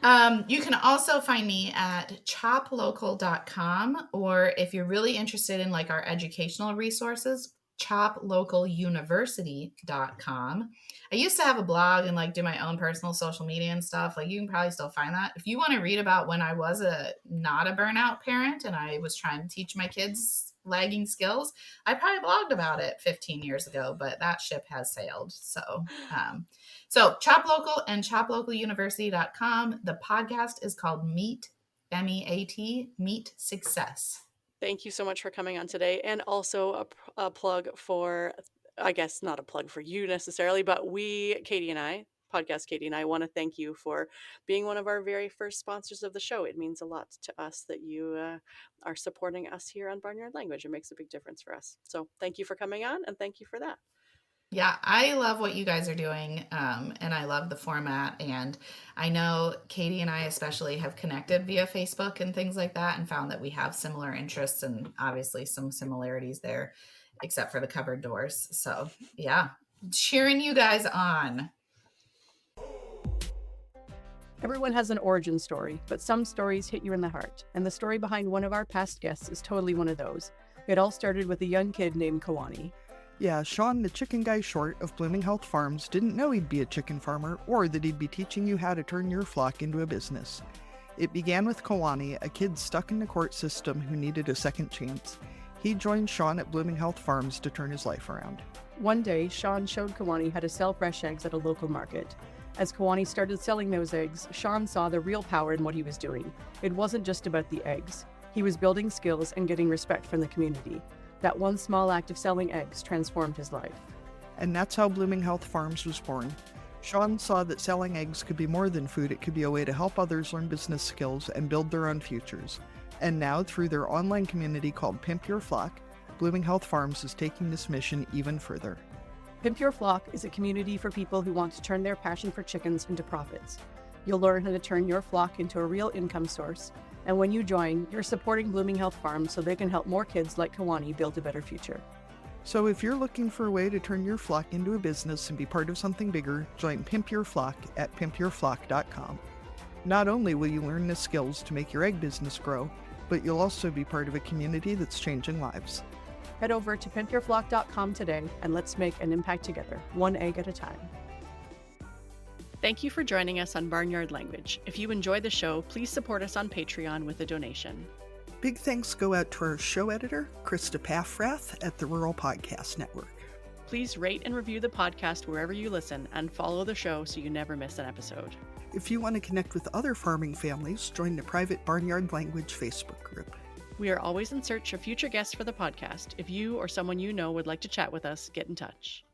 [SPEAKER 4] You can also find me at ChopLocal.com, or if you're really interested in like our educational resources, ChopLocalUniversity.com. I used to have a blog and like do my own personal social media and stuff. Like you can probably still find that. If you want to read about when I was not a burnout parent and I was trying to teach my kids lagging skills, I probably blogged about it 15 years ago, but that ship has sailed. So ChopLocal and ChopLocalUniversity.com. The podcast is called Meet, MEAT, Meet Success.
[SPEAKER 3] Thank you so much for coming on today. And also a plug for, I guess not a plug for you necessarily, but Katie and I, want to thank you for being one of our very first sponsors of the show. It means a lot to us that you are supporting us here on Barnyard Language. It makes a big difference for us. So thank you for coming on, and thank you for that.
[SPEAKER 4] Yeah, I love what you guys are doing, and I love the format. And I know Katie and I especially have connected via Facebook and things like that and found that we have similar interests and obviously some similarities there, except for the cupboard doors. So, yeah, cheering you guys on.
[SPEAKER 1] Everyone has an origin story, but some stories hit you in the heart, and the story behind one of our past guests is totally one of those. It all started with a young kid named Kawani.
[SPEAKER 2] Yeah, Sean, the chicken guy short of Blooming Health Farms, didn't know he'd be a chicken farmer or that he'd be teaching you how to turn your flock into a business. It began with Kawani, a kid stuck in the court system who needed a second chance. He joined Sean at Blooming Health Farms to turn his life around.
[SPEAKER 1] One day, Sean showed Kawani how to sell fresh eggs at a local market. As Kawani started selling those eggs, Sean saw the real power in what he was doing. It wasn't just about the eggs. He was building skills and getting respect from the community. That one small act of selling eggs transformed his life.
[SPEAKER 2] And that's how Blooming Health Farms was born. Sean saw that selling eggs could be more than food. It could be a way to help others learn business skills and build their own futures. And now, through their online community called Pimp Your Flock, Blooming Health Farms is taking this mission even further.
[SPEAKER 1] Pimp Your Flock is a community for people who want to turn their passion for chickens into profits. You'll learn how to turn your flock into a real income source, and when you join, you're supporting Blooming Health Farms so they can help more kids like Kawani build a better future.
[SPEAKER 2] So if you're looking for a way to turn your flock into a business and be part of something bigger, join Pimp Your Flock at pimpyourflock.com. Not only will you learn the skills to make your egg business grow, but you'll also be part of a community that's changing lives.
[SPEAKER 1] Head over to pimpyourflock.com today and let's make an impact together, one egg at a time. Thank you for joining us on Barnyard Language. If you enjoy the show, please support us on Patreon with a donation.
[SPEAKER 2] Big thanks go out to our show editor, Krista Paffrath at the Rural Podcast Network.
[SPEAKER 1] Please rate and review the podcast wherever you listen and follow the show so you never miss an episode.
[SPEAKER 2] If you want to connect with other farming families, join the private Barnyard Language Facebook group.
[SPEAKER 1] We are always in search of future guests for the podcast. If you or someone you know would like to chat with us, get in touch.